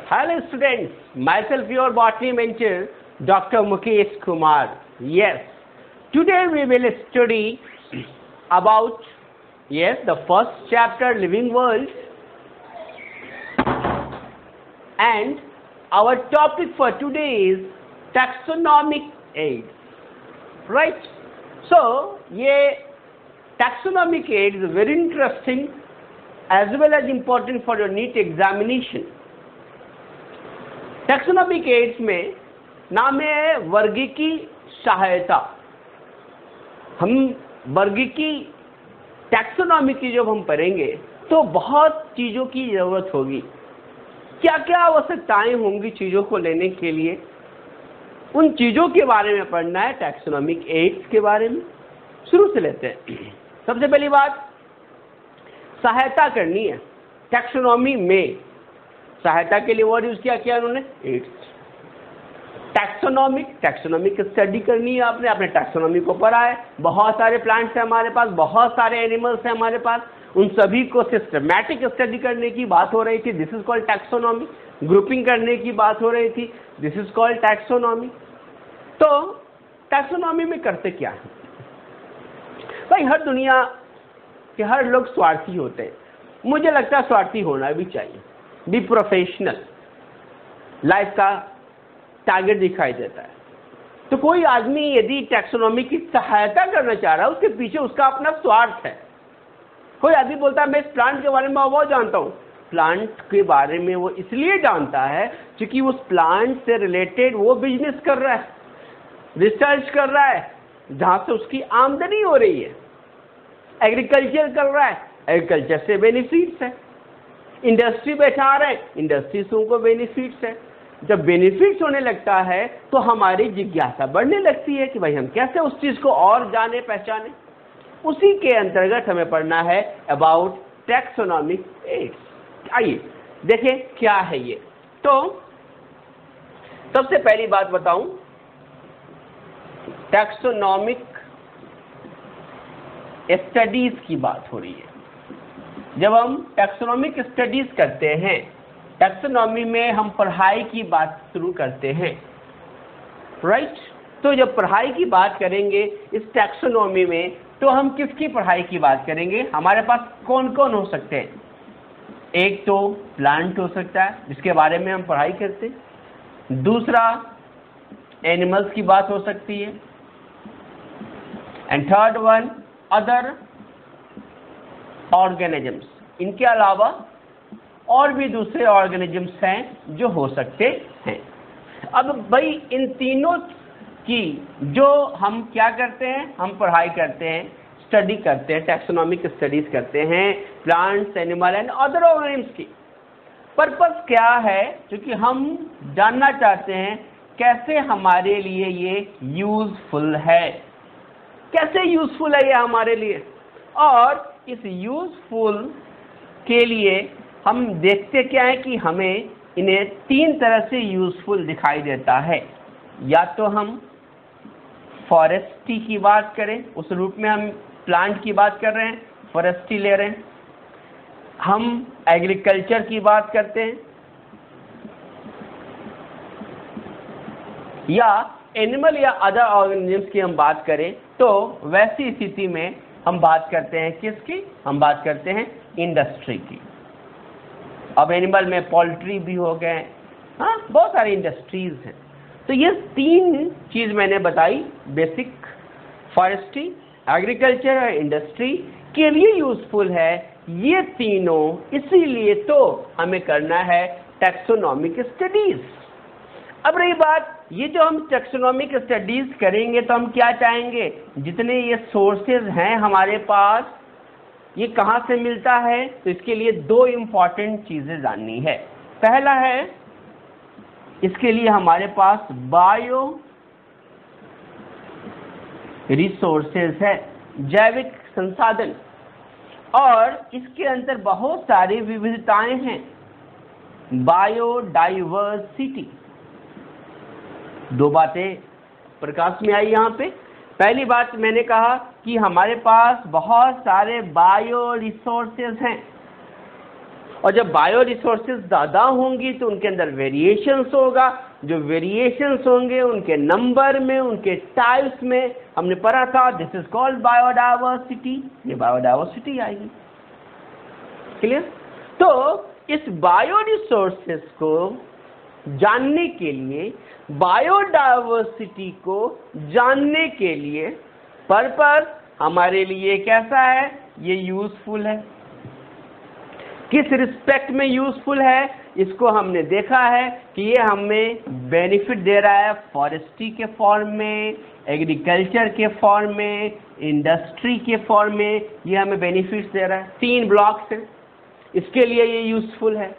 Hello students, myself your botany mentor, Dr. Mukesh Kumar. Yes, today we will study about, the first chapter, Living World, and our topic for today is taxonomic aids, right? So, taxonomic aid is very interesting as well as important for your NEET examination. Taxonomic aids में नाम है वर्गीकी सहायता। हम वर्गीकी taxonomy की जब हम पढ़ेंगे तो बहुत चीज़ों की ज़रूरत होगी। क्या क्या आवश्यकताएं होंगी चीज़ों को लेने के लिए, उन चीज़ों के बारे में पढ़ना है, टैक्सोनॉमिक एड्स के बारे में। शुरू से लेते हैं। सबसे पहली बात, सहायता करनी है। टैक्सोनॉमी में सहायता के लिए वर्ड यूज किया उन्होंने एड्स। टैक्सोनॉमिक स्टडी करनी है आपने टैक्सोनॉमी को पढ़ा है। बहुत सारे प्लांट्स हैं हमारे पास, बहुत सारे एनिमल्स हैं हमारे पास, उन सभी को सिस्टमैटिक स्टडी करने की बात हो रही थी, this is called taxonomy. Grouping करने की बात हो रही थी, दिस इज कॉल्ड टैक्सोनॉमी। तो टैक्सोनॉमी में करते क्या है भाई? हर दुनिया के हर लोग स्वार्थी होते हैं। मुझे लगता है स्वार्थी होना भी चाहिए, बी प्रोफेशनल। लाइफ का टारगेट दिखाई देता है। तो कोई आदमी यदि टैक्सोनॉमी की सहायता करना चाह रहा है, उसके पीछे उसका अपना स्वार्थ है। कोई आदमी बोलता है मैं इस प्लांट के बारे में बहुत जानता हूँ। प्लांट के बारे में वो इसलिए जानता है क्योंकि उस प्लांट से रिलेटेड वो बिजनेस कर रहा है, रिसर्च कर रहा है, जहाँ से उसकी आमदनी हो रही है। एग्रीकल्चर कर रहा है, एग्रीकल्चर से बेनिफिट्स है। इंडस्ट्री बैठा रहे, इंडस्ट्री से उनको बेनिफिट्स है। जब बेनिफिट्स होने लगता है तो हमारी जिज्ञासा बढ़ने लगती है कि भाई हम कैसे उस चीज़ को और जाने पहचाने। उसी के अंतर्गत हमें पढ़ना है अबाउट टैक्सोनॉमिक एड्स। आइए देखें क्या है ये। तो सबसे पहली बात बताऊं, टैक्सोनॉमिक स्टडीज की बात हो रही है। जब हम टैक्सोनॉमिक स्टडीज करते हैं, टैक्सोनॉमी में हम पढ़ाई की बात शुरू करते हैं, राइट? तो जब पढ़ाई की बात करेंगे इस टैक्सोनॉमी में, तो हम किसकी पढ़ाई की बात करेंगे? हमारे पास कौन कौन हो सकते हैं? एक तो प्लांट हो सकता है जिसके बारे में हम पढ़ाई करते हैं। दूसरा एनिमल्स की बात हो सकती है। And third one other organisms. इनके अलावा और भी दूसरे ऑर्गेनिजम्स हैं जो हो सकते हैं। अब भाई इन तीनों की जो हम क्या करते हैं, हम पढ़ाई करते हैं, स्टडी करते हैं, टैक्सोनॉमिक स्टडीज करते हैं plants, animal and other organisms की। पर्पस क्या है? क्योंकि हम जानना चाहते हैं कैसे हमारे लिए ये यूजफुल है, कैसे यूजफुल है ये हमारे लिए। और इस यूजफुल के लिए हम देखते क्या है कि हमें इन्हें तीन तरह से यूजफुल दिखाई देता है। या तो हम फॉरेस्ट्री की बात करें, उस रूप में हम प्लांट की बात कर रहे हैं, फॉरेस्ट्री ले रहे हैं। हम एग्रीकल्चर की बात करते हैं, या एनिमल या अदर ऑर्गेनिजम्स की हम बात करें, तो वैसी स्थिति में हम बात करते हैं किसकी? हम बात करते हैं इंडस्ट्री की। अब एनिमल में पोल्ट्री भी हो गए, हाँ, बहुत सारी इंडस्ट्रीज हैं। तो ये तीन चीज मैंने बताई, बेसिक फॉरेस्ट्री, एग्रीकल्चर और इंडस्ट्री के लिए यूजफुल है ये तीनों। इसीलिए तो हमें करना है टैक्सोनॉमिक स्टडीज। अब रही बात, ये जो हम टैक्सोनॉमिक स्टडीज करेंगे तो हम क्या चाहेंगे? जितने ये सोर्सेज हैं हमारे पास, ये कहाँ से मिलता है? तो इसके लिए दो इम्पॉर्टेंट चीजें जाननी है। पहला है, इसके लिए हमारे पास बायो रिसोर्सेज है, जैविक संसाधन, और इसके अंदर बहुत सारी विविधताएं हैं। बायोडाइवर्सिटी, दो बातें प्रकाश में आई यहाँ पे। पहली बात मैंने कहा कि हमारे पास बहुत सारे बायो रिसोर्सेज हैं, और जब बायो रिसोर्सेज ज़्यादा होंगी तो उनके अंदर वेरिएशंस होगा, जो वेरिएशंस होंगे उनके नंबर में, उनके टाइप्स में, हमने पढ़ा था दिस इज कॉल्ड बायोडाइवर्सिटी, ये बायोडाइवर्सिटी आएगी। क्लियर? तो इस बायो रिसोर्सेज को जानने के लिए, बायोडाइवर्सिटी को जानने के लिए पर्पस हमारे लिए कैसा है, ये यूजफुल है। किस रिस्पेक्ट में यूजफुल है, इसको हमने देखा है कि ये हमें बेनिफिट दे रहा है फॉरेस्ट्री के फॉर्म में, एग्रीकल्चर के फॉर्म में, इंडस्ट्री के फॉर्म में, ये हमें बेनिफिट्स दे रहा है। 3 ब्लॉक्स हैं, इसके लिए ये यूजफुल है।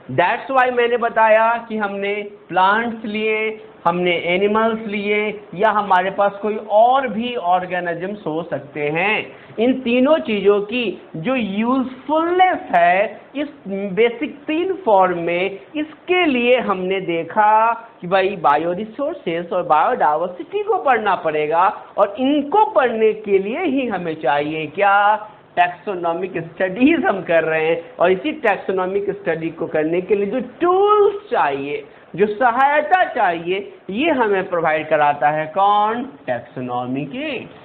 दैट्स वाई मैंने बताया कि हमने प्लांट्स लिए, हमने एनिमल्स लिए, या हमारे पास कोई और भी ऑर्गेनिजम्स हो सकते हैं। इन तीनों चीज़ों की जो यूजफुलनेस है इस बेसिक 3 फॉर्म में, इसके लिए हमने देखा कि भाई बायो रिसोर्सेज और बायोडाइवर्सिटी को पढ़ना पड़ेगा, और इनको पढ़ने के लिए ही हमें चाहिए क्या, टैक्सोनॉमिक स्टडीज हम कर रहे हैं। और इसी टैक्सोनॉमिक स्टडी को करने के लिए जो टूल्स चाहिए, जो सहायता चाहिए, ये हमें प्रोवाइड कराता है कौन, टैक्सोनॉमिक एड्स।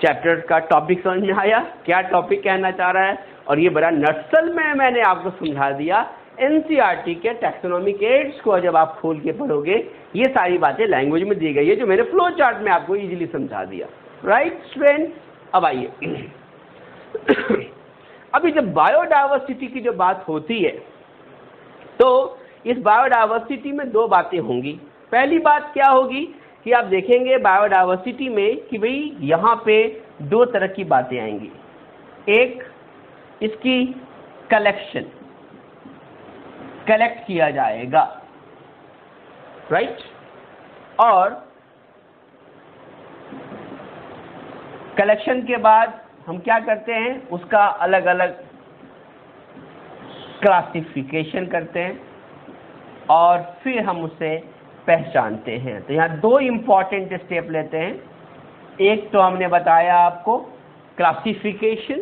चैप्टर का टॉपिक समझ में आया, क्या टॉपिक कहना चाह रहा है, और ये बड़ा नटसल में मैंने आपको समझा दिया। एनसीईआरटी के टैक्सोनॉमिक एड्स को जब आप खोल के पढ़ोगे, ये सारी बातें लैंग्वेज में दी गई है जो मैंने फ्लो चार्ट में आपको इजीली समझा दिया। राइट स्टूडेंट्स, अब आइए अभी जब बायोडाइवर्सिटी की जो बात होती है तो इस बायोडाइवर्सिटी में 2 बातें होंगी। पहली बात क्या होगी कि आप देखेंगे बायोडाइवर्सिटी में कि भाई यहाँ पे 2 तरह की बातें आएंगी। एक, इसकी कलेक्शन, कलेक्ट किया जाएगा, राइट, और कलेक्शन के बाद हम क्या करते हैं, उसका अलग अलग क्लासिफिकेशन करते हैं और फिर हम उसे पहचानते हैं। तो यहाँ 2 इंपॉर्टेंट स्टेप लेते हैं। एक तो हमने बताया आपको क्लासिफिकेशन,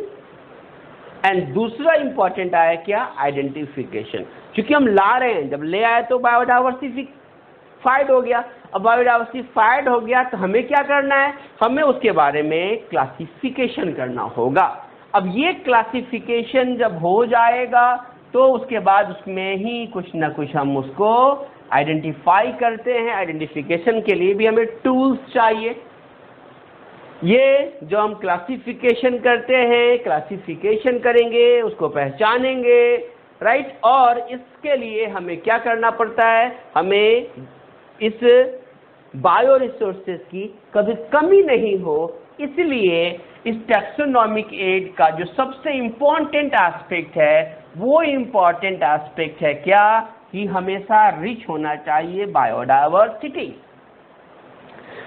एंड दूसरा इंपॉर्टेंट आया क्या, आइडेंटिफिकेशन। क्योंकि हम ला रहे हैं, जब ले आए तो बायोडाइवर्सिफाइड हो गया। अब बायोडाइवर्सिफाइड हो गया तो हमें क्या करना है, हमें उसके बारे में क्लासिफिकेशन करना होगा। अब ये क्लासिफिकेशन जब हो जाएगा तो उसके बाद उसमें ही कुछ ना कुछ हम उसको आइडेंटिफाई करते हैं। आइडेंटिफिकेशन के लिए भी हमें टूल्स चाहिए। ये जो हम क्लासिफिकेशन करते हैं, क्लासिफिकेशन करेंगे, उसको पहचानेंगे, राइट, और इसके लिए हमें क्या करना पड़ता है, हमें इस बायो रिसोर्सेज की कभी कमी नहीं हो, इसलिए इस टैक्सोनॉमिक एड का जो सबसे इम्पोर्टेंट एस्पेक्ट है, वो इम्पोर्टेंट एस्पेक्ट है क्या, कि हमेशा रिच होना चाहिए बायोडाइवर्सिटी।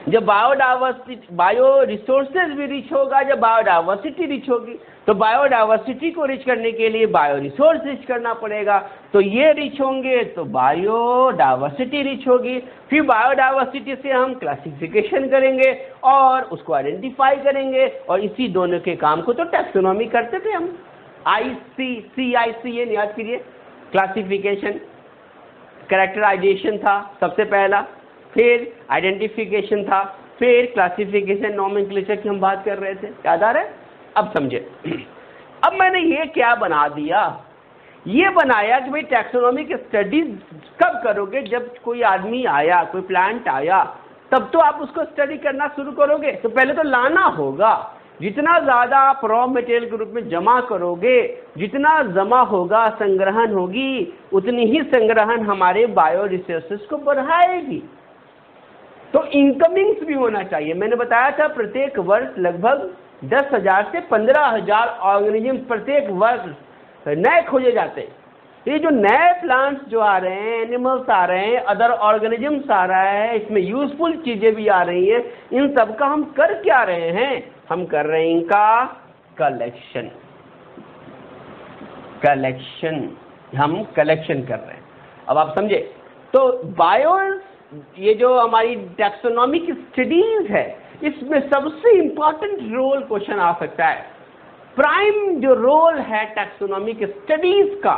जब बायो रिसोर्सेज भी रिच होगा, जब बायोडाइवर्सिटी रिच होगी, तो बायोडाइवर्सिटी को रिच करने के लिए बायो रिसोर्स रिच करना पड़ेगा। तो ये रिच होंगे तो बायोडाइवर्सिटी रिच होगी। फिर बायोडाइवर्सिटी से हम क्लासिफिकेशन करेंगे और उसको आइडेंटिफाई करेंगे, और इसी दोनों के काम को तो टैक्सोनॉमी करते थे हम। CIC ये याद कीजिए, क्लासिफिकेशन, कैरेक्टराइजेशन था सबसे पहला, फिर आइडेंटिफिकेशन था, फिर क्लासिफिकेशन, नोमेनक्लेचर की हम बात कर रहे थे, याद आ रहा है? अब समझे। अब मैंने ये क्या बना दिया, ये बनाया कि भाई टैक्सोनॉमिक स्टडीज कब करोगे, जब कोई आदमी आया, कोई प्लांट आया, तब तो आप उसको स्टडी करना शुरू करोगे। तो पहले तो लाना होगा। जितना ज़्यादा आप रॉ मटेरियल के रूप में जमा करोगे, जितना जमा होगा, संग्रहण होगी, उतनी ही संग्रहण हमारे बायो रिसोर्सेज को बढ़ाएगी। तो इनकमिंग्स भी होना चाहिए। मैंने बताया था प्रत्येक वर्ष लगभग 10,000 से 15,000 ऑर्गेनिज्म प्रत्येक वर्ष नए खोजे जाते हैं। ये जो नए प्लांट्स जो आ रहे हैं, एनिमल्स आ रहे हैं, अदर ऑर्गेनिजम्स आ रहा है, इसमें यूजफुल चीजें भी आ रही हैं, इन सब का हम कर क्या रहे हैं, हम कर रहे हैं इनका कलेक्शन। हम कलेक्शन कर रहे हैं। अब आप समझे, तो बायो, ये जो हमारी टैक्सोनॉमिक स्टडीज है, इसमें सबसे इंपॉर्टेंट रोल क्वेश्चन आ सकता है प्राइम जो रोल है टैक्सोनॉमिक स्टडीज का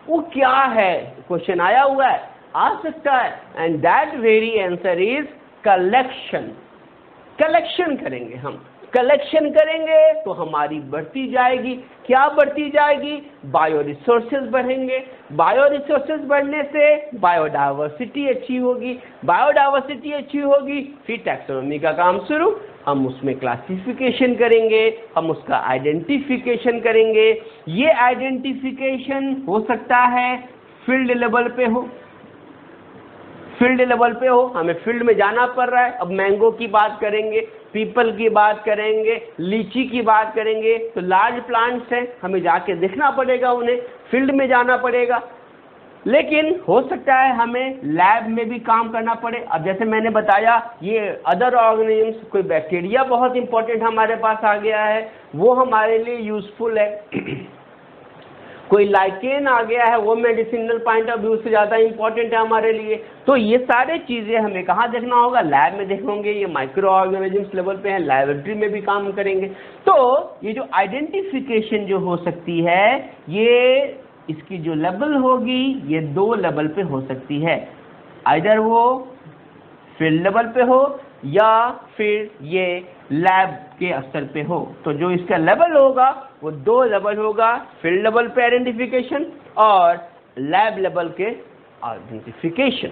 वो क्या है, क्वेश्चन आया हुआ है, आ सकता है, and that very answer is collection. Collection करेंगे हम, कलेक्शन करेंगे तो हमारी बढ़ती जाएगी, क्या बढ़ती जाएगी, बायो रिसोर्सेज बढ़ेंगे, बायो रिसोर्सेज बढ़ने से बायोडाइवर्सिटी अच्छी होगी, बायोडाइवर्सिटी अच्छी होगी, फिर टैक्सोनॉमी का काम शुरू, हम उसमें क्लासिफिकेशन करेंगे, हम उसका आइडेंटिफिकेशन करेंगे। ये आइडेंटिफिकेशन हो सकता है फील्ड लेवल पे हो, फील्ड लेवल पे हो, हमें फील्ड में जाना पड़ रहा है। अब मैंगो की बात करेंगे, पीपल की बात करेंगे, लीची की बात करेंगे, तो लार्ज प्लांट्स हैं, हमें जाके देखना पड़ेगा, उन्हें फील्ड में जाना पड़ेगा। लेकिन हो सकता है हमें लैब में भी काम करना पड़े। अब जैसे मैंने बताया ये अदर ऑर्गेनिजम्स, कोई बैक्टीरिया बहुत इंपॉर्टेंट हमारे पास आ गया है, वो हमारे लिए यूजफुल है। कोई लाइकेन आ गया है, वो मेडिसिनल पॉइंट ऑफ व्यू से ज़्यादा इंपॉर्टेंट है हमारे लिए। तो ये सारे चीज़ें हमें कहाँ देखना होगा, लैब में देखेंगे। ये माइक्रो ऑर्गेनिजम्स लेवल पे हैं, लैबोरेटरी में भी काम करेंगे। तो ये जो आइडेंटिफिकेशन जो हो सकती है, ये इसकी जो लेवल होगी ये 2 लेवल पे हो सकती है, आइदर वो फील्ड लेवल पे हो या फिर ये लैब के स्तर पे हो। तो जो इसका लेवल होगा वो 2 लेवल होगा, फील्ड लेवल पे आइडेंटिफिकेशन और लैब लेवल के आइडेंटिफिकेशन।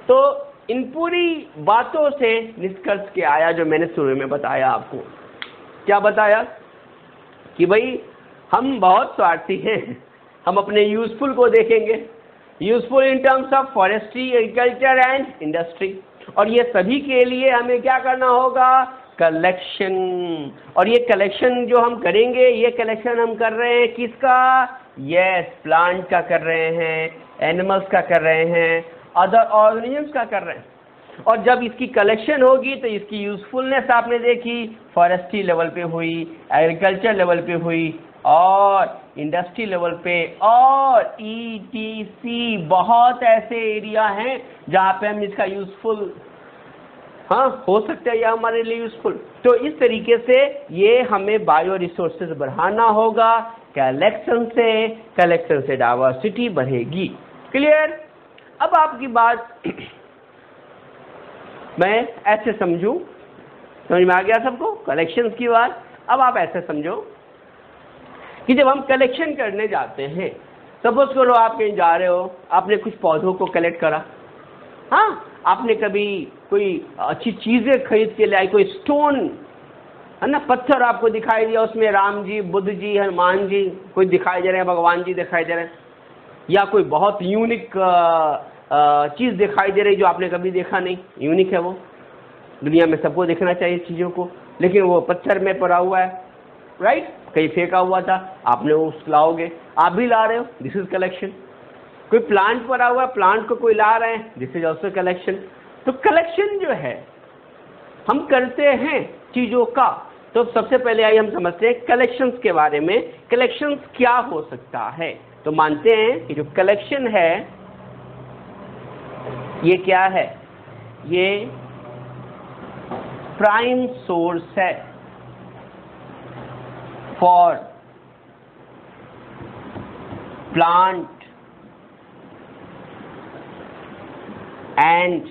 तो इन पूरी बातों से निष्कर्ष के आया जो मैंने शुरू में बताया आपको। क्या बताया कि भाई हम बहुत स्वार्थी हैं, हम अपने यूजफुल को देखेंगे, useful in terms of forestry, agriculture and industry. और ये सभी के लिए हमें क्या करना होगा, कलेक्शन। और ये कलेक्शन जो हम करेंगे, ये कलेक्शन हम कर रहे हैं किसका, यस, प्लांट का कर रहे हैं, एनिमल्स का कर रहे हैं, अदर ऑर्गेनिजम्स का कर रहे हैं। और जब इसकी कलेक्शन होगी तो इसकी यूजफुलनेस आपने देखी, फॉरेस्ट्री लेवल पे हुई, एग्रीकल्चर लेवल पे हुई और इंडस्ट्री लेवल पे और ETC। बहुत ऐसे एरिया हैं जहाँ पे हम इसका यूजफुल हो सकता है या हमारे लिए यूजफुल। तो इस तरीके से ये हमें बायो रिसोर्सेज बढ़ाना होगा कलेक्शन से डाइवर्सिटी बढ़ेगी। क्लियर? अब आपकी बात मैं ऐसे समझूं, समझ में आ गया सबको कलेक्शंस की बात। अब आप ऐसे समझो कि जब हम कलेक्शन करने जाते हैं, सपोज करो आप कहीं जा रहे हो, आपने कुछ पौधों को कलेक्ट करा, हाँ, आपने कभी कोई अच्छी चीज़ें खरीद के लाई, कोई स्टोन है ना, पत्थर आपको दिखाई दिया, उसमें राम जी, बुद्ध जी, हनुमान जी कोई दिखाई दे रहे हैं, भगवान जी दिखाई दे रहे हैं, या कोई बहुत यूनिक चीज़ दिखाई दे रही जो आपने कभी देखा नहीं, यूनिक है वो, दुनिया में सबको देखना चाहिए चीज़ों को, लेकिन वो पत्थर में पड़ा हुआ है, राइट, कहीं फेंका हुआ था, आपने उस लाओगे, आप भी ला रहे हो, दिस इज कलेक्शन। कोई प्लांट पड़ा हुआ है, प्लांट को कोई ला रहे हैं, दिस इज ऑल्सो कलेक्शन। तो कलेक्शन जो है हम करते हैं चीज़ों का। तो सबसे पहले आइए हम समझते हैं कलेक्शंस के बारे में, कलेक्शंस क्या हो सकता है। तो मानते हैं कि जो कलेक्शन है ये क्या है, ये प्राइम सोर्स है for plant and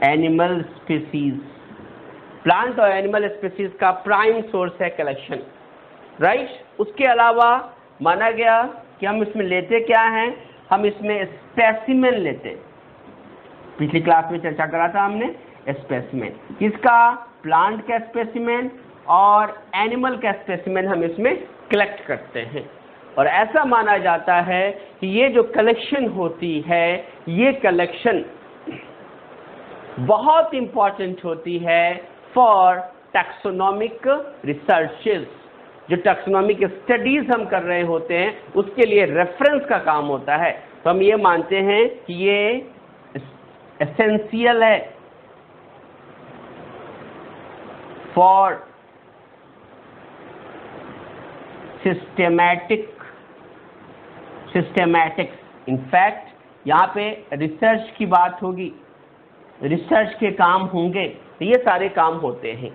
animal species. Plant और एनिमल स्पीसीज का प्राइम सोर्स है कलेक्शन, राइट। उसके अलावा माना गया कि हम इसमें लेते क्या हैं, हम इसमें स्पेसिमेन लेते। पिछली क्लास में चर्चा करा था हमने स्पेसिमेन, किसका, प्लांट का स्पेसिमेन और एनिमल का स्पेसिमेन हम इसमें कलेक्ट करते हैं। और ऐसा माना जाता है कि ये जो कलेक्शन होती है, ये कलेक्शन बहुत इंपॉर्टेंट होती है फॉर टैक्सोनॉमिक रिसर्चेस। जो टैक्सोनॉमिक स्टडीज हम कर रहे होते हैं उसके लिए रेफरेंस का काम होता है। तो हम ये मानते हैं कि ये एसेंशियल है फॉर सिस्टेमैटिक्स। इनफैक्ट यहाँ पे रिसर्च की बात होगी, रिसर्च के काम होंगे, तो ये सारे काम होते हैं।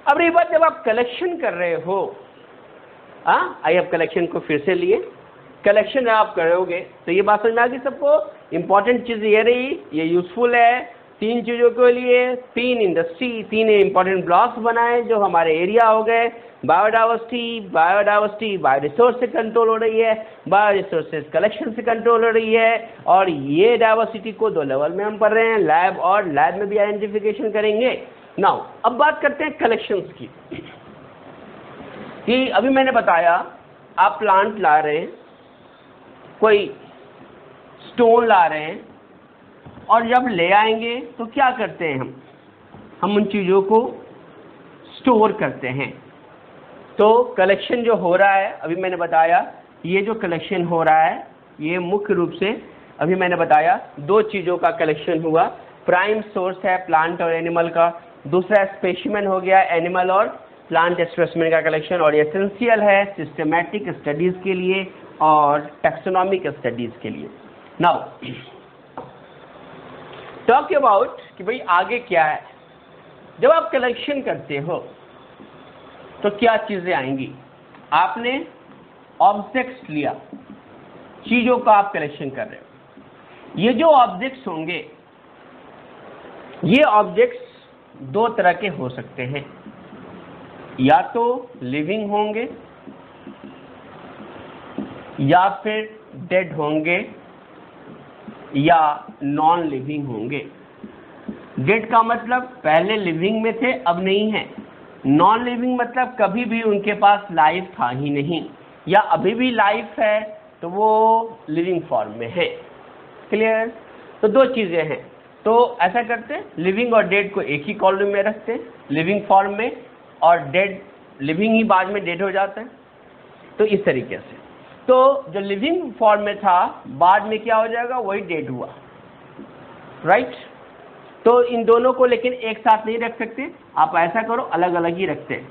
अब रही बात जब आप कलेक्शन कर रहे हो, आइए अब कलेक्शन को फिर से लिए, कलेक्शन आप करोगे तो ये बात समझ में आ गई सबको। इंपॉर्टेंट चीज ये रही, ये यूजफुल है 3 चीजों के लिए, 3 इंडस्ट्री, 3 इंपॉर्टेंट ब्लॉक्स बनाए जो हमारे एरिया हो गए। बायोडाइवर्सिटी बायोरिसोर्स से कंट्रोल हो रही है, बायोरिसोर्सेज कलेक्शन से कंट्रोल हो रही है, और ये डाइवर्सिटी को 2 लेवल में हम पढ़ रहे हैं, लैब और लैब में भी आइडेंटिफिकेशन करेंगे। नाउ अब बात करते हैं कलेक्शंस की, कि अभी मैंने बताया आप प्लांट ला रहे हैं, कोई स्टोन ला रहे हैं, और जब ले आएंगे तो क्या करते हैं हम उन चीज़ों को स्टोर करते हैं। तो कलेक्शन जो हो रहा है, अभी मैंने बताया ये जो कलेक्शन हो रहा है ये मुख्य रूप से अभी मैंने बताया 2 चीज़ों का कलेक्शन हुआ। प्राइम सोर्स है प्लांट और एनिमल का, दूसरा स्पेसिमेन हो गया एनिमल और प्लांट स्पेसिमेन का कलेक्शन, और एसेंशियल है सिस्टमैटिक स्टडीज़ के लिए और टैक्सोनॉमिक स्टडीज़ के लिए। नाउ टॉक अबाउट कि भाई आगे क्या है। जब आप कलेक्शन करते हो तो क्या चीज़ें आएंगी। आपने ऑब्जेक्ट्स लिया, चीज़ों का आप कलेक्शन कर रहे हो। ये जो ऑब्जेक्ट्स होंगे, ये ऑब्जेक्ट्स 2 तरह के हो सकते हैं, या तो लिविंग होंगे या फिर डेड होंगे या नॉन लिविंग होंगे। डेड का मतलब पहले लिविंग में थे अब नहीं है, नॉन लिविंग मतलब कभी भी उनके पास लाइफ था ही नहीं, या अभी भी लाइफ है तो वो लिविंग फॉर्म में है। क्लियर? तो 2 चीज़ें हैं। तो ऐसा करते हैं, लिविंग और डेड को एक ही कॉलम में रखते हैं, लिविंग फॉर्म में, और डेड लिविंग ही बाद में डेड हो जाता है। तो इस तरीके से तो जो लिविंग फॉर्म में था बाद में क्या हो जाएगा, वही डेड हुआ, राइट। तो इन दोनों को लेकिन एक साथ नहीं रख सकते, आप ऐसा करो अलग अलग ही रखते हैं।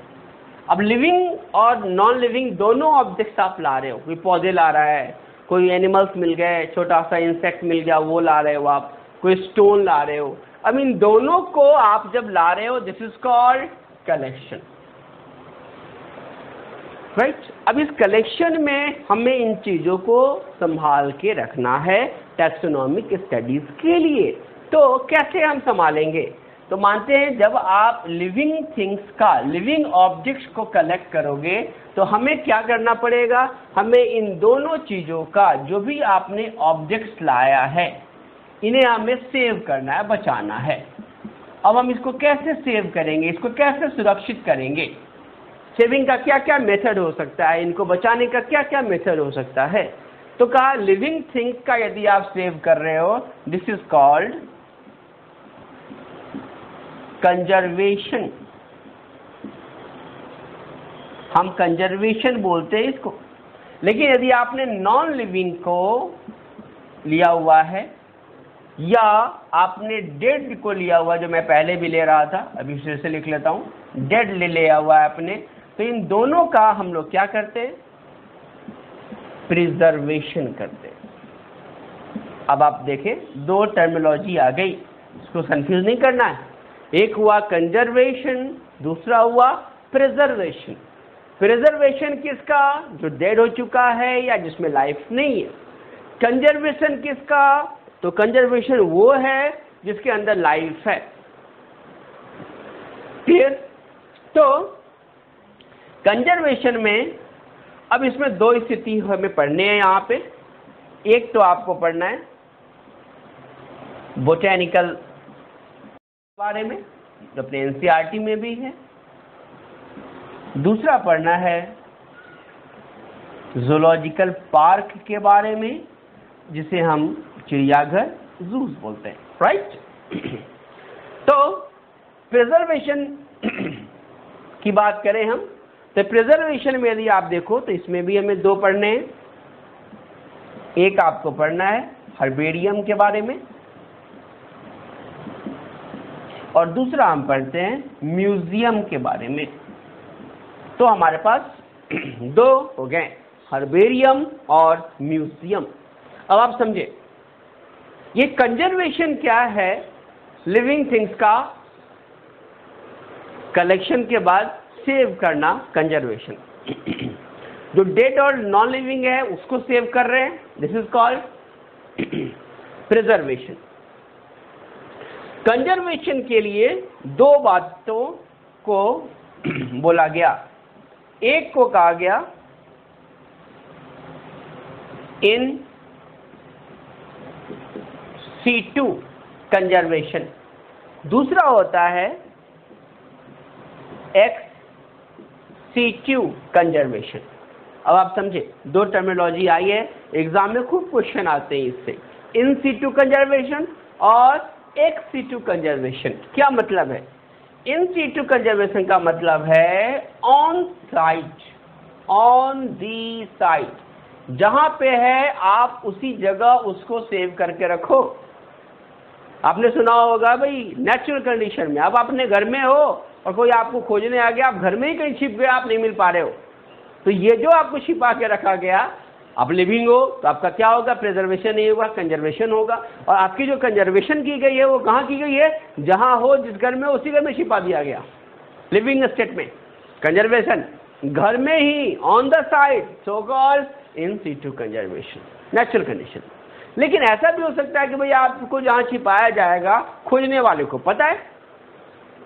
अब लिविंग और नॉन लिविंग दोनों ऑब्जेक्ट्स आप ला रहे हो, कोई पौधे ला रहा है, कोई एनिमल्स मिल गए, छोटा सा इंसेक्ट मिल गया वो ला रहे हो आप, कोई स्टोन ला रहे हो। अब इन दोनों को आप जब ला रहे हो this is called collection, right. अब इस कलेक्शन में हमें इन चीज़ों को संभाल के रखना है टैक्सोनॉमिक स्टडीज के लिए। तो कैसे हम संभालेंगे? तो मानते हैं जब आप लिविंग थिंग्स का, लिविंग ऑब्जेक्ट्स को कलेक्ट करोगे तो हमें क्या करना पड़ेगा, हमें इन दोनों चीज़ों का जो भी आपने ऑब्जेक्ट्स लाया है इन्हें हमें सेव करना है, बचाना है। अब हम इसको कैसे सेव करेंगे, इसको कैसे सुरक्षित करेंगे, सेविंग का क्या क्या मेथड हो सकता है, इनको बचाने का क्या क्या मेथड हो सकता है। तो कहा लिविंग थिंग्स का यदि आप सेव कर रहे हो दिस इज कॉल्ड कंजर्वेशन। हम कंजर्वेशन बोलते हैं इसको। लेकिन यदि आपने नॉन लिविंग को लिया हुआ है या आपने डेड को लिया हुआ, जो मैं पहले भी ले रहा था, अभी फिर से लिख लेता हूं, डेड ले लिया हुआ है आपने, तो इन दोनों का हम लोग क्या करते हैं, प्रिजर्वेशन करते हैं। अब आप देखें 2 टर्मिनोलॉजी आ गई, इसको कंफ्यूज नहीं करना है। एक हुआ कंजर्वेशन, दूसरा हुआ प्रिजर्वेशन। प्रिजर्वेशन किसका, जो डेड हो चुका है या जिसमें लाइफ नहीं है। कंजर्वेशन किसका, तो कंजर्वेशन वो है जिसके अंदर लाइफ है। क्लियर? तो कंजर्वेशन में अब इसमें 2 स्थिति हमें पढ़ने हैं यहाँ पे। एक तो आपको पढ़ना है बोटेनिकल बारे में जो अपने एनसीईआरटी में भी है, दूसरा पढ़ना है जूलॉजिकल पार्क के बारे में जिसे हम चिड़ियाघर जूस बोलते हैं, राइट। तो प्रिजर्वेशन की बात करें हम, तो प्रिजर्वेशन में यदि आप देखो तो इसमें भी हमें 2 पढ़ने हैं। एक आपको पढ़ना है हर्बेरियम के बारे में और दूसरा हम पढ़ते हैं म्यूजियम के बारे में। तो हमारे पास 2 हो गए, हर्बेरियम और म्यूजियम। अब आप समझे ये कंजर्वेशन क्या है, लिविंग थिंग्स का कलेक्शन के बाद सेव करना कंजर्वेशन। जो डेड और नॉन लिविंग है उसको सेव कर रहे हैं, this is called preservation. Conservation के लिए दो बातों को बोला गया। एक को कहा गया इन सीटू कंजर्वेशन, दूसरा होता है एक्स सीटू कंजर्वेशन। अब आप समझे, दो टर्मिनोलॉजी आई है, एग्जाम में खूब क्वेश्चन आते हैं इससे। इन सीटू कंजर्वेशन और एक्स सीटू कंजर्वेशन क्या मतलब है? इन सीटू कंजर्वेशन का मतलब है on site, on the site, जहां पे है आप उसी जगह उसको सेव करके रखो। आपने सुना होगा भाई नेचुरल कंडीशन में, अब अपने घर में हो और कोई आपको खोजने आ गया, आप घर में ही कहीं छिप गए, आप नहीं मिल पा रहे हो, तो ये जो आपको छिपा के रखा गया, आप लिविंग हो तो आपका क्या होगा? प्रिजर्वेशन नहीं होगा, कंजर्वेशन होगा। और आपकी जो कंजर्वेशन की गई है वो कहाँ की गई है? जहां हो, जिस घर में, उसी घर में छिपा दिया गया, लिविंग स्टेट में। कंजर्वेशन घर में ही, on the side, so called in situ conservation, natural condition. लेकिन ऐसा भी हो सकता है कि भाई आपको जहां छिपाया जाएगा खोजने वाले को पता है,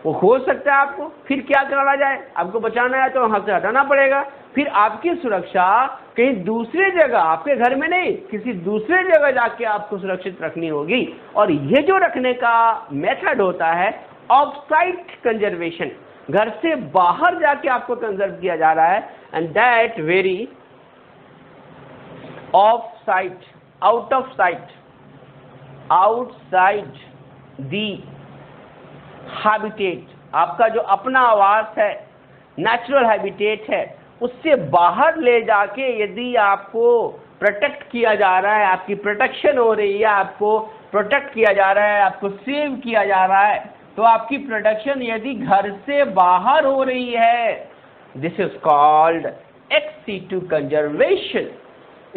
वो खोज सकता है आपको, फिर क्या करा जाए? आपको बचाना है तो वहां से हटाना पड़ेगा, फिर आपकी सुरक्षा कहीं दूसरी जगह, आपके घर में नहीं, किसी दूसरे जगह जाके आपको सुरक्षित रखनी होगी। और ये जो रखने का मेथड होता है ऑफ साइट कंजर्वेशन, घर से बाहर जाके आपको कंजर्व किया जा रहा है, and that very of site, out of site, outside the habitat, आपका जो अपना आवास है, नेचुरल हैबिटेट है, उससे बाहर ले जाके यदि आपको प्रोटेक्ट किया जा रहा है, आपकी प्रोटेक्शन हो रही है, आपको प्रोटेक्ट किया जा रहा है, आपको सेव किया जा रहा है, तो आपकी प्रोटेक्शन यदि घर से बाहर हो रही है, this is called ex situ conservation.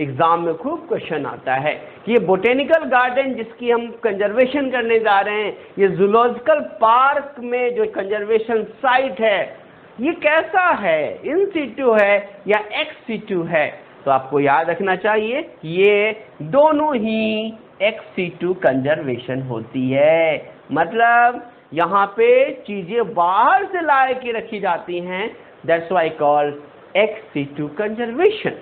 Exam में खूब क्वेश्चन आता है कि ये बोटेनिकल गार्डन जिसकी हम कंजर्वेशन करने जा रहे हैं, ये जूलॉजिकल पार्क में जो कंजर्वेशन साइट है, ये कैसा है? इन सीटू है या एक्स सीटू है? तो आपको याद रखना चाहिए ये दोनों ही एक्स सीटू कंजर्वेशन होती है। मतलब यहाँ पे चीजें बाहर से ला के रखी जाती हैं, that's why called ex situ conservation.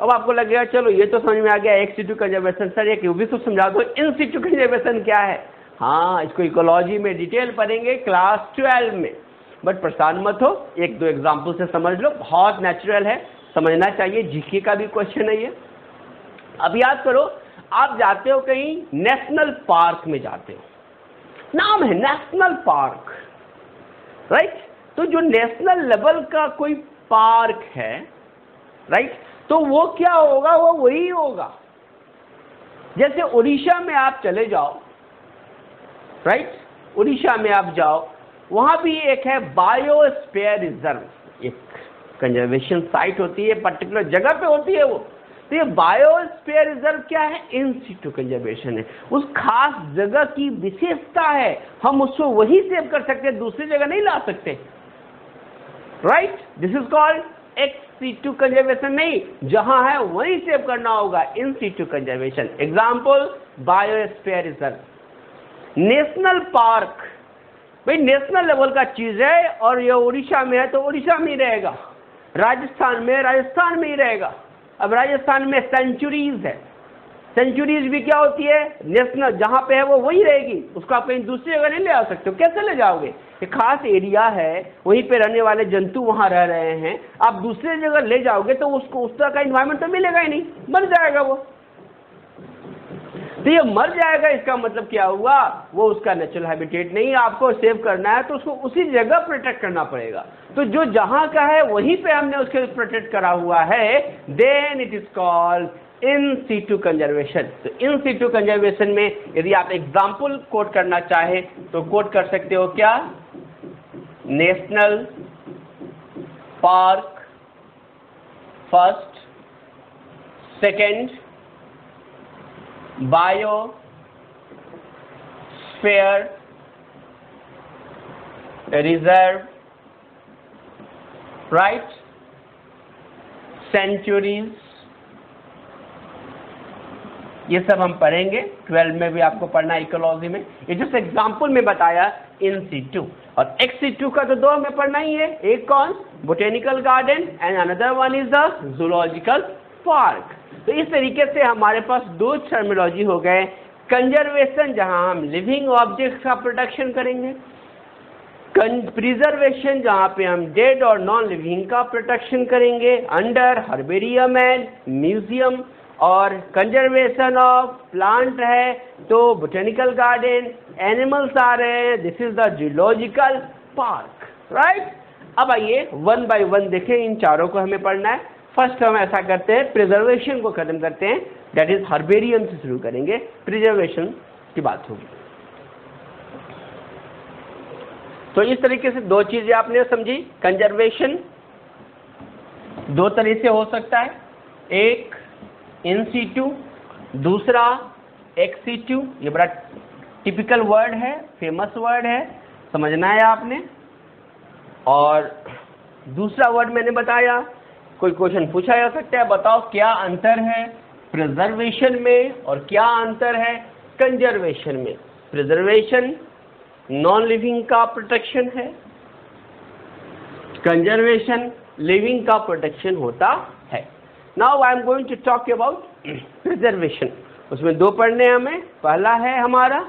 अब आपको लगेगा चलो ये तो समझ में आ गया एक्स सीटू कंजर्वेशन, सर एक भी तो समझा दो इन सीटू कंजर्वेशन क्या है। हाँ, इसको इकोलॉजी में डिटेल पढ़ेंगे क्लास 12 में, बट परेशान मत हो, एक दो एग्जाम्पल से समझ लो, बहुत नेचुरल है, समझना चाहिए, जीके का भी क्वेश्चन है ये। अब याद करो, आप जाते हो कहीं नेशनल पार्क में जाते हो, नाम है नेशनल पार्क, राइट? तो जो नेशनल लेवल का कोई पार्क है, राइट, तो वो क्या होगा? वो वही होगा। जैसे उड़ीसा में आप चले जाओ, राइट, उड़ीसा में आप जाओ, वहां भी एक है बायोस्फीयर रिजर्व, एक कंजर्वेशन साइट होती है, पर्टिकुलर जगह पे होती है वो। तो ये बायोस्फीयर रिजर्व क्या है? इन सीटू कंजर्वेशन है, उस खास जगह की विशेषता है, हम उसको वही सेव कर सकते हैं, दूसरी जगह नहीं ला सकते, right? This is called ex situ conservation. नहीं, जहां है वही सेव करना होगा, in situ conservation. Example biosphere reserve, national park, भाई नेशनल लेवल का चीज है और ये उड़ीसा में है तो उड़ीसा में ही रहेगा, राजस्थान में राजस्थान में ही रहेगा। अब राजस्थान में सेंचुरीज है, सेंचुरीज भी क्या होती है? नेशनल, जहां पे है वो वही रहेगी, उसको आप कहीं दूसरी जगह नहीं ले आ सकते हो। कैसे ले जाओगे? एक खास एरिया है, वहीं पे रहने वाले जंतु वहां रह रहे हैं, आप दूसरी जगह ले जाओगे तो उसको उस तरह का इन्वायरमेंट तो मिलेगा ही नहीं, मर जाएगा वो। तो ये मर जाएगा, इसका मतलब क्या हुआ? वो उसका नेचुरल हैबिटेट नहीं, आपको सेव करना है तो उसको उसी जगह प्रोटेक्ट करना पड़ेगा। तो जो जहां का है वहीं पे हमने उसके प्रोटेक्ट करा हुआ है, then it is called in situ conservation. तो इन सीटू कंजर्वेशन में यदि आप एग्जाम्पल कोट करना चाहे तो कोट कर सकते हो क्या? National park first, second biosphere reserve, right, sanctuaries, ये सब हम पढ़ेंगे। 12 में भी आपको पढ़ना है इकोलॉजी में। ये जस्ट एग्जाम्पल में बताया इन सीटू, और एक्स सीटू का तो 2 हमें पढ़ना ही है। एक कौन? Botanical garden, and another one is the zoological park. तो इस तरीके से हमारे पास 2 टर्मिनोलॉजी हो गए। कंजर्वेशन, जहां हम लिविंग ऑब्जेक्ट्स का प्रोटेक्शन करेंगे, प्रिजर्वेशन, जहां पे हम डेड और नॉन लिविंग का प्रोटेक्शन करेंगे अंडर हर्बेरियम एंड म्यूजियम, और कंजर्वेशन ऑफ प्लांट है तो बोटेनिकल गार्डन, एनिमल्स आ रहे हैं, this is the zoological park, right. अब आइए 1 बाय 1 देखें, इन चारों को हमें पढ़ना है। फर्स्ट हम ऐसा करते हैं, प्रिजर्वेशन को खत्म करते हैं, दैट इज हर्बेरियम से शुरू करेंगे, प्रिजर्वेशन की बात होगी। तो इस तरीके से 2 चीजें आपने समझी। कंजर्वेशन 2 तरह से हो सकता है, एक इन सीटू, दूसरा एक्स सीटू। ये बड़ा टिपिकल वर्ड है, फेमस वर्ड है, समझना है आपने। और दूसरा वर्ड मैंने बताया, कोई क्वेश्चन पूछा जा सकता है, बताओ क्या अंतर है प्रिजर्वेशन में और क्या अंतर है कंजर्वेशन में। प्रिजर्वेशन नॉन लिविंग का प्रोटेक्शन है, कंजर्वेशन लिविंग का प्रोटेक्शन होता है। Now I am going to talk about preservation. उसमें 2 पढ़ने हैं हमें। पहला है हमारा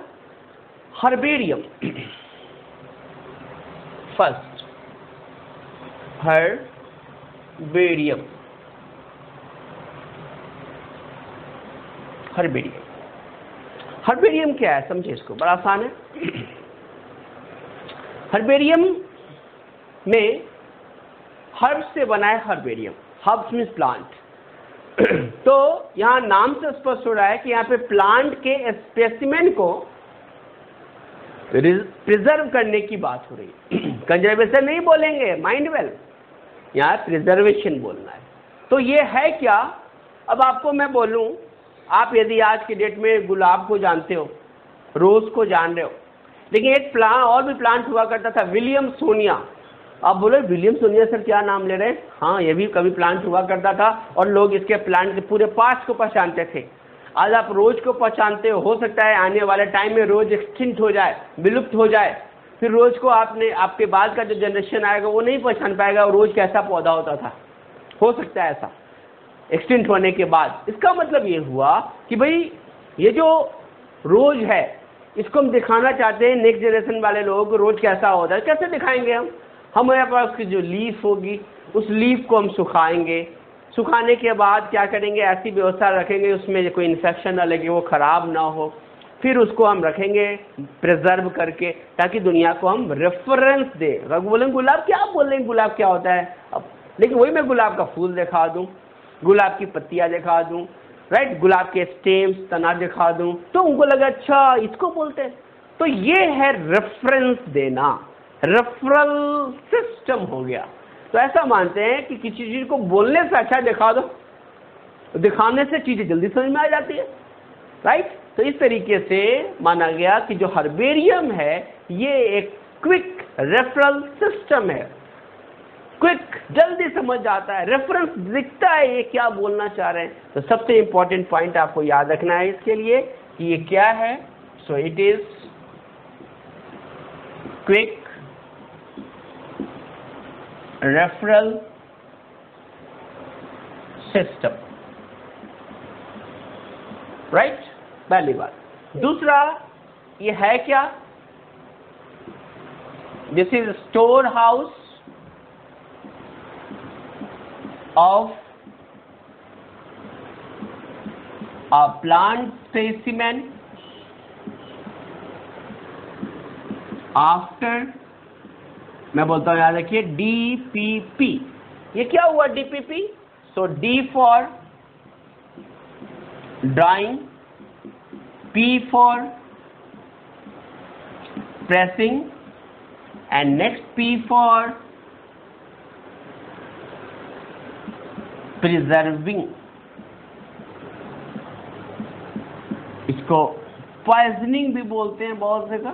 herbarium. First herbarium. Herbarium, herbarium क्या है समझे इसको, बड़ा आसान है। हर्बेरियम में हर्ब से बना है हर्बेरियम, हर्ब्स मीन्स प्लांट। तो यहाँ नाम से स्पष्ट हो रहा है कि यहाँ पे प्लांट के स्पेसिमेन को प्रिजर्व करने की बात हो रही है। कंजर्वेशन नहीं बोलेंगे, माइंड वेल, यहाँ प्रिजर्वेशन बोलना है। तो ये है क्या? अब आपको मैं बोलूँ, आप यदि आज की डेट में गुलाब को जानते हो, रोज को जान रहे हो, लेकिन एक प्लांट और भी प्लांट हुआ करता था, विलियम सोनिया। आप बोले विलियम सोनिया सर क्या नाम ले रहे हैं? हाँ, ये भी कभी प्लांट हुआ करता था और लोग इसके प्लांट के पूरे पार्ट्स को पहचानते थे। आज आप रोज को पहचानते हो सकता है आने वाले टाइम में रोज एक्सटिंक्ट हो जाए, विलुप्त हो जाए, फिर रोज को आपके बाद का जो जनरेशन आएगा वो नहीं पहचान पाएगा रोज कैसा पौधा होता था। हो सकता है ऐसा एक्सटिंक्ट होने के बाद। इसका मतलब ये हुआ कि भाई ये जो रोज है इसको हम दिखाना चाहते हैं नेक्स्ट जनरेशन वाले लोगों को रोज कैसा होता है। कैसे दिखाएंगे हम? हमारे पास की जो लीफ होगी उस लीफ को हम सुखाएंगे, सुखाने के बाद क्या करेंगे, ऐसी व्यवस्था रखेंगे उसमें कोई इन्फेक्शन ना लगे, वो खराब ना हो, फिर उसको हम रखेंगे प्रिजर्व करके ताकि दुनिया को हम रेफरेंस दे। अगर बोलेंगे गुलाब क्या, आप बोल रहे हैं गुलाब क्या होता है अब, लेकिन वही मैं गुलाब का फूल दिखा दूं, गुलाब की पत्तियां दिखा दूं, राइट, गुलाब के स्टेम्स, तना दिखा दूं, तो उनको लगा अच्छा इसको बोलते हैं। तो ये है रेफरेंस देना, रेफरल सिस्टम हो गया। तो ऐसा मानते हैं कि किसी चीज को बोलने से अच्छा दिखा दो, दिखाने से चीजें जल्दी समझ में आ जाती है, राइट। तो इस तरीके से माना गया कि जो हर्बेरियम है ये एक क्विक रेफरल सिस्टम है, क्विक, जल्दी समझ आता है, रेफरेंस दिखता है ये क्या बोलना चाह रहे हैं। तो सबसे इंपॉर्टेंट पॉइंट आपको याद रखना है इसके लिए कि ये क्या है। So it is quick referral system, right, पहली बात। दूसरा ये है क्या, this is store house of a plant specimen after, मैं बोलता हूं याद रखिए, DPP। ये क्या हुआ DPP? So D for drying, P for pressing, and next P for preserving. इसको पॉइजनिंग भी बोलते हैं बहुत जगह,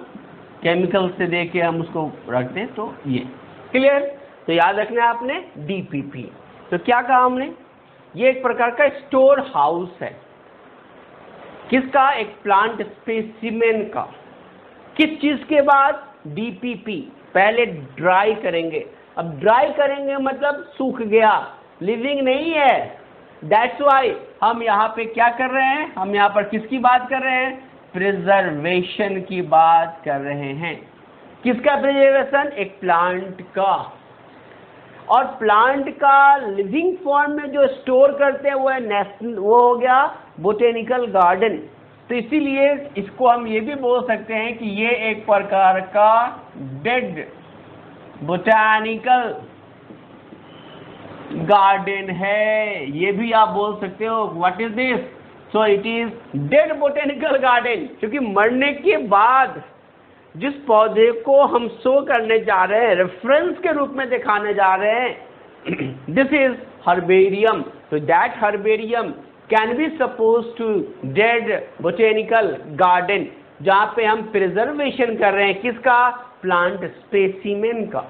केमिकल से देके हम उसको रखते हैं। तो ये क्लियर। तो याद रखना है आपने DPP। तो क्या कहा हमने, ये एक प्रकार का स्टोर हाउस है। किसका, एक प्लांट स्पेसिमेन का। किस चीज के बाद, DPP। पहले ड्राई करेंगे, अब ड्राई करेंगे मतलब सूख गया, लिविंग नहीं है। दैट्स वाई हम यहाँ पे क्या कर रहे हैं, हम यहाँ पर किसकी बात कर रहे हैं, प्रिजर्वेशन की बात कर रहे हैं। किसका प्रिजर्वेशन, एक प्लांट का। और प्लांट का लिविंग फॉर्म में जो स्टोर करते हैं वो है नेशनल, वो हो गया बोटेनिकल गार्डन। तो इसीलिए इसको हम ये भी बोल सकते हैं कि ये एक प्रकार का डेड बोटेनिकल गार्डन है, ये भी आप बोल सकते हो। What is this, so it is dead botanical garden, क्योंकि मरने के बाद जिस पौधे को हम शो करने जा रहे हैं, रेफरेंस के रूप में दिखाने जा रहे हैं, दिस इज हर्बेरियम। तो that herbarium can be suppose to dead botanical garden, जहां पे हम प्रिजर्वेशन कर रहे हैं किसका, प्लांट स्पेसिमेन का।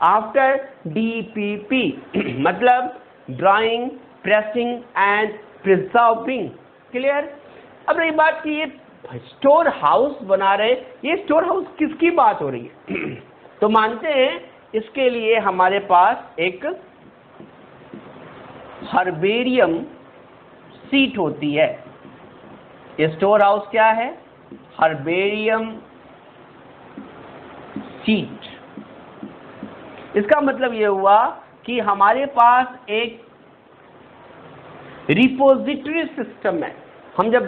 आफ्टर DPP मतलब drying, pressing and preserving. Clear. अब रही बात कि ये स्टोर हाउस बना रहे, ये स्टोर हाउस किसकी बात हो रही है तो मानते हैं इसके लिए हमारे पास एक हर्बेरियम सीट होती है। ये स्टोर हाउस क्या है, हर्बेरियम सीट। इसका मतलब ये हुआ कि हमारे पास एक रिपोजिटरी सिस्टम है। हम जब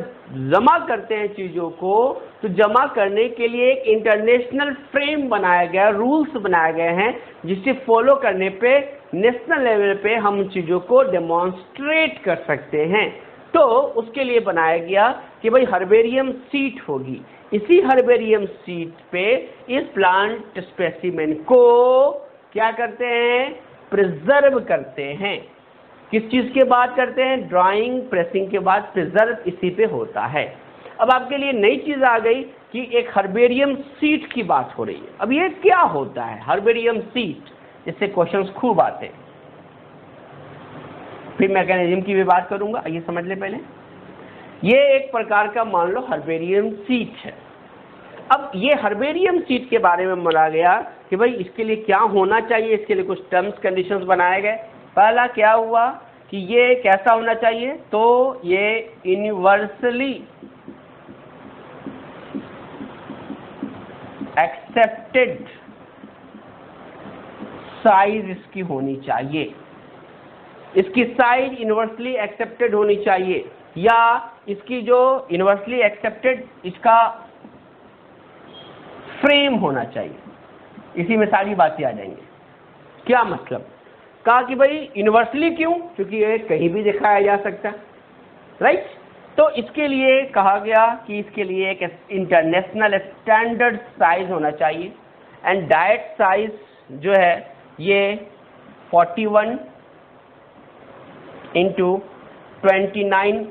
जमा करते हैं चीजों को, तो जमा करने के लिए एक इंटरनेशनल फ्रेम बनाया गया, रूल्स बनाए गए हैं, जिसे फॉलो करने पे नेशनल लेवल पे हम चीजों को डेमोन्स्ट्रेट कर सकते हैं। तो उसके लिए बनाया गया कि भाई हर्बेरियम सीट होगी। इसी हर्बेरियम सीट पे इस प्लांट स्पेसिमेन को क्या करते हैं, प्रिजर्व करते हैं। किस चीज के बाद करते हैं, ड्राइंग, प्रेसिंग के बाद प्रिजर्व इसी पे होता है। अब आपके लिए नई चीज आ गई कि एक हर्बेरियम सीट की बात हो रही है। अब ये क्या होता है हर्बेरियम सीट, इससे क्वेश्चंस खूब आते हैं। फिर मैकेनिज्म की भी बात करूंगा, आइए समझ ले पहले। ये एक प्रकार का मान लो हर्बेरियम सीट है। अब ये हर्बेरियम सीट के बारे में बोला गया कि भाई इसके लिए क्या होना चाहिए, इसके लिए कुछ टर्म्स कंडीशंस बनाए गए। पहला क्या हुआ कि ये कैसा होना चाहिए, तो ये यूनिवर्सली एक्सेप्टेड साइज इसकी होनी चाहिए। इसकी साइज यूनिवर्सली एक्सेप्टेड होनी चाहिए, या इसकी जो यूनिवर्सली एक्सेप्टेड इसका फ्रेम होना चाहिए। इसी में सारी बातें आ जाएंगी। क्या मतलब, कहा कि भाई यूनिवर्सली क्यों, क्योंकि ये कहीं भी दिखाया जा सकता है, राइट। तो इसके लिए कहा गया कि इसके लिए एक इंटरनेशनल स्टैंडर्ड साइज होना चाहिए। एंड डायट साइज जो है ये 41 इंटू 29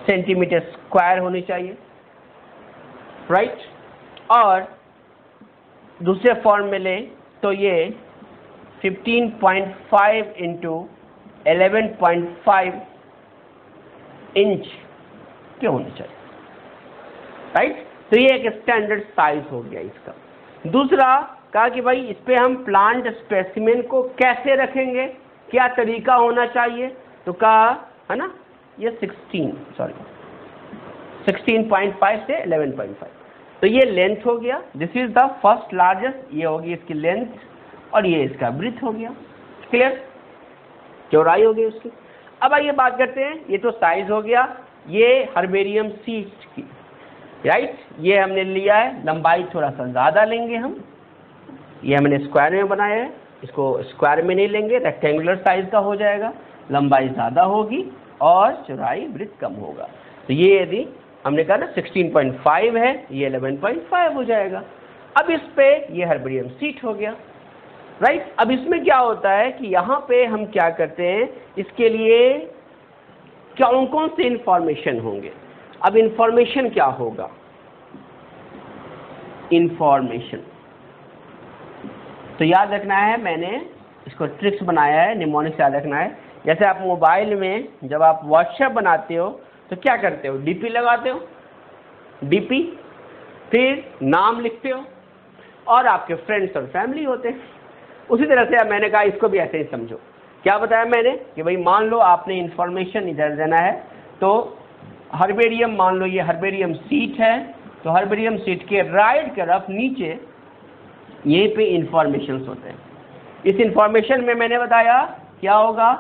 सेंटीमीटर स्क्वायर होनी चाहिए, राइट। और दूसरे फॉर्म में लें तो ये 15.5 इंटू 11.5 इंच के होने चाहिए, राइट। तो ये एक स्टैंडर्ड साइज हो गया इसका। दूसरा कहा कि भाई इस पे हम प्लांट स्पेसिमेन को कैसे रखेंगे, क्या तरीका होना चाहिए, तो कहा है ना ये 16.5 से 11.5। तो ये लेंथ हो गया, this is the first largest, ये होगी इसकी लेंथ, और ये इसका ब्रीथ हो गया। क्लियर, चौड़ाई हो गई उसकी। अब आइए बात करते हैं, ये तो साइज हो गया ये हर्बेरियम सीट की, राइट। ये हमने लिया है, लंबाई थोड़ा सा ज़्यादा लेंगे हम, ये हमने स्क्वायर में बनाया है, इसको स्क्वायर में नहीं लेंगे, रेक्टेंगुलर साइज का हो जाएगा, लंबाई ज़्यादा होगी और चौड़ाई ब्रीथ कम होगा। तो ये यदि हमने कहा ना 16.5 है, ये 11.5 हो जाएगा। अब इस पे ये हर्बेरियम सीट हो गया, राइट। अब इसमें क्या होता है कि यहाँ पे हम क्या करते हैं, इसके लिए कौन कौन से इंफॉर्मेशन होंगे। अब इंफॉर्मेशन क्या होगा, इंफॉर्मेशन तो याद रखना है, मैंने इसको ट्रिक्स बनाया है, निमोनिक्स याद रखना है। जैसे आप मोबाइल में जब आप व्हाट्सएप बनाते हो तो क्या करते हो, डीपी लगाते हो, डीपी, फिर नाम लिखते हो और आपके फ्रेंड्स और फैमिली होते हैं। उसी तरह से मैंने कहा इसको भी ऐसे ही समझो। क्या बताया मैंने कि भाई मान लो आपने इंफॉर्मेशन इधर देना है, तो हर्बेरियम, मान लो ये हर्बेरियम सीट है, तो हर्बेरियम सीट के राइट तरफ नीचे यहीं पे इंफॉर्मेशन होते हैं। इस इंफॉर्मेशन में मैंने बताया क्या होगा,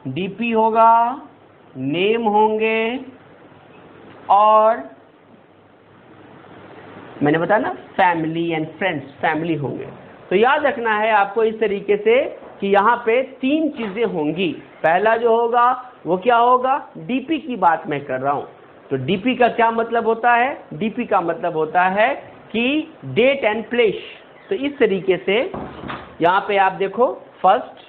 डीपी होगा, नेम होंगे और मैंने बताया ना फैमिली एंड फ्रेंड्स, फैमिली होंगे। तो याद रखना है आपको इस तरीके से कि यहाँ पे 3 चीजें होंगी। पहला जो होगा वो क्या होगा, डीपी की बात मैं कर रहा हूं। तो डीपी का क्या मतलब होता है, डीपी का मतलब होता है कि डेट एंड प्लेस। तो इस तरीके से यहाँ पे आप देखो, first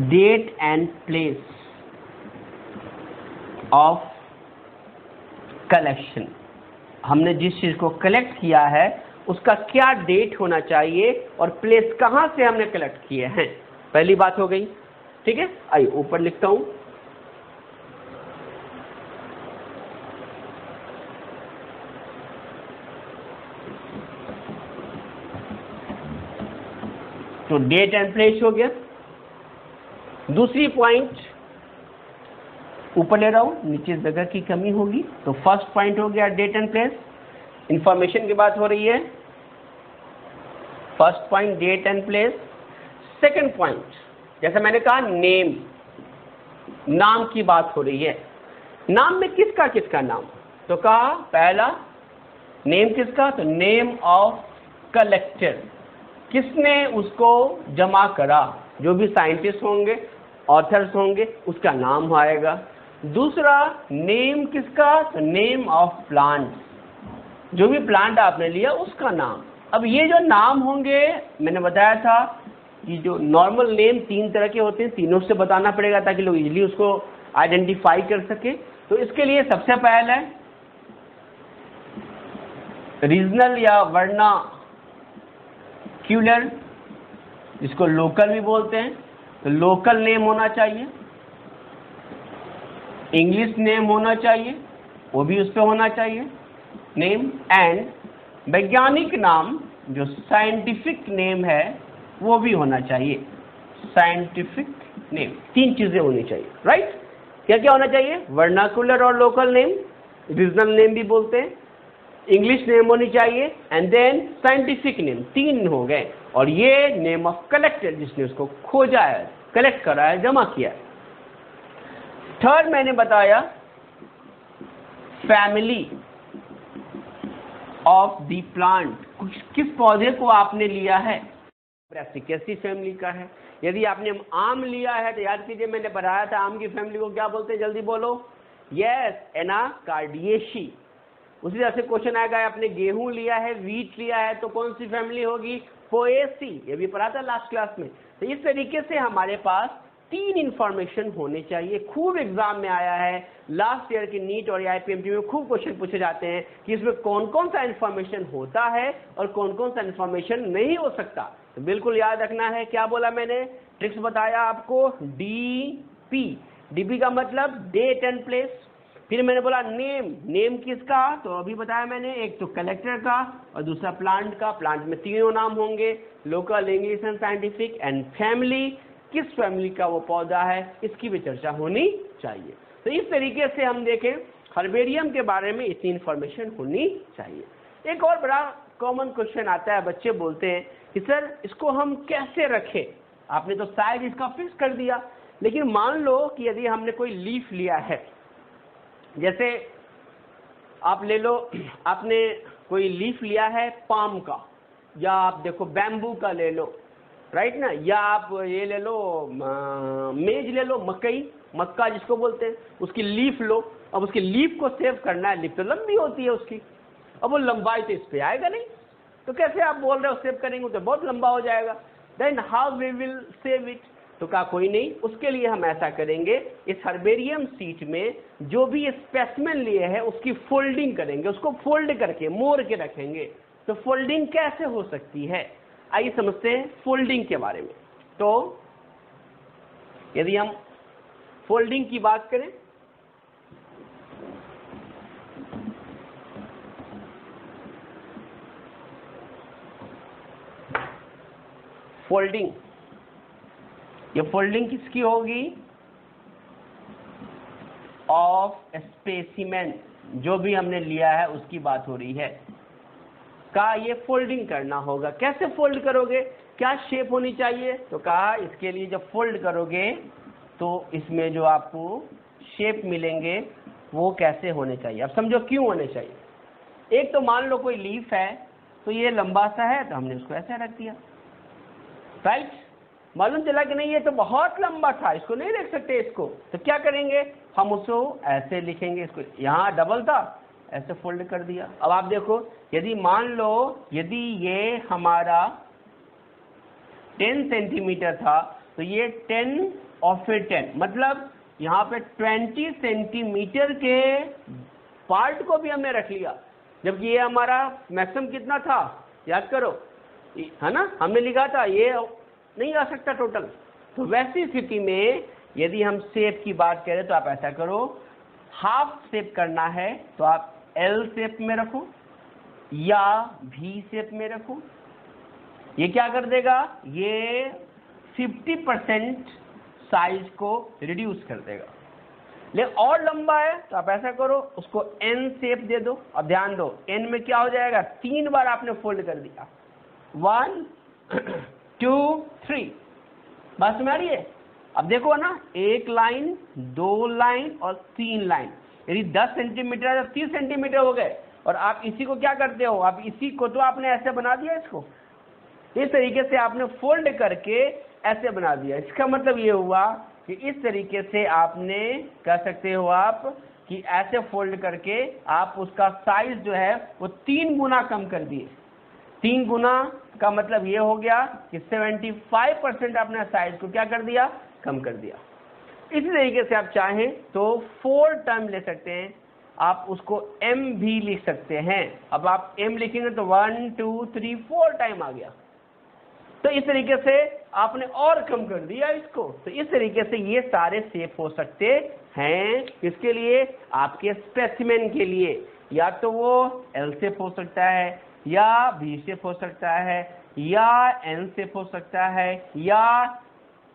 date and place of collection, हमने जिस चीज को कलेक्ट किया है उसका क्या डेट होना चाहिए और प्लेस कहां से हमने कलेक्ट किए हैं, पहली बात हो गई। ठीक है, आइए ऊपर लिखता हूं, तो डेट एंड प्लेस हो गया। दूसरी पॉइंट ऊपर ले रहा हूं, नीचे जगह की कमी होगी, तो फर्स्ट पॉइंट हो गया डेट एंड प्लेस, इंफॉर्मेशन की बात हो रही है, first point date and place. Second point, जैसे मैंने कहा नेम, नाम की बात हो रही है। नाम में किसका किसका नाम, तो कहा पहला नेम किसका, तो नेम ऑफ कलेक्टर, किसने उसको जमा करा, जो भी साइंटिस्ट होंगे, ऑथर्स होंगे, उसका नाम आएगा। दूसरा नेम किसका, तो नेम ऑफ प्लांट, जो भी प्लांट आपने लिया उसका नाम। अब ये जो नाम होंगे, मैंने बताया था कि जो नॉर्मल नेम 3 तरह के होते हैं, तीनों से बताना पड़ेगा ताकि लोग इजीली उसको आइडेंटिफाई कर सके। तो इसके लिए सबसे पहले रीजनल या वर्नाक्यूलर, जिसको लोकल भी बोलते हैं, तो लोकल नेम होना चाहिए, इंग्लिश नेम होना चाहिए, वो भी उस पर होना चाहिए नेम, एंड वैज्ञानिक नाम जो साइंटिफिक नेम है वो भी होना चाहिए, साइंटिफिक नेम। 3 चीजें होनी चाहिए, राइट। क्या क्या होना चाहिए, वर्नाकुलर और लोकल नेम, रीजनल नेम भी बोलते हैं, इंग्लिश नेम होनी चाहिए, एंड देन साइंटिफिक नेम। 3 हो गए। और ये नेम ऑफ कलेक्टर, जिसने उसको खोजा है, कलेक्ट करा है, जमा किया है। थर्ड मैंने बताया फैमिली ऑफ द प्लांट, किस पौधे को आपने लिया है, ब्रासिकेसी फैमिली का है। यदि आपने आम लिया है तो याद कीजिए मैंने बताया था आम की फैमिली को क्या बोलते हैं, जल्दी बोलो, यस, एनाकार्डियेसी। उसी तरह से क्वेश्चन आएगा, आपने गेहूं लिया है, वीट लिया है, तो कौन सी फैमिली होगी, पोएसी, ये भी पढ़ा था लास्ट क्लास में। तो इस तरीके से हमारे पास 3 इंफॉर्मेशन होने चाहिए। खूब एग्जाम में आया है, लास्ट ईयर की नीट और आईपीएमटी में खूब क्वेश्चन पूछे जाते हैं कि इसमें कौन कौन सा इंफॉर्मेशन होता है और कौन कौन सा इंफॉर्मेशन नहीं हो सकता। तो बिल्कुल याद रखना है, क्या बोला मैंने, ट्रिक्स बताया आपको, डीपी, डीपी का मतलब डेट एंड प्लेस। फिर मैंने बोला नेम, नेम किसका, तो अभी बताया मैंने, एक तो कलेक्टर का और दूसरा प्लांट का। प्लांट में 3 नाम होंगे, local, English and scientific, and family, किस फैमिली का वो पौधा है, इसकी भी चर्चा होनी चाहिए। तो इस तरीके से हम देखें हर्बेरियम के बारे में इतनी इंफॉर्मेशन होनी चाहिए। एक और बड़ा कॉमन क्वेश्चन आता है, बच्चे बोलते हैं कि सर इसको हम कैसे रखें, आपने तो साइज इसका फिक्स कर दिया, लेकिन मान लो कि यदि हमने कोई लीफ लिया है, जैसे आप ले लो, आपने कोई लीफ लिया है पाम का, या आप देखो बैम्बू का ले लो, राइट ना, या आप ये ले लो मेज ले लो, मकई, मक्का जिसको बोलते हैं, उसकी लीफ लो। अब उसकी लीफ को सेव करना है, लीफ तो लंबी होती है उसकी, अब वो लंबाई तो इस पे आएगा नहीं, तो कैसे आप बोल रहे हो सेव करेंगे, तो बहुत लंबा हो जाएगा, then how we will save it. तो कहा कोई नहीं, उसके लिए हम ऐसा करेंगे, इस हर्बेरियम सीट में जो भी स्पेसिमेन लिए हैं उसकी फोल्डिंग करेंगे, उसको फोल्ड करके मोड़ के रखेंगे, तो फोल्डिंग कैसे हो सकती है, आइए समझते हैं फोल्डिंग के बारे में। तो यदि हम फोल्डिंग की बात करें, फोल्डिंग, ये फोल्डिंग किसकी होगी, ऑफ स्पेसिमेन, जो भी हमने लिया है उसकी बात हो रही है, का ये फोल्डिंग करना होगा। कैसे फोल्ड करोगे, क्या शेप होनी चाहिए, तो कहा इसके लिए जब फोल्ड करोगे तो इसमें जो आपको शेप मिलेंगे वो कैसे होने चाहिए। अब समझो क्यों होने चाहिए। एक तो मान लो कोई लीफ है, तो ये लंबा सा है तो हमने उसको ऐसे रख दिया, राइट। मालूम चला कि नहीं ये तो बहुत लंबा था, इसको नहीं रख सकते इसको, तो क्या करेंगे, हम उसको ऐसे लिखेंगे, इसको यहाँ डबल था ऐसे फोल्ड कर दिया। अब आप देखो, यदि मान लो यदि ये हमारा 10 सेंटीमीटर था, तो ये 10 और फिर 10, मतलब यहाँ पे 20 सेंटीमीटर के पार्ट को भी हमने रख लिया, जबकि ये हमारा मैक्सिमम कितना था, याद करो, है ना, हमने लिखा था ये नहीं आ सकता टोटल। तो वैसी स्थिति में यदि हम शेप की बात करें तो आप ऐसा करो, हाफ शेप करना है तो आप एल शेप में रखो या भी शेप में रखो। ये क्या कर देगा, ये 50% साइज को रिड्यूस कर देगा। लेकिन और लंबा है तो आप ऐसा करो, उसको एन शेप दे दो। अब ध्यान दो, एन में क्या हो जाएगा, 3 बार आपने फोल्ड कर दिया, 1 2 3, बस समझ रही है। अब देखो ना, 1 लाइन 2 लाइन और 3 लाइन, यदि 10 सेंटीमीटर है तो 30 सेंटीमीटर हो गए। और आप इसी को क्या करते हो, आप इसी को तो आपने ऐसे बना दिया, इसको इस तरीके से आपने फोल्ड करके ऐसे बना दिया। इसका मतलब ये हुआ कि इस तरीके से आपने कह सकते हो आप कि ऐसे फोल्ड करके आप उसका साइज जो है वो 3 गुना कम कर दिए। 3 गुना का मतलब ये हो गया कि 75% आपने साइज को क्या कर दिया, कम कर दिया। इसी तरीके से आप चाहें तो 4 टर्म ले सकते हैं, आप उसको m भी लिख सकते हैं। अब आप m लिखेंगे तो 1 2 3 4 टाइम आ गया, तो इस तरीके से आपने और कम कर दिया इसको। तो इस तरीके से ये सारे शेप हो सकते हैं, किसके लिए, आपके स्पेसिमेन के लिए। या तो वो एल शेप हो सकता है, या वी शेप हो सकता है, या एन शेप हो सकता है, या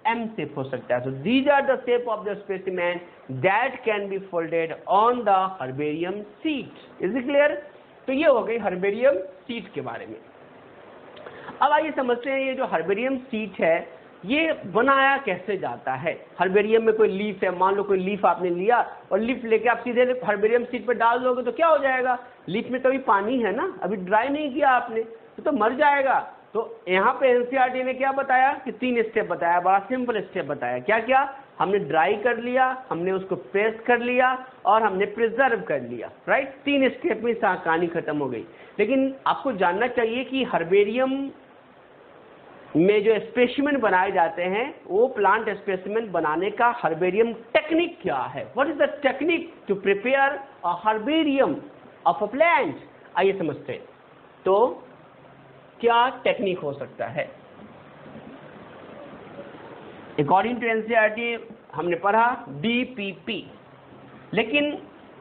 एम शेप हो सकता है। So these are the shape of the specimen that can be folded on the herbarium sheet. Is it clear? तो ये हो गई हर्बेरियम शीट के बारे में। अब आइए समझते हैं ये जो हर्बेरियम शीट है ये बनाया कैसे जाता है। हर्बेरियम में कोई लीफ है, मान लो कोई लीफ आपने लिया और लीफ लेके आप सीधे हर्बेरियम शीट पर डाल दोगे तो क्या हो जाएगा, लीफ में तो अभी पानी है ना, अभी ड्राई नहीं किया आपने, तो मर जाएगा। तो यहाँ पे एनसीईआरटी ने क्या बताया कि 3 स्टेप बताया, बड़ा सिंपल स्टेप बताया। क्या क्या, हमने ड्राई कर लिया, हमने उसको प्रेस कर लिया और हमने प्रिजर्व कर लिया, राइट। 3 स्टेप में कहानी खत्म हो गई। लेकिन आपको जानना चाहिए कि हर्बेरियम में जो स्पेसिमेन बनाए जाते हैं वो प्लांट स्पेसिमेन बनाने का हर्बेरियम टेक्निक क्या है, what is the technique to prepare a herbarium of a plant, आइए समझते हैं। तो क्या टेक्निक हो सकता है, अकॉर्डिंग टू एनसीईआरटी हमने पढ़ा डीपीपी। लेकिन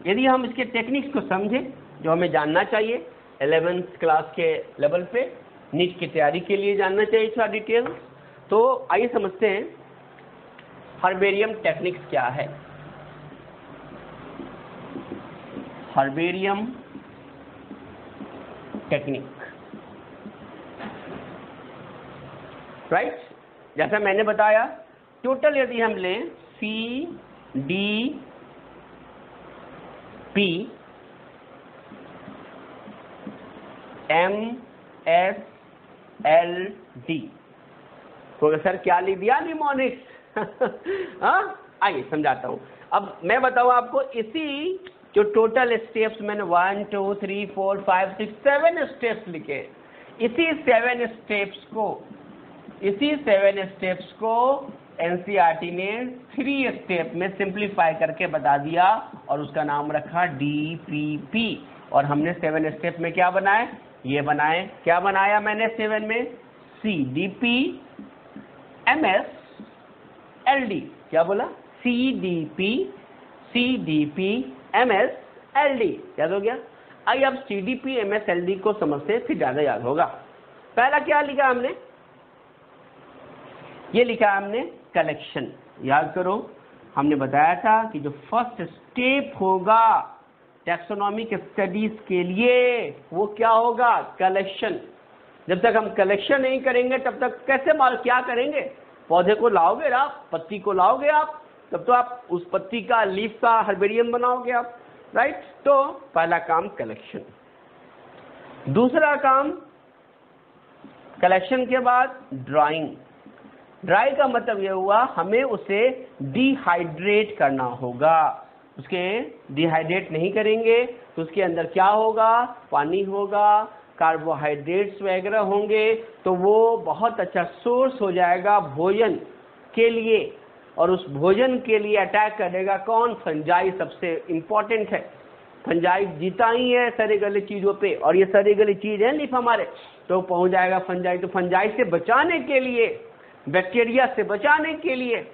यदि हम इसके टेक्निक्स को समझें जो हमें जानना चाहिए 11th क्लास के लेवल पे, नीट की तैयारी के लिए जानना चाहिए थोड़ा डिटेल, तो आइए समझते हैं हर्बेरियम टेक्निक्स क्या है। Herbarium technique, right. जैसा मैंने बताया, टोटल यदि हम लें CDP MSLD, तो सर क्या लिख दिया निमोनिक्स हाँ, आइए समझाता हूँ। अब मैं बताऊँ आपको, इसी जो टोटल स्टेप्स मैंने 1 2 3 4 5 6 7 स्टेप्स लिखे, इसी 7 स्टेप्स को एनसीईआरटी ने 3 स्टेप में सिंप्लीफाई करके बता दिया और उसका नाम रखा डीपीपी। और हमने 7 स्टेप में क्या बनाए, ये बनाए, क्या बनाया मैंने 7 में, CDP MS LD, क्या बोला, CDP MS LD, याद हो गया। आइए अब CDP MS LD को समझते हैं, फिर ज्यादा याद होगा। पहला क्या लिखा हमने, ये लिखा हमने कलेक्शन। याद करो, हमने बताया था कि जो फर्स्ट स्टेप होगा टैक्सोनॉमिक स्टडीज के लिए वो क्या होगा, कलेक्शन। जब तक हम कलेक्शन नहीं करेंगे तब तक कैसे क्या करेंगे, पौधे को लाओगे आप, पत्ती को लाओगे आप, तब तो आप उस पत्ती का लीफ का हर्बेरियम बनाओगे आप, राइट। तो पहला काम कलेक्शन। दूसरा काम कलेक्शन के बाद ड्राइंग। ड्राई का मतलब यह हुआ हमें उसे डिहाइड्रेट करना होगा। उसके डिहाइड्रेट नहीं करेंगे तो उसके अंदर क्या होगा, पानी होगा, कार्बोहाइड्रेट्स वगैरह होंगे, तो वो बहुत अच्छा सोर्स हो जाएगा भोजन के लिए। और उस भोजन के लिए अटैक करेगा कौन, फंजाई सबसे इंपॉर्टेंट है। फंजाई जीता ही है सरे गले चीजों पे, और ये सरे गली चीज है लीफ हमारे, तो पहुंच जाएगा फंजाई। तो फंजाई से बचाने के लिए, बैक्टीरिया से बचाने के लिए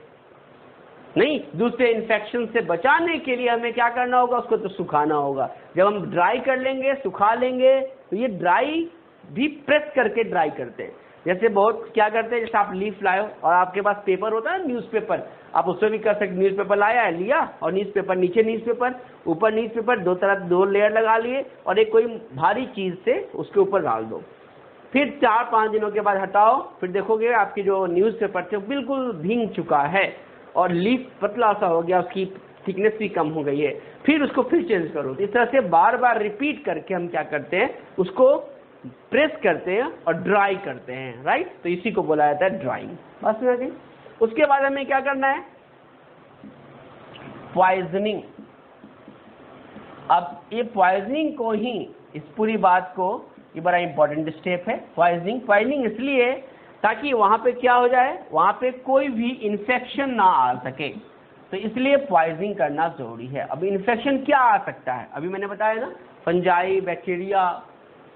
नहीं, दूसरे इन्फेक्शन से बचाने के लिए हमें क्या करना होगा, उसको तो सुखाना होगा। जब हम ड्राई कर लेंगे, सुखा लेंगे, तो ये ड्राई भी प्रेस करके ड्राई करते हैं। जैसे बहुत क्या करते हैं, जैसे आप लीफ लाए हो और आपके पास पेपर होता है न्यूज़पेपर, आप उससे भी कर सकते। न्यूज़पेपर लाया है, लिया, और न्यूज़पेपर नीचे न्यूज़पेपर, ऊपर न्यूज़पेपर, दो तरफ 2 लेयर लगा लिए, और एक कोई भारी चीज से उसके ऊपर डाल दो। फिर 4-5 दिनों के बाद हटाओ, फिर देखोगे आपकी जो न्यूज़पेपर थे बिल्कुल भींग चुका है और लीफ पतला सा हो गया, उसकी थिकनेस भी कम हो गई है। फिर उसको फिर चेंज करो। इस तरह से बार बार रिपीट करके हम क्या करते हैं, उसको प्रेस करते हैं और ड्राई करते हैं, राइट। तो इसी को बोला जाता है ड्राइंग। बस में गई। उसके बाद हमें क्या करना है, पॉइजनिंग। अब ये पॉइजनिंग को ही, इस पूरी बात को, ये बड़ा इंपॉर्टेंट स्टेप है पॉइजनिंग। पॉइजनिंग इसलिए ताकि वहां पे क्या हो जाए, वहां पे कोई भी इन्फेक्शन ना आ सके, तो इसलिए पॉइजनिंग करना जरूरी है। अब इन्फेक्शन क्या आ सकता है, अभी मैंने बताया ना, फंजाई, बैक्टीरिया,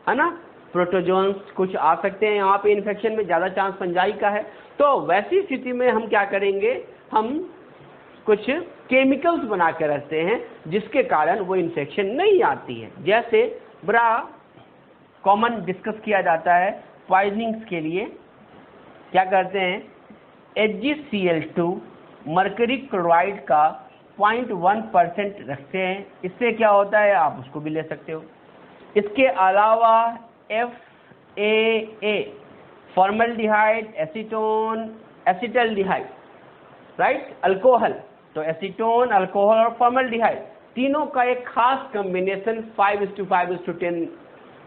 है ना, प्रोटोजोन्स कुछ आ सकते हैं। यहाँ पे इन्फेक्शन में ज्यादा चांस फंजाई का है। तो वैसी स्थिति में हम क्या करेंगे, हम कुछ केमिकल्स बना के रखते हैं जिसके कारण वो इन्फेक्शन नहीं आती है। जैसे बड़ा कॉमन डिस्कस किया जाता है पॉइजनिंग्स के लिए, क्या करते हैं, HgCl2 मर्करी क्लोराइड का 0.1% रखते हैं। इससे क्या होता है, आप उसको भी ले सकते हो। इसके अलावा FAA formaldehyde, acetone, acetaldehyde, right, alcohol. तो एसीटोन, अल्कोहल और फॉर्मल्डिहाइड तीनों का एक खास कॉम्बिनेशन 5:5:10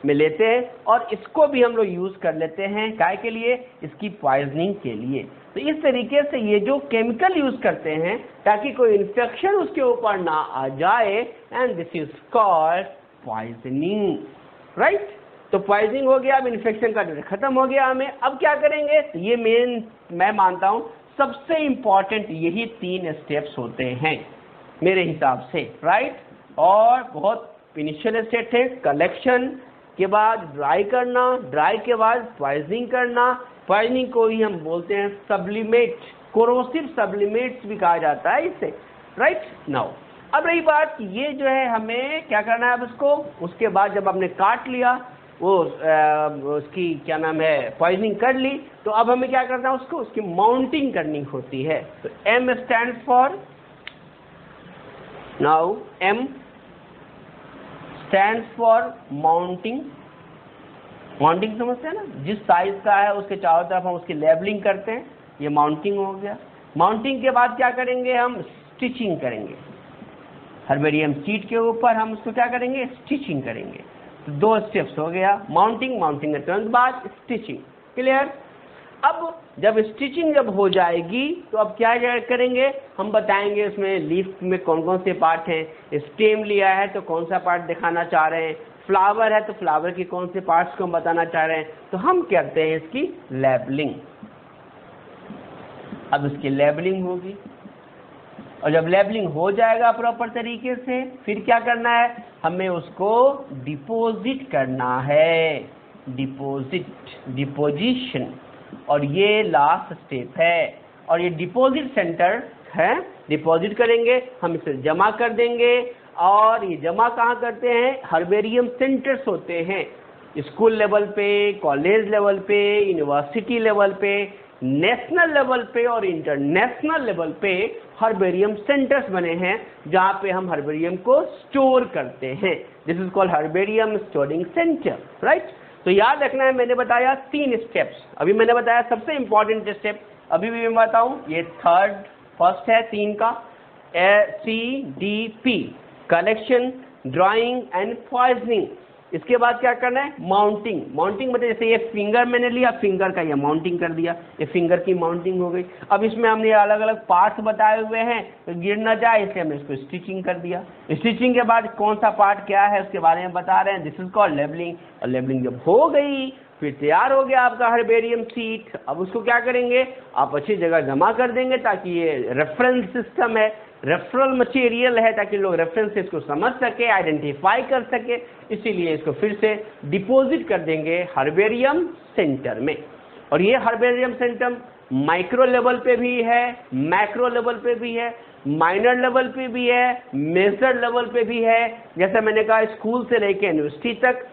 में लेते हैं, और इसको भी हम लोग यूज कर लेते हैं काय के लिए, इसकी पॉइजनिंग के लिए। तो इस तरीके से ये जो केमिकल यूज करते हैं ताकि कोई इन्फेक्शन उसके ऊपर ना आ जाए, and this is called poisoning, right. तो पॉइजनिंग हो गया, अब इन्फेक्शन का डर खत्म हो गया हमें। अब क्या करेंगे, तो ये मेन मैं मानता हूं सबसे इंपॉर्टेंट यही 3 स्टेप्स होते हैं मेरे हिसाब से, राइट। और बहुत इनिशियल स्टेप है, कलेक्शन के बाद ड्राई करना, ड्राई के बाद पॉइजनिंग करना। पॉइजनिंग को ही हम बोलते हैं सब्लिमेट, कोरोसिव सब्लिमेट्स भी कहा जाता है इसे, राइट। नाउ अब रही बात, ये जो है हमें क्या करना है अब उसको, उसके बाद जब हमने काट लिया वो उसकी क्या नाम है पॉइजनिंग कर ली, तो अब हमें क्या करना है उसको, उसकी माउंटिंग करनी होती है। तो M stand for, now M stand for mounting. Mounting समझते हैं ना, जिस साइज का है उसके चारों तरफ हम उसकी लेबलिंग करते हैं, ये माउंटिंग हो गया। माउंटिंग के बाद क्या करेंगे, हम स्टिचिंग करेंगे। हर्बेरियम शीट के ऊपर हम उसको क्या करेंगे, स्टिचिंग करेंगे। तो 2 स्टेप्स हो गया, माउंटिंग, माउंटिंग के तुरंत बाद स्टिचिंग, क्लियर। अब जब स्टिचिंग जब हो जाएगी तो अब क्या करेंगे, हम बताएंगे उसमें लीफ में कौन कौन से पार्ट हैं, स्टेम लिया है तो कौन सा पार्ट दिखाना चाह रहे हैं, फ्लावर है तो फ्लावर के कौन से पार्ट्स को हम बताना चाह रहे हैं। तो हम कहते हैं इसकी लेबलिंग। अब इसकी लेबलिंग होगी, और जब लेबलिंग हो जाएगा प्रॉपर तरीके से, फिर क्या करना है, हमें उसको डिपॉजिट करना है, डिपोजिशन, और ये लास्ट स्टेप है। और ये डिपॉजिट सेंटर है, डिपॉजिट करेंगे, हम इसे जमा कर देंगे। और ये जमा कहाँ करते हैं, हर्बेरियम सेंटर्स होते हैं, स्कूल लेवल पे, कॉलेज लेवल पे, यूनिवर्सिटी लेवल पे, नेशनल लेवल पे और इंटरनेशनल लेवल पे हर्बेरियम सेंटर्स बने हैं, जहाँ पे हम हर्बेरियम को स्टोर करते हैं। This is called herbarium storing centre, right. तो याद रखना है, मैंने बताया 3 स्टेप्स। अभी मैंने बताया सबसे इंपॉर्टेंट स्टेप, अभी भी मैं बताऊं, ये फर्स्ट है 3 का, CDP, collection, drawing and poisoning. इसके बाद क्या करना है, माउंटिंग। माउंटिंग मतलब जैसे ये फिंगर मैंने लिया, फिंगर का ये माउंटिंग कर दिया, ये फिंगर की माउंटिंग हो गई। अब इसमें हमने अलग अलग पार्ट्स बताए हुए हैं, तो गिर ना जाए इसलिए हमने इसको स्टिचिंग कर दिया। स्टिचिंग के बाद कौन सा पार्ट क्या है उसके बारे में बता रहे हैं, दिस इज कॉल्ड लेबलिंग। और लेबलिंग जब हो गई, फिर तैयार हो गया आपका हर्बेरियम सीट। अब उसको क्या करेंगे, आप अच्छी जगह जमा कर देंगे, ताकि ये रेफरेंस सिस्टम है, रेफरल मटेरियल है, ताकि लोग रेफरेंस से इसको समझ सके, आइडेंटिफाई कर सके। इसीलिए इसको फिर से डिपॉजिट कर देंगे हर्बेरियम सेंटर में। और ये हर्बेरियम सेंटर माइक्रो लेवल पे भी है, मैक्रो लेवल पे भी है, माइनर लेवल पे भी है, मेजर लेवल पे भी है। जैसे मैंने कहा, स्कूल से लेके यूनिवर्सिटी तक,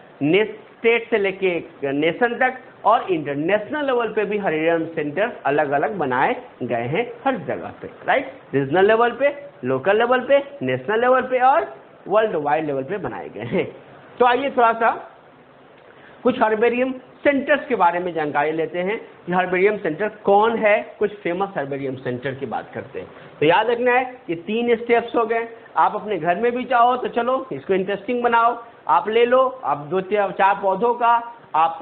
स्टेट से लेके नेशन तक, और इंटरनेशनल लेवल पे भी हर्बेरियम सेंटर अलग अलग बनाए गए हैं हर जगह पे, राइट। रीजनल लेवल पे, लोकल लेवल पे, नेशनल लेवल पे और वर्ल्ड वाइड लेवल पे बनाए गए हैं। तो आइए थोड़ा सा कुछ हर्बेरियम सेंटर्स के बारे में जानकारी लेते हैं कि हर्बेरियम सेंटर कौन है, कुछ फेमस हर्बेरियम सेंटर की बात करते हैं। तो याद रखना है कि 3 स्टेप्स हो गए। आप अपने घर में भी चाहो तो चलो इसको इंटरेस्टिंग बनाओ, आप ले लो, आप 2-4 पौधों का आप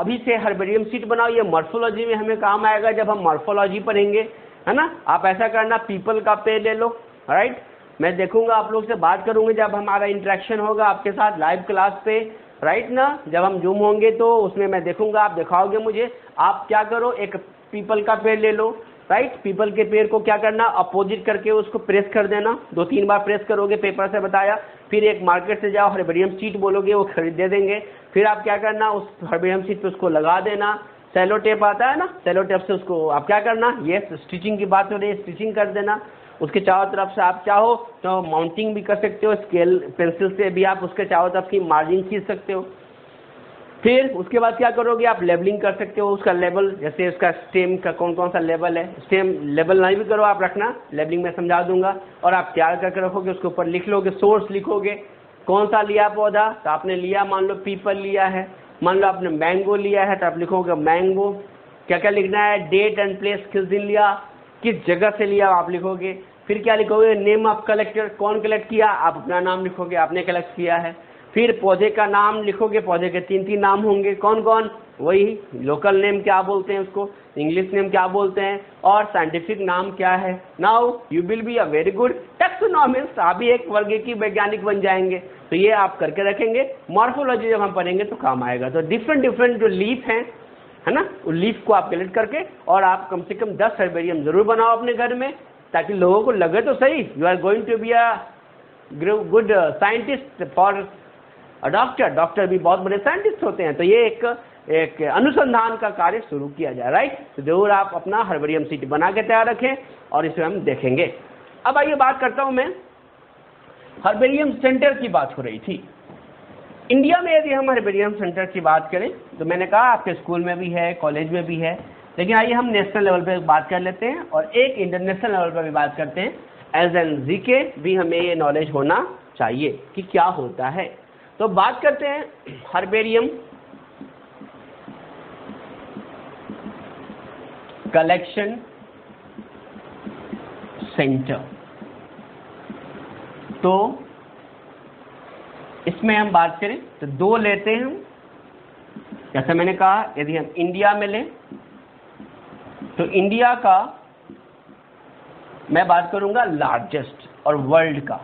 अभी से हर्बेरियम सीट बनाओ। ये मॉर्फोलॉजी में हमें काम आएगा जब हम मॉर्फोलॉजी पढ़ेंगे, है ना। आप ऐसा करना, पीपल का पेड़ ले लो, राइट। मैं देखूंगा, आप लोग से बात करूंगा जब हमारा इंटरेक्शन होगा आपके साथ लाइव क्लास पे, राइट ना। जब हम जूम होंगे तो उसमें मैं देखूंगा, आप दिखाओगे मुझे। आप क्या करो, एक पीपल का पेड़ ले लो, राइट। पीपल के पेड़ को क्या करना, अपोजिट करके उसको प्रेस कर देना, 2-3 बार प्रेस करोगे, पेपर से बताया। फिर एक मार्केट से जाओ, हर्बेरियम सीट बोलोगे, वो खरीद दे देंगे। फिर आप क्या करना, उस हर्बेरियम सीट पे उसको लगा देना, सेलो टेप आता है ना, सेलो टेप से उसको आप क्या करना, ये स्टिचिंग की बात हो रही है, स्टिचिंग कर देना। उसके चारों तरफ से आप चाहो तो माउंटिंग भी कर सकते हो, स्केल पेंसिल से भी आप उसके चारों तरफ की मार्जिन खींच सकते हो। फिर उसके बाद क्या करोगे, आप लेबलिंग कर सकते हो उसका लेवल, जैसे उसका स्टेम का कौन कौन सा लेवल है। स्टेम लेवल नहीं भी करो, आप रखना, लेबलिंग में समझा दूंगा। और आप तैयार करके रखोगे, उसके ऊपर लिख लोगे, सोर्स लिखोगे, कौन सा लिया पौधा। तो आपने लिया, मान लो पीपल लिया है, मान लो आपने मैंगो लिया है, तो आप लिखोगे मैंगो। क्या क्या लिखना है, डेट एंड प्लेस, किस दिन लिया, किस जगह से लिया आप लिखोगे। फिर क्या लिखोगे, नेम ऑफ कलेक्टर, कौन कलेक्ट किया, आप अपना नाम लिखोगे, आपने कलेक्ट किया है। फिर पौधे का नाम लिखोगे, पौधे के 3-3 नाम होंगे, कौन कौन, वही लोकल नेम क्या बोलते हैं उसको, इंग्लिश नेम क्या बोलते हैं, और साइंटिफिक नाम क्या है। Now you will be a very good taxonomist, आप भी एक वर्ग की वैज्ञानिक बन जाएंगे। तो ये आप करके रखेंगे, मॉर्फोलॉजी जब हम पढ़ेंगे तो काम आएगा। तो डिफरेंट जो लीफ हैं, है ना, उस लीफ को आप कलेक्ट करके, और आप कम से कम 10 हर्बेरियम जरूर बनाओ अपने घर में, ताकि लोगों को लगे तो सही you are going to be a good scientist for doctor भी बहुत बड़े साइंटिस्ट होते हैं। तो ये एक अनुसंधान का कार्य शुरू किया जाए, राइट। तो जरूर आप अपना हर्बेरियम सीट बना के तैयार रखें, और इसे हम देखेंगे। अब आइए बात करता हूं मैं, हर्बेरियम सेंटर की बात हो रही थी। इंडिया में यदि हम हर्बेरियम सेंटर की बात करें, तो मैंने कहा आपके स्कूल में भी है, कॉलेज में भी है, लेकिन आइए हम नेशनल लेवल पे बात कर लेते हैं, और एक इंटरनेशनल लेवल पर भी बात करते हैं। एज एन जीके भी हमें ये नॉलेज होना चाहिए कि क्या होता है। तो बात करते हैं हर्बेरियम कलेक्शन सेंटर। तो इसमें हम बात करें तो 2 लेते हैं हम। जैसे मैंने कहा, यदि हम इंडिया में लें तो इंडिया का मैं बात करूंगा लार्जेस्ट, और वर्ल्ड का,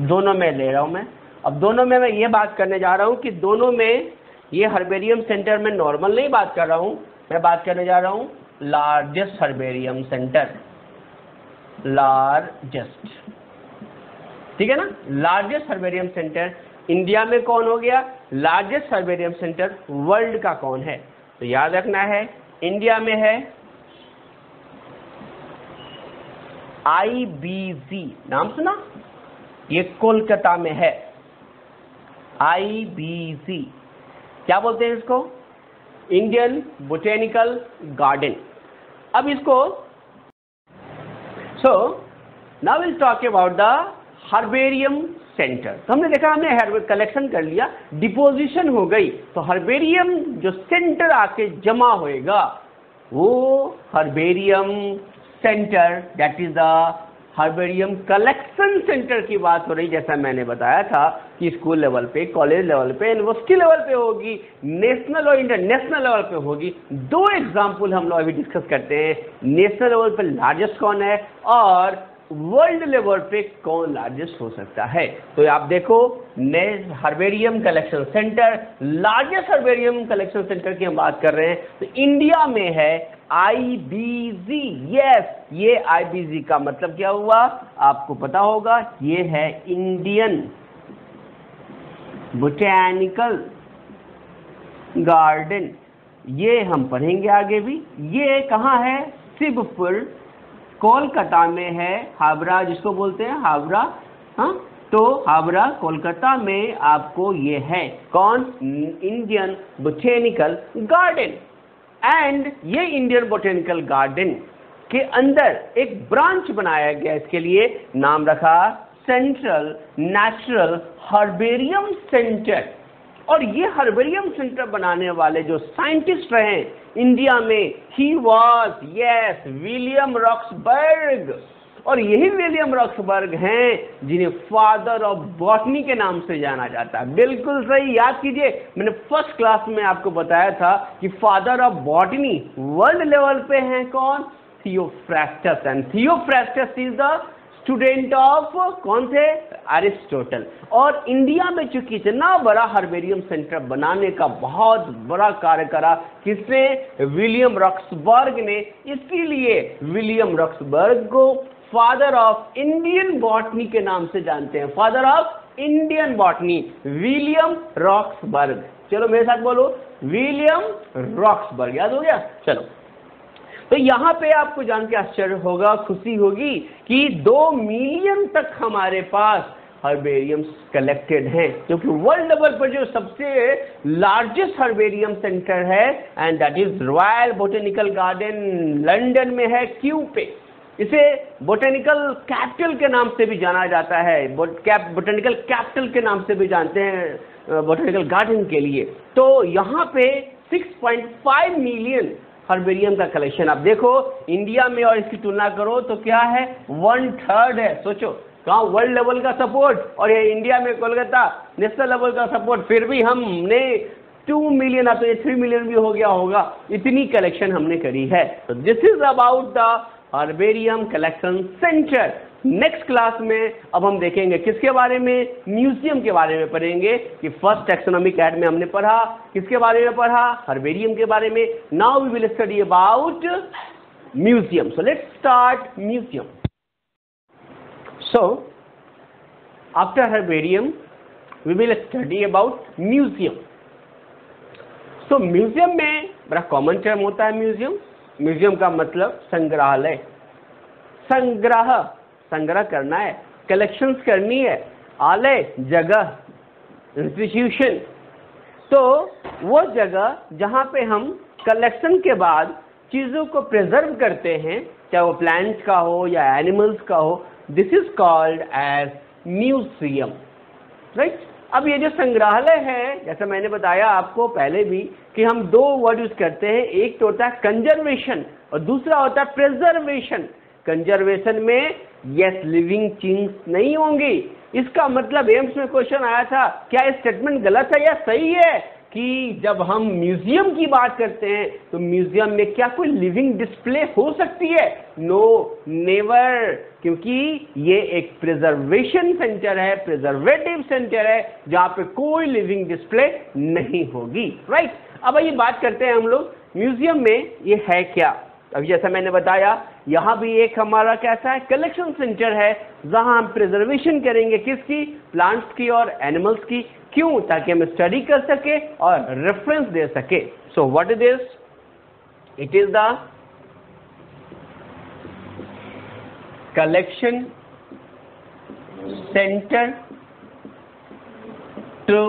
दोनों में ले रहा हूं मैं। अब दोनों में मैं ये बात करने जा रहा हूं कि दोनों में ये हर्बेरियम सेंटर में नॉर्मल नहीं बात कर रहा हूं, मैं बात करने जा रहा हूं लार्जेस्ट हर्बेरियम सेंटर। लार्जेस्ट, ठीक है ना, लार्जेस्ट हर्बेरियम सेंटर इंडिया में कौन हो गया, लार्जेस्ट हर्बेरियम सेंटर वर्ल्ड का कौन है, तो याद रखना है इंडिया में है IBZ, नाम सुना, ये कोलकाता में है IBZ, क्या बोलते हैं इसको, इंडियन बोटेनिकल गार्डन। अब इसको now will talk about the herbarium centre. तो हमने देखा, हमने कलेक्शन कर लिया, डिपोजिशन हो गई, तो हर्बेरियम जो सेंटर आके जमा होएगा वो herbarium centre, that is the herbarium collection centre की बात हो रही। जैसा मैंने बताया था कि स्कूल लेवल पे, कॉलेज लेवल पे, यूनिवर्सिटी लेवल पे होगी, नेशनल और इंटरनेशनल लेवल पे होगी। दो एग्जाम्पल हम लोग अभी डिस्कस करते हैं, नेशनल लेवल पे लार्जेस्ट कौन है और वर्ल्ड लेवल पे कौन लार्जेस्ट हो सकता है। तो आप देखो, herbarium collection centre, largest herbarium collection centre की हम बात कर रहे हैं, तो इंडिया में है IBZ। यस, ये IBZ का मतलब क्या हुआ आपको पता होगा, ये है इंडियन बोटेनिकल गार्डन। ये हम पढ़ेंगे आगे भी। ये कहाँ है, शिवपुर, कोलकाता में है, हावड़ा जिसको बोलते हैं हावड़ा, हाँ, तो हावड़ा कोलकाता में आपको ये है कौन, इंडियन बोटेनिकल गार्डन। एंड ये इंडियन बोटेनिकल गार्डन के अंदर एक ब्रांच बनाया गया, इसके लिए नाम रखा सेंट्रल नेचुरल हर्बेरियम सेंटर। और ये हर्बेरियम सेंटर बनाने वाले जो साइंटिस्ट रहे इंडिया में, he was yes William Roxburgh. और यही विलियम रॉक्सबर्ग हैं जिन्हें फादर ऑफ बॉटनी के नाम से जाना जाता है। बिल्कुल सही, याद कीजिए, मैंने फर्स्ट क्लास में आपको बताया था कि father of botany world level पे हैं कौन, Theophrastus. And Theophrastus is the student of कौन थे, एरिस्टोटल। और इंडिया में चूंकि इतना बड़ा हर्बेरियम सेंटर बनाने का बहुत बड़ा कार्य करा किसने, विलियम रॉक्सबर्ग ने। इसीलिए विलियम रॉक्सबर्ग को फादर ऑफ इंडियन बॉटनी के नाम से जानते हैं, father of Indian botany, William Roxburgh. चलो मेरे साथ बोलो, विलियम रॉक्सबर्ग, याद हो गया। चलो, तो यहां पे आपको जान के आश्चर्य होगा, खुशी होगी कि 2 मिलियन तक हमारे पास हर्बेरियम्स कलेक्टेड हैं, क्योंकि वर्ल्ड लेवल पर जो सबसे लार्जेस्ट हर्बेरियम सेंटर है and that is royal botanical garden, London में है, क्यू पे। इसे बोटेनिकल कैपिटल के नाम से भी जाना जाता है, बोटेनिकल कैपिटल के नाम से भी जानते हैं बोटेनिकल गार्डन के लिए। तो यहाँ पे 6.5 मिलियन हर्बेरियम का कलेक्शन। आप देखो इंडिया में और इसकी तुलना करो तो क्या है, 1/3 है। सोचो, कहाँ वर्ल्ड लेवल का सपोर्ट और ये इंडिया में कोलकाता नेशनल लेवल का सपोर्ट, फिर भी हमने 2 मिलियन, अब तो ये 3 मिलियन भी हो गया होगा, इतनी कलेक्शन हमने करी है। तो this is about the herbarium collection centre. Next class में अब हम देखेंगे किसके बारे में, म्यूजियम के बारे में पढ़ेंगे कि फर्स्ट टैक्सोनॉमिक ऐड में हमने पढ़ा किसके बारे में पढ़ा, हर्बेरियम के बारे में। Now we will study about museum. So let's start museum. So after herbarium we will study about museum. So museum में बड़ा कॉमन टर्म होता है म्यूजियम। म्यूजियम का मतलब संग्रहालय, संग्रह करना है, कलेक्शंस करनी है, आलय जगह, इंस्टीट्यूशन। तो वो जगह जहाँ पे हम कलेक्शन के बाद चीज़ों को प्रिजर्व करते हैं, चाहे वो प्लांट्स का हो या एनिमल्स का हो, this is called as museum, right. अब ये जो संग्रहालय है, जैसा मैंने बताया आपको पहले भी कि हम 2 वर्ड यूज करते हैं, एक तो होता है कंजर्वेशन और दूसरा होता है प्रिजर्वेशन। कंजर्वेशन में यस लिविंग थिंग्स नहीं होंगी, इसका मतलब एम्स में क्वेश्चन आया था, क्या ये स्टेटमेंट गलत है या सही है कि जब हम म्यूजियम की बात करते हैं तो म्यूजियम में क्या कोई लिविंग डिस्प्ले हो सकती है? नो, नेवर, क्योंकि ये एक प्रिजर्वेशन सेंटर है, प्रिजर्वेटिव सेंटर है, जहां पे कोई लिविंग डिस्प्ले नहीं होगी, राइट। अब ये बात करते हैं हम लोग म्यूजियम में ये है क्या। अभी जैसा मैंने बताया यहाँ भी एक हमारा कैसा है, कलेक्शन सेंटर है, जहां हम प्रिजर्वेशन करेंगे किसकी, प्लांट्स की और एनिमल्स की। क्यों? ताकि हम स्टडी कर सके और रेफरेंस दे सके। So what is this? It is the collection centre to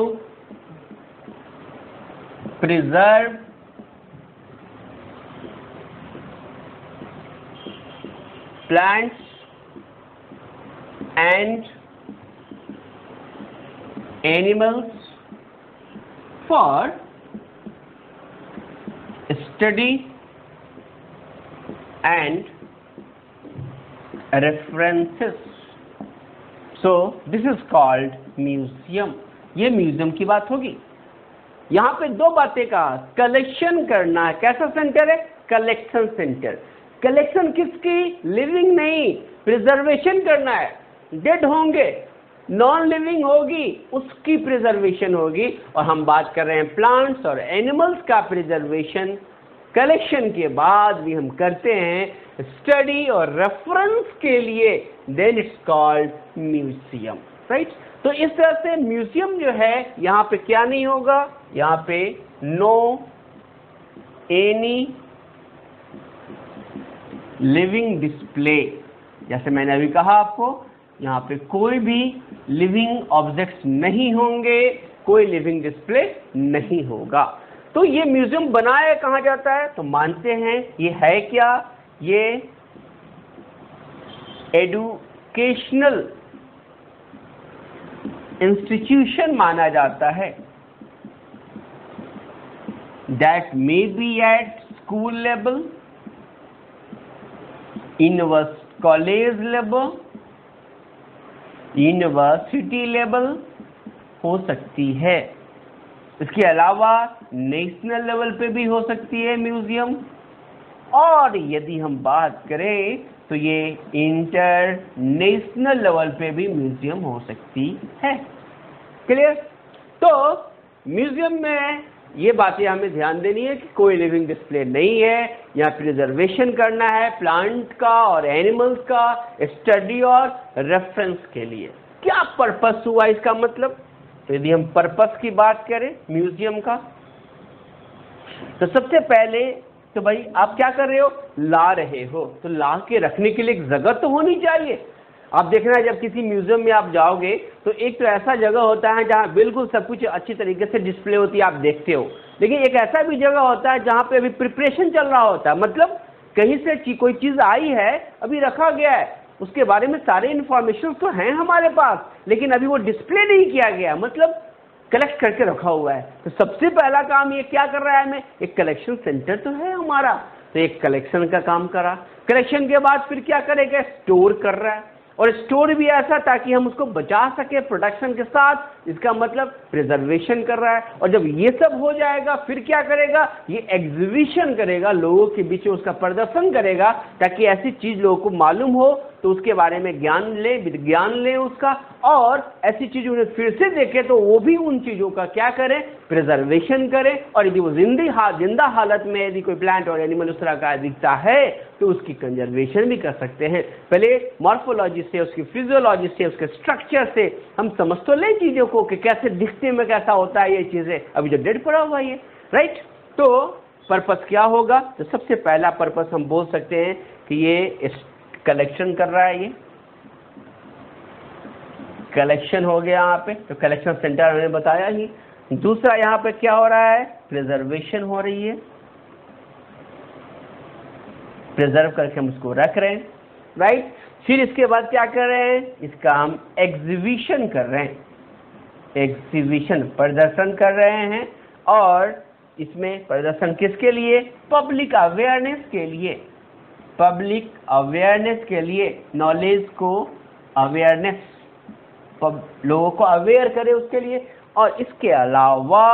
preserve plants and animals for study and references. So this is called museum. ये म्यूजियम की बात होगी। यहां पे दो बातें कहा, कलेक्शन करना है, कैसा सेंटर है, कलेक्शन सेंटर। कलेक्शन किसकी? लिविंग नहीं, प्रिजर्वेशन करना है। डेड होंगे, नॉन लिविंग होगी, उसकी प्रिजर्वेशन होगी। और हम बात कर रहे हैं प्लांट्स और एनिमल्स का प्रिजर्वेशन। कलेक्शन के बाद भी हम करते हैं स्टडी और रेफरेंस के लिए, then it's called museum, right. तो इस तरह से म्यूजियम जो है यहाँ पे क्या नहीं होगा, यहाँ पे नो एनी लिविंग डिस्प्ले। जैसे मैंने अभी कहा आपको, यहाँ पे कोई भी लिविंग ऑब्जेक्ट्स नहीं होंगे, कोई लिविंग डिस्प्ले नहीं होगा। तो ये म्यूजियम बनाया कहाँ जाता है? तो मानते हैं ये है क्या, ये एजुकेशनल इंस्टीट्यूशन माना जाता है। That may be at school level, college level, university level हो सकती है। इसके अलावा नेशनल लेवल पे भी हो सकती है म्यूजियम। और यदि हम बात करें तो ये इंटरनेशनल लेवल पे भी म्यूजियम हो सकती है। क्लियर? तो म्यूजियम में ये बातें हमें ध्यान देनी है कि कोई लिविंग डिस्प्ले नहीं है, या प्रिजर्वेशन करना है प्लांट का और एनिमल्स का, स्टडी और रेफरेंस के लिए। क्या पर्पस हुआ इसका मतलब? तो यदि हम पर्पस की बात करें म्यूजियम का, तो सबसे पहले तो भाई आप क्या कर रहे हो, ला रहे हो, तो ला के रखने के लिए एक जगह तो होनी चाहिए। आप देखना, जब किसी म्यूजियम में आप जाओगे तो एक तो ऐसा जगह होता है जहां बिल्कुल सब कुछ अच्छी तरीके से डिस्प्ले होती है, आप देखते हो। लेकिन एक ऐसा भी जगह होता है जहां पे अभी प्रिपरेशन चल रहा होता है, मतलब कहीं से कोई चीज आई है, अभी रखा गया है, उसके बारे में सारे इंफॉर्मेशन तो हैं हमारे पास, लेकिन अभी वो डिस्प्ले नहीं किया गया, मतलब कलेक्ट करके रखा हुआ है। तो सबसे पहला काम ये क्या कर रहा है हमें, एक कलेक्शन सेंटर तो है हमारा, तो एक कलेक्शन का काम करा। कलेक्शन के बाद फिर क्या करेगा, स्टोर कर रहा है, और स्टोर भी ऐसा ताकि हम उसको बचा सके प्रोडक्शन के साथ, इसका मतलब प्रिजर्वेशन कर रहा है। और जब ये सब हो जाएगा फिर क्या करेगा, ये एग्जीबिशन करेगा, लोगों के बीच में उसका प्रदर्शन करेगा, ताकि ऐसी चीज लोगों को मालूम हो तो उसके बारे में ज्ञान ले, विज्ञान ले उसका, और ऐसी चीज उन्हें फिर से देखे तो वो भी उन चीजों का क्या करें, प्रिजर्वेशन करें। और यदि वो जिंदा हालत में यदि कोई प्लांट और एनिमल उस तरह का दिखता है तो उसकी कंजर्वेशन भी कर सकते हैं। पहले मॉर्फोलॉजी से, उसकी फिजियोलॉजी से, उसके स्ट्रक्चर से हम समझ तो लें चीजों को कि कैसे दिखने में कैसा होता है ये चीजें, अभी जो डेड पड़ा हुआ है, राइट। तो पर्पस क्या होगा, तो सबसे पहला पर्पस हम बोल सकते हैं कि ये कलेक्शन कर रहा है, ये कलेक्शन हो गया यहाँ पे, तो कलेक्शन सेंटर मैंने बताया ही। दूसरा यहाँ पे क्या हो रहा है, प्रिजर्वेशन हो रही है, प्रिजर्व करके हम उसको रख रहे हैं, राइट। फिर इसके बाद क्या कर रहे हैं, इसका हम एग्जीबिशन कर रहे हैं, एग्जीबिशन प्रदर्शन कर रहे हैं। और इसमें प्रदर्शन किसके लिए, पब्लिक अवेयरनेस के लिए, पब्लिक अवेयरनेस के लिए, नॉलेज को अवेयरनेस, लोगों को अवेयर करे उसके लिए। और इसके अलावा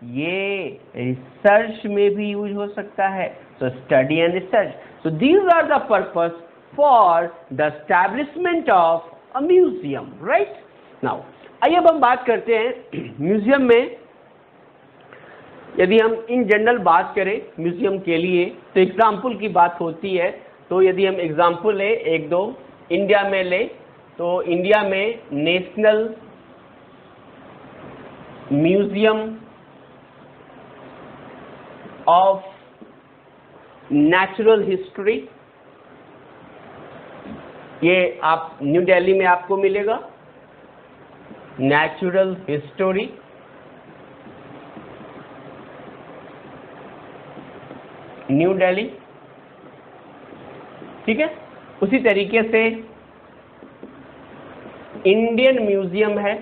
ये रिसर्च में भी यूज हो सकता है, so study and research. So these are the purpose for the establishment of a museum, right? Now, आइए अब हम बात करते हैं म्यूजियम में यदि हम इन जनरल बात करें म्यूजियम के लिए तो एग्जाम्पल की बात होती है। तो यदि हम एग्जाम्पल ले एक दो इंडिया में ले तो इंडिया में national museum of natural history, ये आप न्यू दिल्ली में आपको मिलेगा। नेचुरल हिस्ट्री, न्यू दिल्ली, ठीक है। उसी तरीके से इंडियन म्यूजियम है,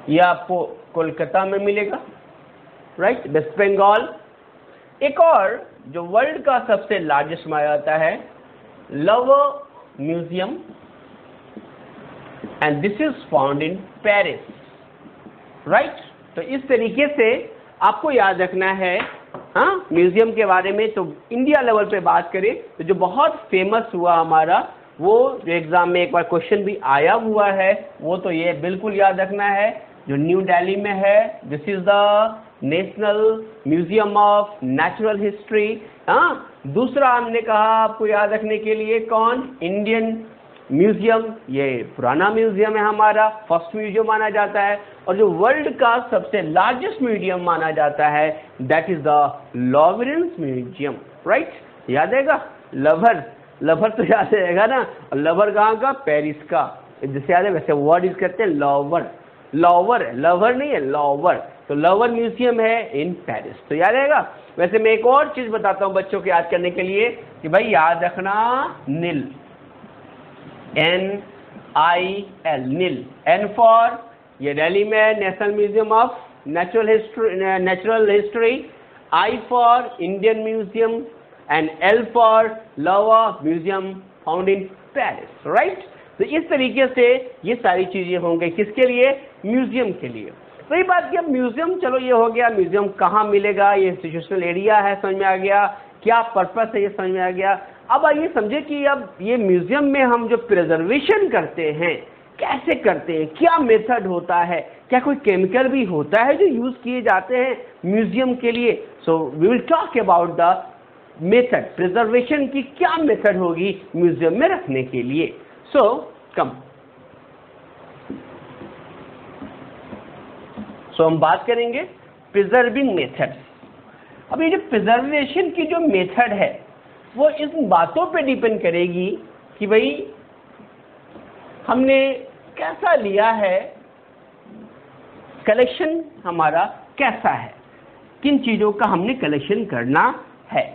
यह आपको कोलकाता में मिलेगा, राइट, वेस्ट बंगाल। एक और जो वर्ल्ड का सबसे लार्जेस्ट माना जाता है lover museum, and this is found in Paris, right. तो इस तरीके से आपको याद रखना है हाँ म्यूजियम के बारे में। तो इंडिया लेवल पे बात करें तो जो बहुत फेमस हुआ हमारा, वो जो एग्जाम में एक बार क्वेश्चन भी आया हुआ है, वो तो ये बिल्कुल याद रखना है जो न्यू दिल्ली में है, this is the national museum of natural history. हाँ, दूसरा हमने कहा आपको याद रखने के लिए कौन, इंडियन म्यूजियम, ये पुराना म्यूजियम है हमारा, फर्स्ट म्यूजियम माना जाता है। और जो वर्ल्ड का सबसे लार्जेस्ट म्यूजियम माना जाता है that is the Lawrence museum, right. याद आएगा लवर, लवर तो याद रहेगा ना, और लवर कहाँ का, पेरिस का, जैसे याद है वैसे वर्ड यूज करते हैं लॉवर, लॉवर है, लवर नहीं है, लॉवर। तो लवर म्यूजियम है इन पेरिस, तो याद रहेगा। वैसे मैं एक और चीज बताता हूँ बच्चों को याद करने के लिए कि भाई याद रखना नील, NIL, नील, N फॉर ये दिल्ली में national museum of natural history, I for Indian museum and L for lover museum found in Paris, right. तो इस तरीके से ये सारी चीजें होंगे किसके लिए, म्यूजियम के लिए। वही बात कि अब म्यूजियम, चलो ये हो गया म्यूजियम कहाँ मिलेगा, ये इंस्टीट्यूशनल एरिया है, समझ में आ गया, क्या पर्पस है ये समझ में आ गया। अब आइए समझे कि अब ये म्यूजियम में हम जो प्रिजर्वेशन करते हैं कैसे करते हैं, क्या मेथड होता है, क्या कोई केमिकल भी होता है जो यूज किए जाते हैं म्यूजियम के लिए। So we will talk about the method, preservation की क्या मेथड होगी म्यूजियम में रखने के लिए। सो कम, सो हम बात करेंगे प्रिजर्विंग मेथड्स। अब ये जो प्रिजर्वेशन की जो मेथड है वो इन बातों पे डिपेंड करेगी कि भाई हमने कैसा लिया है, कलेक्शन हमारा कैसा है, किन चीजों का हमने कलेक्शन करना है,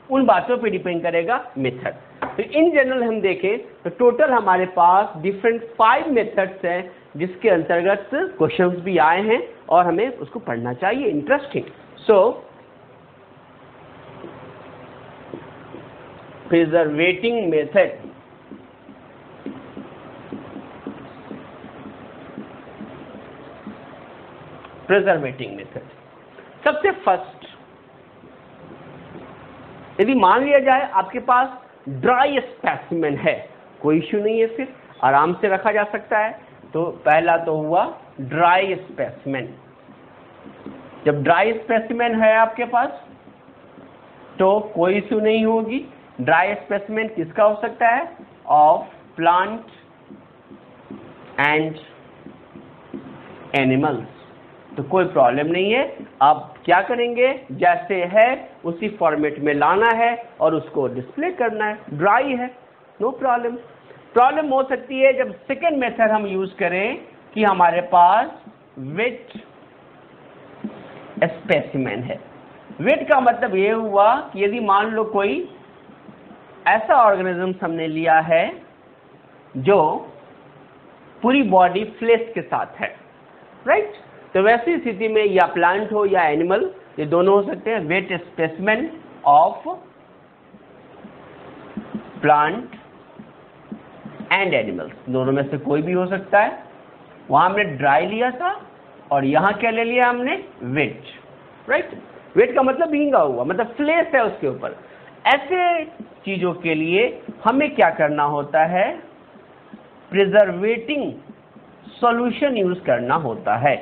उन बातों पे डिपेंड करेगा मेथड। तो इन जनरल हम देखें तो टोटल हमारे पास डिफरेंट 5 मेथड्स हैं जिसके अंतर्गत क्वेश्चंस भी आए हैं और हमें उसको पढ़ना चाहिए, इंटरेस्टिंग। सो प्रिजर्वेटिंग मेथड, प्रिजर्वेटिंग मेथड। सबसे फर्स्ट, यदि मान लिया जाए आपके पास ड्राई स्पेसिमेन है, कोई इश्यू नहीं है, फिर आराम से रखा जा सकता है। तो पहला तो हुआ ड्राई स्पेसिमेन। जब ड्राई स्पेसिमेन है आपके पास तो कोई इश्यू नहीं होगी। ड्राई स्पेसिमेन किसका हो सकता है, ऑफ प्लांट एंड एनिमल्स, तो कोई प्रॉब्लम नहीं है। आप क्या करेंगे, जैसे है उसी फॉर्मेट में लाना है और उसको डिस्प्ले करना है, ड्राई है, नो प्रॉब्लम। प्रॉब्लम हो सकती है जब सेकेंड मेथड हम यूज करें कि हमारे पास वेट स्पेसिमेन है। वेट का मतलब ये हुआ कि यदि मान लो कोई ऐसा ऑर्गेनिज्म हमने लिया है जो पूरी बॉडी फ्लेश के साथ है, राइट। तो वैसी स्थिति में या प्लांट हो या एनिमल, ये दोनों हो सकते हैं। Wet specimen of plant and animals, दोनों में से कोई भी हो सकता है। वहां हमने ड्राई लिया था और यहां क्या ले लिया हमने, वेट, राइट। वेट का मतलब भींगा हुआ, मतलब फ्लेश है उसके ऊपर। ऐसे चीजों के लिए हमें क्या करना होता है, प्रिजर्वेटिंग सॉल्यूशन यूज करना होता है।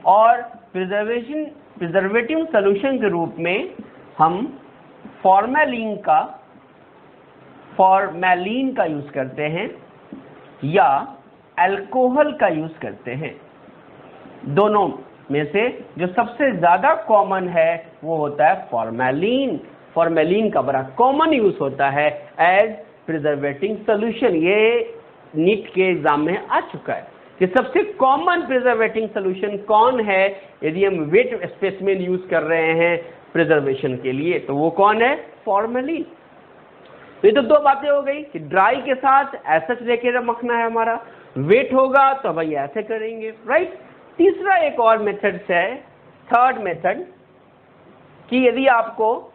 और प्रिजर्वेटिव सोल्यूशन के रूप में हम फॉर्मेलिन का यूज करते हैं या अल्कोहल का यूज करते हैं। दोनों में से जो सबसे ज्यादा कॉमन है वो होता है फॉर्मेलिन। फॉर्मेलिन का बड़ा कॉमन यूज होता है एज प्रिजर्वेटिव सोल्यूशन। ये नीट के एग्जाम में आ चुका है कि सबसे कॉमन प्रिजर्वेटिव सोल्यूशन कौन है यदि हम वेट स्पेसिमेन यूज कर रहे हैं प्रिजर्वेशन के लिए, तो वो कौन है? फॉर्मेलिन। तो ये तो दो बातें हो गई कि ड्राई के साथ ऐसा लेके रखना है हमारा, वेट होगा तो भाई ऐसे करेंगे, राइट। तीसरा एक और मेथड है, थर्ड मेथड, कि यदि आपको,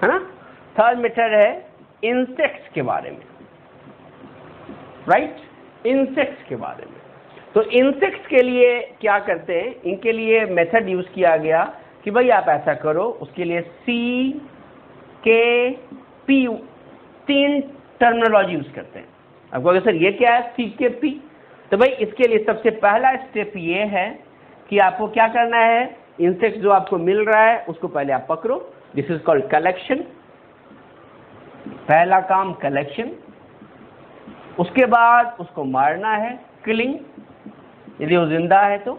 है ना, थर्ड मेथड है इंसेक्ट्स के बारे में, राइट, इंसेक्ट्स के बारे में। तो इंसेक्ट्स के लिए क्या करते हैं, इनके लिए मेथड यूज किया गया कि भाई आप ऐसा करो, उसके लिए CKP 3 टर्मिनोलॉजी यूज करते हैं। आपको अगर सर ये क्या है CKP, तो भाई इसके लिए सबसे पहला स्टेप ये है कि आपको क्या करना है, इंसेक्ट जो आपको मिल रहा है उसको पहले आप पकड़ो, दिस इज कॉल्ड कलेक्शन। पहला काम कलेक्शन, उसके बाद उसको मारना है, किलिंग यदि वो जिंदा है तो,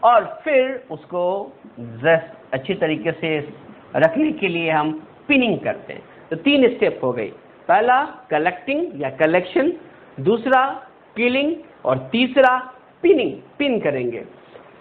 और फिर उसको अच्छी तरीके से रखने के लिए हम पिनिंग करते हैं। तो 3 स्टेप हो गई, पहला कलेक्टिंग या कलेक्शन, दूसरा किलिंग और तीसरा पिनिंग, पिन करेंगे।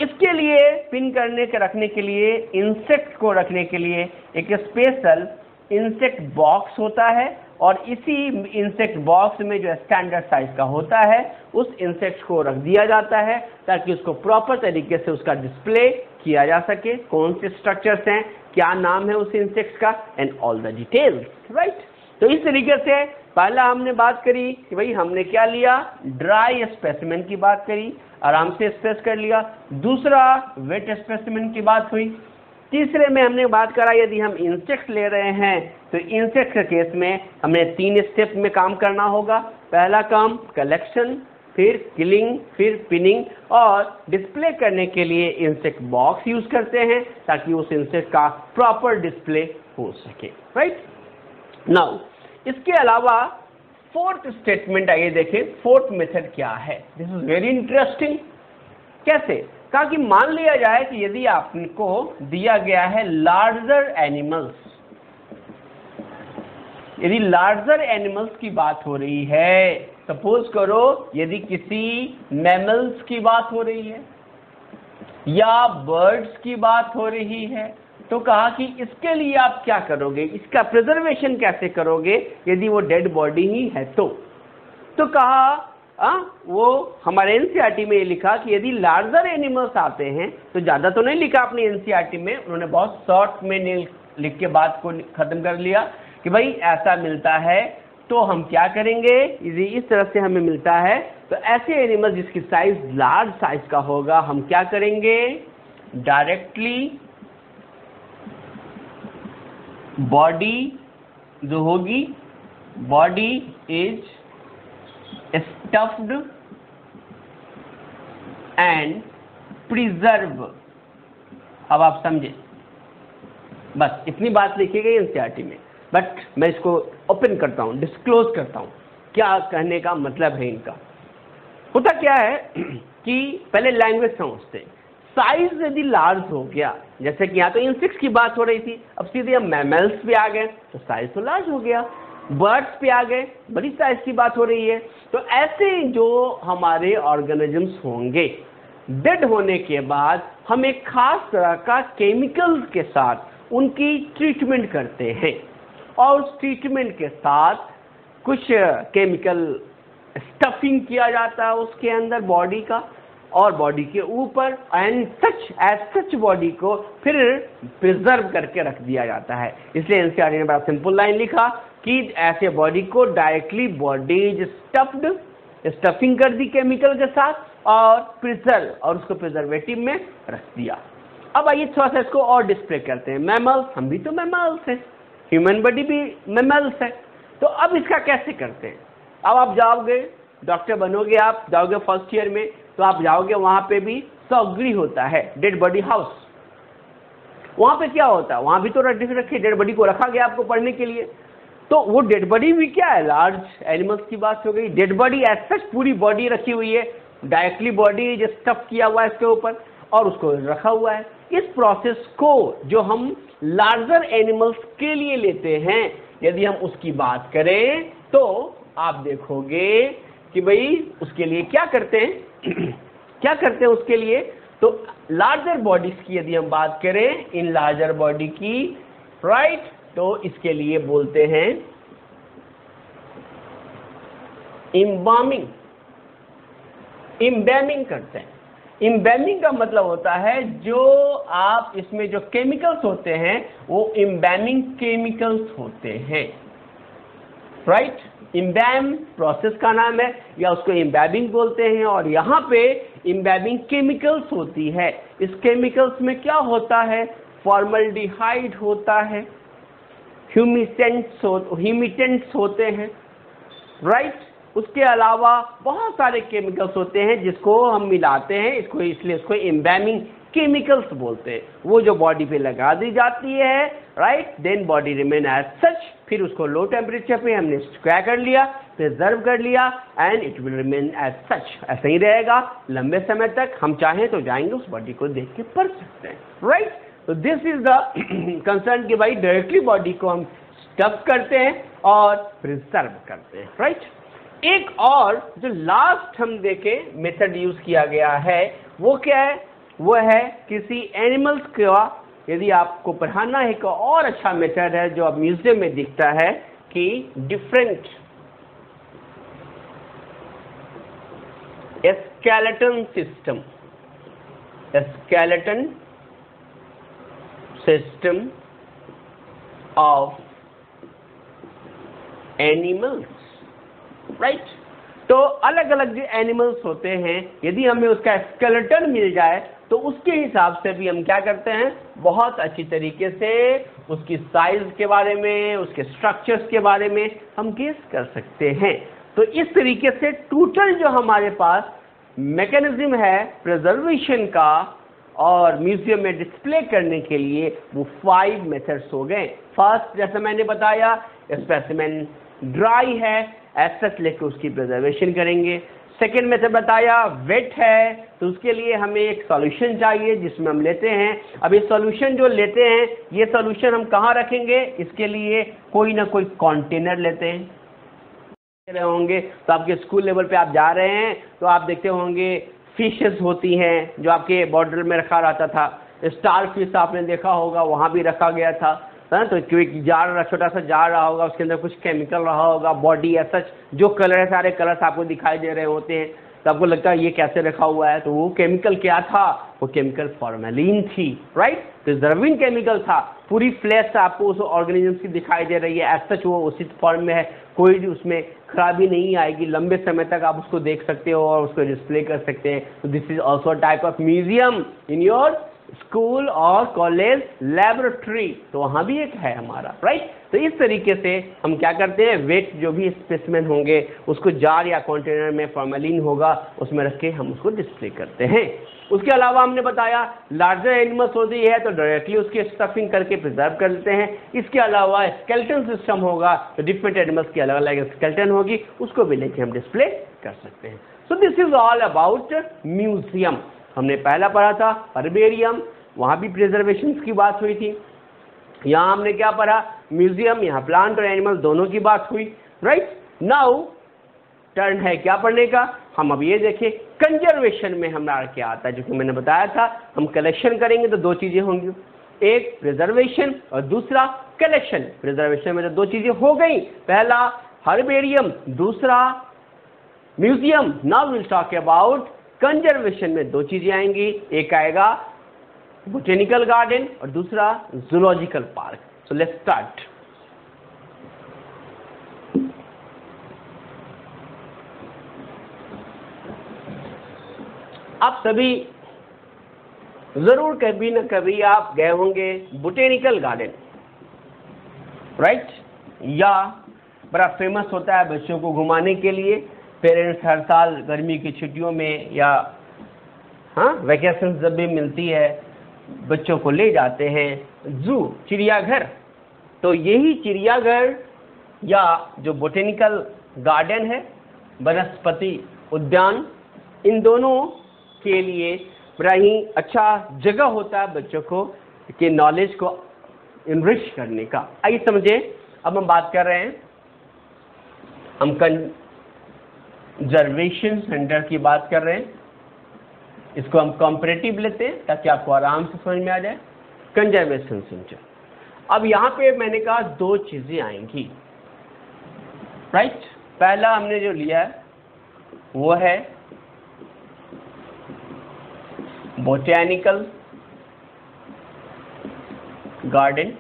इसके लिए पिन करने के रखने के लिए, इंसेक्ट को रखने के लिए एक स्पेशल इंसेक्ट बॉक्स होता है, और इसी इंसेक्ट बॉक्स में जो स्टैंडर्ड साइज का होता है उस इंसेक्ट को रख दिया जाता है ताकि उसको प्रॉपर तरीके से उसका डिस्प्ले किया जा सके, कौन से स्ट्रक्चर्स हैं, क्या नाम है उस इंसेक्ट का, and all the details, right. तो इस तरीके से पहला हमने बात करी कि भाई हमने क्या लिया, ड्राई स्पेसिमेन की बात करी, आराम से स्पेस कर लिया। दूसरा वेट स्पेसिमेन की बात हुई। तीसरे में हमने बात करा यदि हम इंसेक्ट ले रहे हैं तो इंसेक्ट के केस में हमें 3 स्टेप में काम करना होगा। पहला काम कलेक्शन, फिर किलिंग, फिर पिनिंग, और डिस्प्ले करने के लिए इंसेक्ट बॉक्स यूज करते हैं ताकि उस इंसेक्ट का प्रॉपर डिस्प्ले हो सके, राइट। नाउ इसके अलावा फोर्थ स्टेटमेंट आइए देखें, फोर्थ मेथड क्या है। This is very interesting. कैसे? कहा कि मान लिया जाए कि यदि आपको दिया गया है लार्जर एनिमल्स, यदि लार्जर एनिमल्स की बात हो रही है, सपोज करो यदि किसी मैमल्स की बात हो रही है या बर्ड्स की बात हो रही है, तो कहा कि इसके लिए आप क्या करोगे, इसका प्रिजर्वेशन कैसे करोगे यदि वो डेड बॉडी ही है तो कहा वो हमारे एनसीईआरटी में ये लिखा कि यदि लार्जर एनिमल्स आते हैं, तो ज्यादा तो नहीं लिखा अपने एनसीईआरटी में, उन्होंने बहुत शॉर्ट में लिख के बात को खत्म कर लिया कि भाई ऐसा मिलता है तो हम क्या करेंगे, यदि इस तरह से हमें मिलता है तो ऐसे एनिमल जिसकी साइज लार्ज साइज का होगा हम क्या करेंगे, डायरेक्टली बॉडी जो होगी, body is stuffed and preserve. अब आप समझे, बस इतनी बात लिखी गई एनसीईआरटी में, बट मैं इसको ओपन करता हूं, डिस्क्लोज करता हूं क्या कहने का मतलब है इनका। होता क्या है कि पहले लैंग्वेज समझते हैं। साइज यदि लार्ज हो गया, जैसे कि यहाँ तो इंसेक्ट्स की बात हो रही थी, अब सीधे हम मैमल्स पे आ गए तो साइज तो लार्ज हो गया, बर्ड्स पे आ गए, बड़ी साइज की बात हो रही है। तो ऐसे जो हमारे ऑर्गेनिजम्स होंगे, डेड होने के बाद हम एक खास तरह का केमिकल्स के साथ उनकी ट्रीटमेंट करते हैं, और उस ट्रीटमेंट के साथ कुछ केमिकल स्टफिंग किया जाता है उसके अंदर बॉडी का और बॉडी के ऊपर, एंड सच बॉडी को फिर प्रिजर्व करके रख दिया जाता है। इसलिए एनसीईआरटी ने बड़ा सिंपल लाइन लिखा कि ऐसे बॉडी को directly body is stuffed, stuffing कर दी केमिकल के साथ और प्रिजर्व, और उसको प्रिजर्वेटिव में रख दिया। अब आइए थोड़ा सा इसको और डिस्प्ले करते हैं। मैमल्स, हम भी तो मैमल्स हैं, ह्यूमन बॉडी भी मैमल्स है, तो अब इसका कैसे करते हैं। अब आप जाओगे, डॉक्टर बनोगे, आप जाओगे फर्स्ट ईयर में, तो आप जाओगे वहां पे भी सॉगरी होता है, डेड बॉडी हाउस। वहां पे क्या होता है, वहां भी तो रखी डेड बॉडी को रखा गया आपको पढ़ने के लिए। तो वो डेड बॉडी भी क्या है, लार्ज एनिमल्स की बात हो गई। डेड बॉडी एज सच पूरी बॉडी रखी हुई है, डायरेक्टली बॉडी जो स्टफ किया हुआ है इसके ऊपर और उसको रखा हुआ है। इस प्रोसेस को जो हम लार्जर एनिमल्स के लिए लेते हैं, यदि हम उसकी बात करें तो आप देखोगे कि भाई उसके लिए क्या करते हैं क्या करते हैं उसके लिए। तो लार्जर बॉडीज की यदि हम बात करें, इन लार्जर बॉडी की, राइट, तो इसके लिए बोलते हैं एम्बैमिंग करते हैं। एम्बैमिंग का मतलब होता है जो आप इसमें जो केमिकल्स होते हैं वो एम्बैमिंग केमिकल्स होते हैं, राइट। एम्बैम प्रोसेस का नाम है या उसको एम्बैबिंग बोलते हैं। और यहाँ पे एम्बैबिंग केमिकल्स होती है। इस केमिकल्स में क्या होता है, फॉर्मल्डिहाइड होता है, ह्यूमिटेंट्स होते हैं, राइट। उसके अलावा बहुत सारे केमिकल्स होते हैं जिसको हम मिलाते हैं, इसको इसलिए इसको एम्बैमिंग केमिकल्स बोलते हैं। वो जो बॉडी पे लगा दी जाती है, right, then body remain as such. फिर उसको लो टेम्परेचर पे हमने क्या कर लिया, प्रिजर्व कर लिया, and it will remain as such. ऐसा ही रहेगा लंबे समय तक। हम चाहें तो जाएंगे उस बॉडी को देख के पढ़ सकते हैं, राइट। तो दिस इज द कंसर्न कि भाई डायरेक्टली बॉडी को हम स्टफ करते हैं और प्रिजर्व करते हैं, राइट। एक और जो लास्ट हम देखें मेथड यूज किया गया है वो क्या है, वो है किसी एनिमल्स का यदि आपको पढ़ाना है, एक और अच्छा मेथड है जो अब म्यूजियम में दिखता है कि different skeleton system of animals, right. तो अलग अलग जो एनिमल्स होते हैं, यदि हमें उसका स्केलेटन मिल जाए तो उसके हिसाब से भी हम क्या करते हैं, बहुत अच्छी तरीके से उसकी साइज के बारे में, उसके स्ट्रक्चर्स के बारे में हम गेस कर सकते हैं। तो इस तरीके से टोटल जो हमारे पास मैकेनिज्म है प्रिजर्वेशन का और म्यूजियम में डिस्प्ले करने के लिए, वो 5 मेथड्स हो गए। फर्स्ट, जैसे मैंने बताया, स्पेसिमेन ड्राई है, एज सच लेकर उसकी प्रिजर्वेशन करेंगे। सेकेंड मेथड बताया वेट है, तो उसके लिए हमें एक सॉल्यूशन चाहिए जिसमें हम लेते हैं। अब ये सॉल्यूशन जो लेते हैं, ये सॉल्यूशन हम कहाँ रखेंगे, इसके लिए कोई ना कोई कंटेनर लेते हैं रहे होंगे। तो आपके स्कूल लेवल पे आप जा रहे हैं तो आप देखते होंगे फिशेस होती हैं जो आपके बॉर्डर में रखा रहता था। स्टार फिश आपने देखा होगा, वहाँ भी रखा गया था, तो कोई जार, छोटा सा जार रहा होगा, उसके अंदर कुछ केमिकल रहा होगा, बॉडी ऐसा जो कलर है, सारे कलर्स आपको दिखाई दे रहे होते हैं। तो आपको लगता है ये कैसे रखा हुआ है, तो वो केमिकल क्या था, वो केमिकल फॉर्मेलिन थी, राइट। प्रिजर्विंग केमिकल था। पूरी फ्लैश आपको उस ऑर्गेनिज्म की दिखाई दे रही है, एज सच वो उसी फॉर्म में है, कोई भी उसमें खराबी नहीं आएगी, लंबे समय तक आप उसको देख सकते हो और उसको डिस्प्ले कर सकते हैं। तो this is also type of museum in your school और कॉलेज लैबोरेटरी, तो वहाँ भी एक है हमारा, राइट। तो इस तरीके से हम क्या करते हैं, वेट जो भी स्पेसिमेन होंगे उसको जार या कंटेनर में फॉर्मेलिन होगा उसमें रख के हम उसको डिस्प्ले करते हैं। उसके अलावा हमने बताया लार्जर एनिमल्स होती है तो डायरेक्टली उसकी स्टफिंग करके प्रिजर्व कर लेते हैं। इसके अलावा स्केलेटन सिस्टम होगा तो डिफरेंट एनिमल्स की अलग अलग स्केलेटन होगी, उसको भी लेके हम डिस्प्ले कर सकते हैं। So this is all about museum. हमने पहला पढ़ा था हर्बेरियम, वहाँ भी प्रिजर्वेशन की बात हुई थी। यहाँ हमने क्या पढ़ा, म्यूजियम, यहाँ प्लांट और एनिमल दोनों की बात हुई, राइट। नाउ टर्न है क्या पढ़ने का, हम अब ये देखें कंजर्वेशन में हमारा क्या आता है। जो कि मैंने बताया था हम कलेक्शन करेंगे तो 2 चीज़ें होंगी, एक प्रिजर्वेशन और दूसरा कलेक्शन। प्रिजर्वेशन में तो 2 चीज़ें हो गई, पहला हर्बेरियम, दूसरा museum. Now will talk about conservation में 2 चीजें आएंगी, एक आएगा बोटेनिकल गार्डन और दूसरा zoological park. So let's start. आप सभी जरूर कभी न कभी आप गए होंगे बोटेनिकल गार्डन, राइट, या बड़ा फेमस होता है बच्चों को घुमाने के लिए। पेरेंट्स हर साल गर्मी की छुट्टियों में या हाँ, वैकेशन जब भी मिलती है बच्चों को ले जाते हैं जू, चिड़ियाघर। तो यही चिड़ियाघर या जो बोटेनिकल गार्डन है, वनस्पति उद्यान, इन दोनों के लिए बड़ा ही अच्छा जगह होता है बच्चों को के नॉलेज को इनरिच करने का। आइए समझे, अब हम बात कर रहे हैं, हम कंजर्वेशन सेंटर की बात कर रहे हैं। इसको हम कंपैरेटिव लेते हैं ताकि आपको आराम से समझ में आ जाए। कंजर्वेशन सेंटर, अब यहाँ पे मैंने कहा दो चीजें आएंगी, राइट। पहला हमने जो लिया है वो है botanical garden,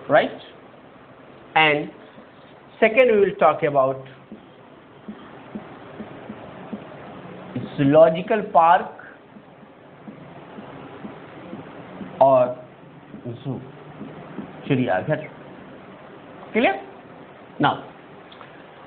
right, and second we will talk about zoological park और zoo, चिड़ियाघर। क्लियर? नाउ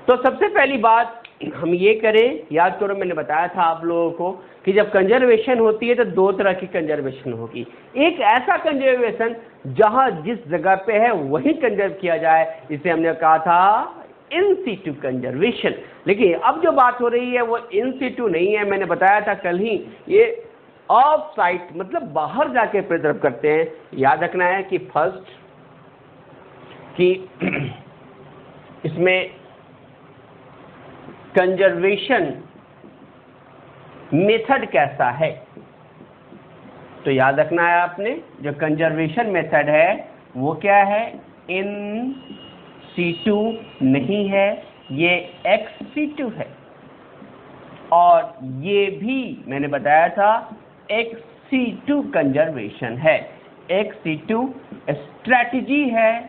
तो सबसे पहली बात हम ये करें, याद करो मैंने बताया था आप लोगों को कि जब कंजर्वेशन होती है तो दो तरह की कंजर्वेशन होगी। एक ऐसा कंजर्वेशन जहां जिस जगह पे है वही कंजर्व किया जाए, इसे हमने कहा था इन सीटू कंजर्वेशन। लेकिन अब जो बात हो रही है वो इन सीटू नहीं है, मैंने बताया था कल ही, ये ऑफ साइट मतलब बाहर जाके प्रिजर्व करते हैं। याद रखना है कि फर्स्ट कि इसमें कंजर्वेशन मेथड कैसा है, तो याद रखना है आपने, जो कंजर्वेशन मेथड है वो क्या है, इन सीटू नहीं है, ये एक्स सीटू है। और ये भी मैंने बताया था एक्स सीटू कंजर्वेशन है। एक्स सीटू स्ट्रैटेजी है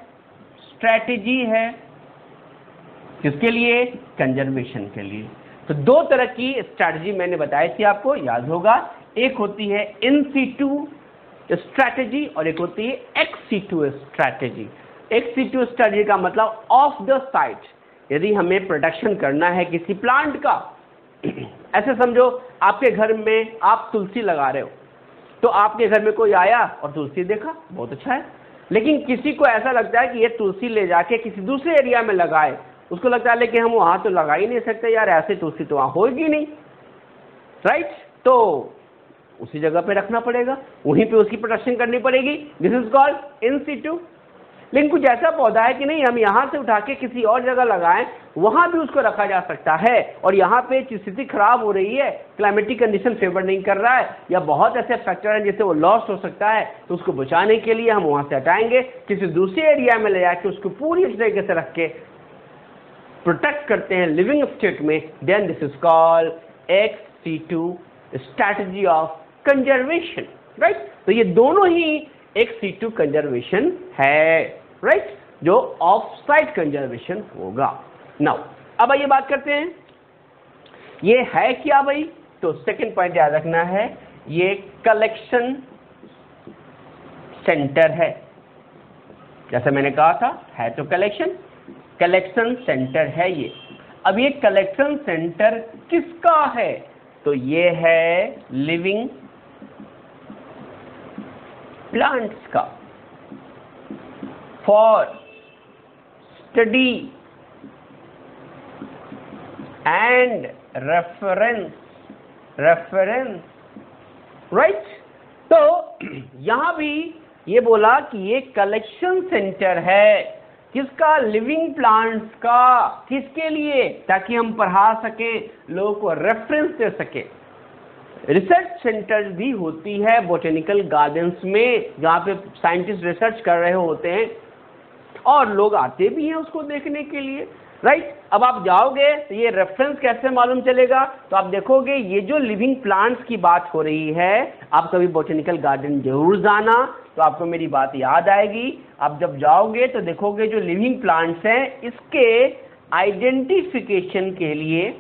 किसके लिए, कंजर्वेशन के लिए। तो दो तरह की स्ट्रैटेजी मैंने बताई थी आपको, याद होगा। एक होती है इन सीटू स्ट्रैटेजी और एक होती है ex situ strategy. Ex situ strategy का मतलब ऑफ द साइट, यदि हमें प्रोटेक्शन करना है किसी प्लांट का, ऐसे समझो आपके घर में आप तुलसी लगा रहे हो, तो आपके घर में कोई आया और तुलसी देखा, बहुत अच्छा है, लेकिन किसी को ऐसा लगता है कि ये तुलसी ले जाके किसी दूसरे एरिया में लगाए, उसको लगता है लेकिन हम वहां तो लगा ही नहीं सकते यार, ऐसे तुलसी तो वहां होगी नहीं, राइट। तो उसी जगह पे रखना पड़ेगा, वहीं पे उसकी प्रोटेक्शन करनी पड़ेगी, this is called in situ. लेकिन कुछ ऐसा पौधा है कि नहीं, हम यहां से उठा के किसी और जगह लगाएं, वहां भी उसको रखा जा सकता है, और यहाँ पे स्थिति खराब हो रही है, क्लाइमेटिक कंडीशन फेवर नहीं कर रहा है, या बहुत ऐसे फैक्टर हैं जिससे वो लॉस्ट हो सकता है, तो उसको बचाने के लिए हम वहां से हटाएंगे, किसी दूसरे एरिया में ले जाके उसको पूरी तरीके से रख के प्रोटेक्ट करते हैं लिविंग स्टेट में, then this is called ex situ strategy of conservation, right. तो ये दोनों ही एक्स सीटू कंजर्वेशन है, राइट, जो ऑफ साइट कंजर्वेशन होगा। नाउ अब आइए बात करते हैं ये है क्या भाई, तो सेकंड पॉइंट याद रखना है, ये कलेक्शन सेंटर है, जैसा मैंने कहा था, है तो कलेक्शन सेंटर है ये। अब ये कलेक्शन सेंटर किसका है, तो ये है लिविंग प्लांट्स का, for study and reference, right. तो यहां भी ये बोला कि ये कलेक्शन सेंटर है, किसका, लिविंग प्लांट्स का, किसके लिए, ताकि हम पढ़ा सकें, लोगों को रेफरेंस दे सके। रिसर्च सेंटर्स भी होती है बोटेनिकल गार्डन्स में, जहाँ पे साइंटिस्ट रिसर्च कर रहे होते हैं और लोग आते भी हैं उसको देखने के लिए, राइट। अब आप जाओगे तो ये रेफरेंस कैसे मालूम चलेगा, तो आप देखोगे ये जो लिविंग प्लांट्स की बात हो रही है, आप कभी बोटेनिकल गार्डन जरूर जाना, तो आपको मेरी बात याद आएगी। आप जब जाओगे तो देखोगे जो लिविंग प्लांट्स हैं, इसके आइडेंटिफिकेशन के लिए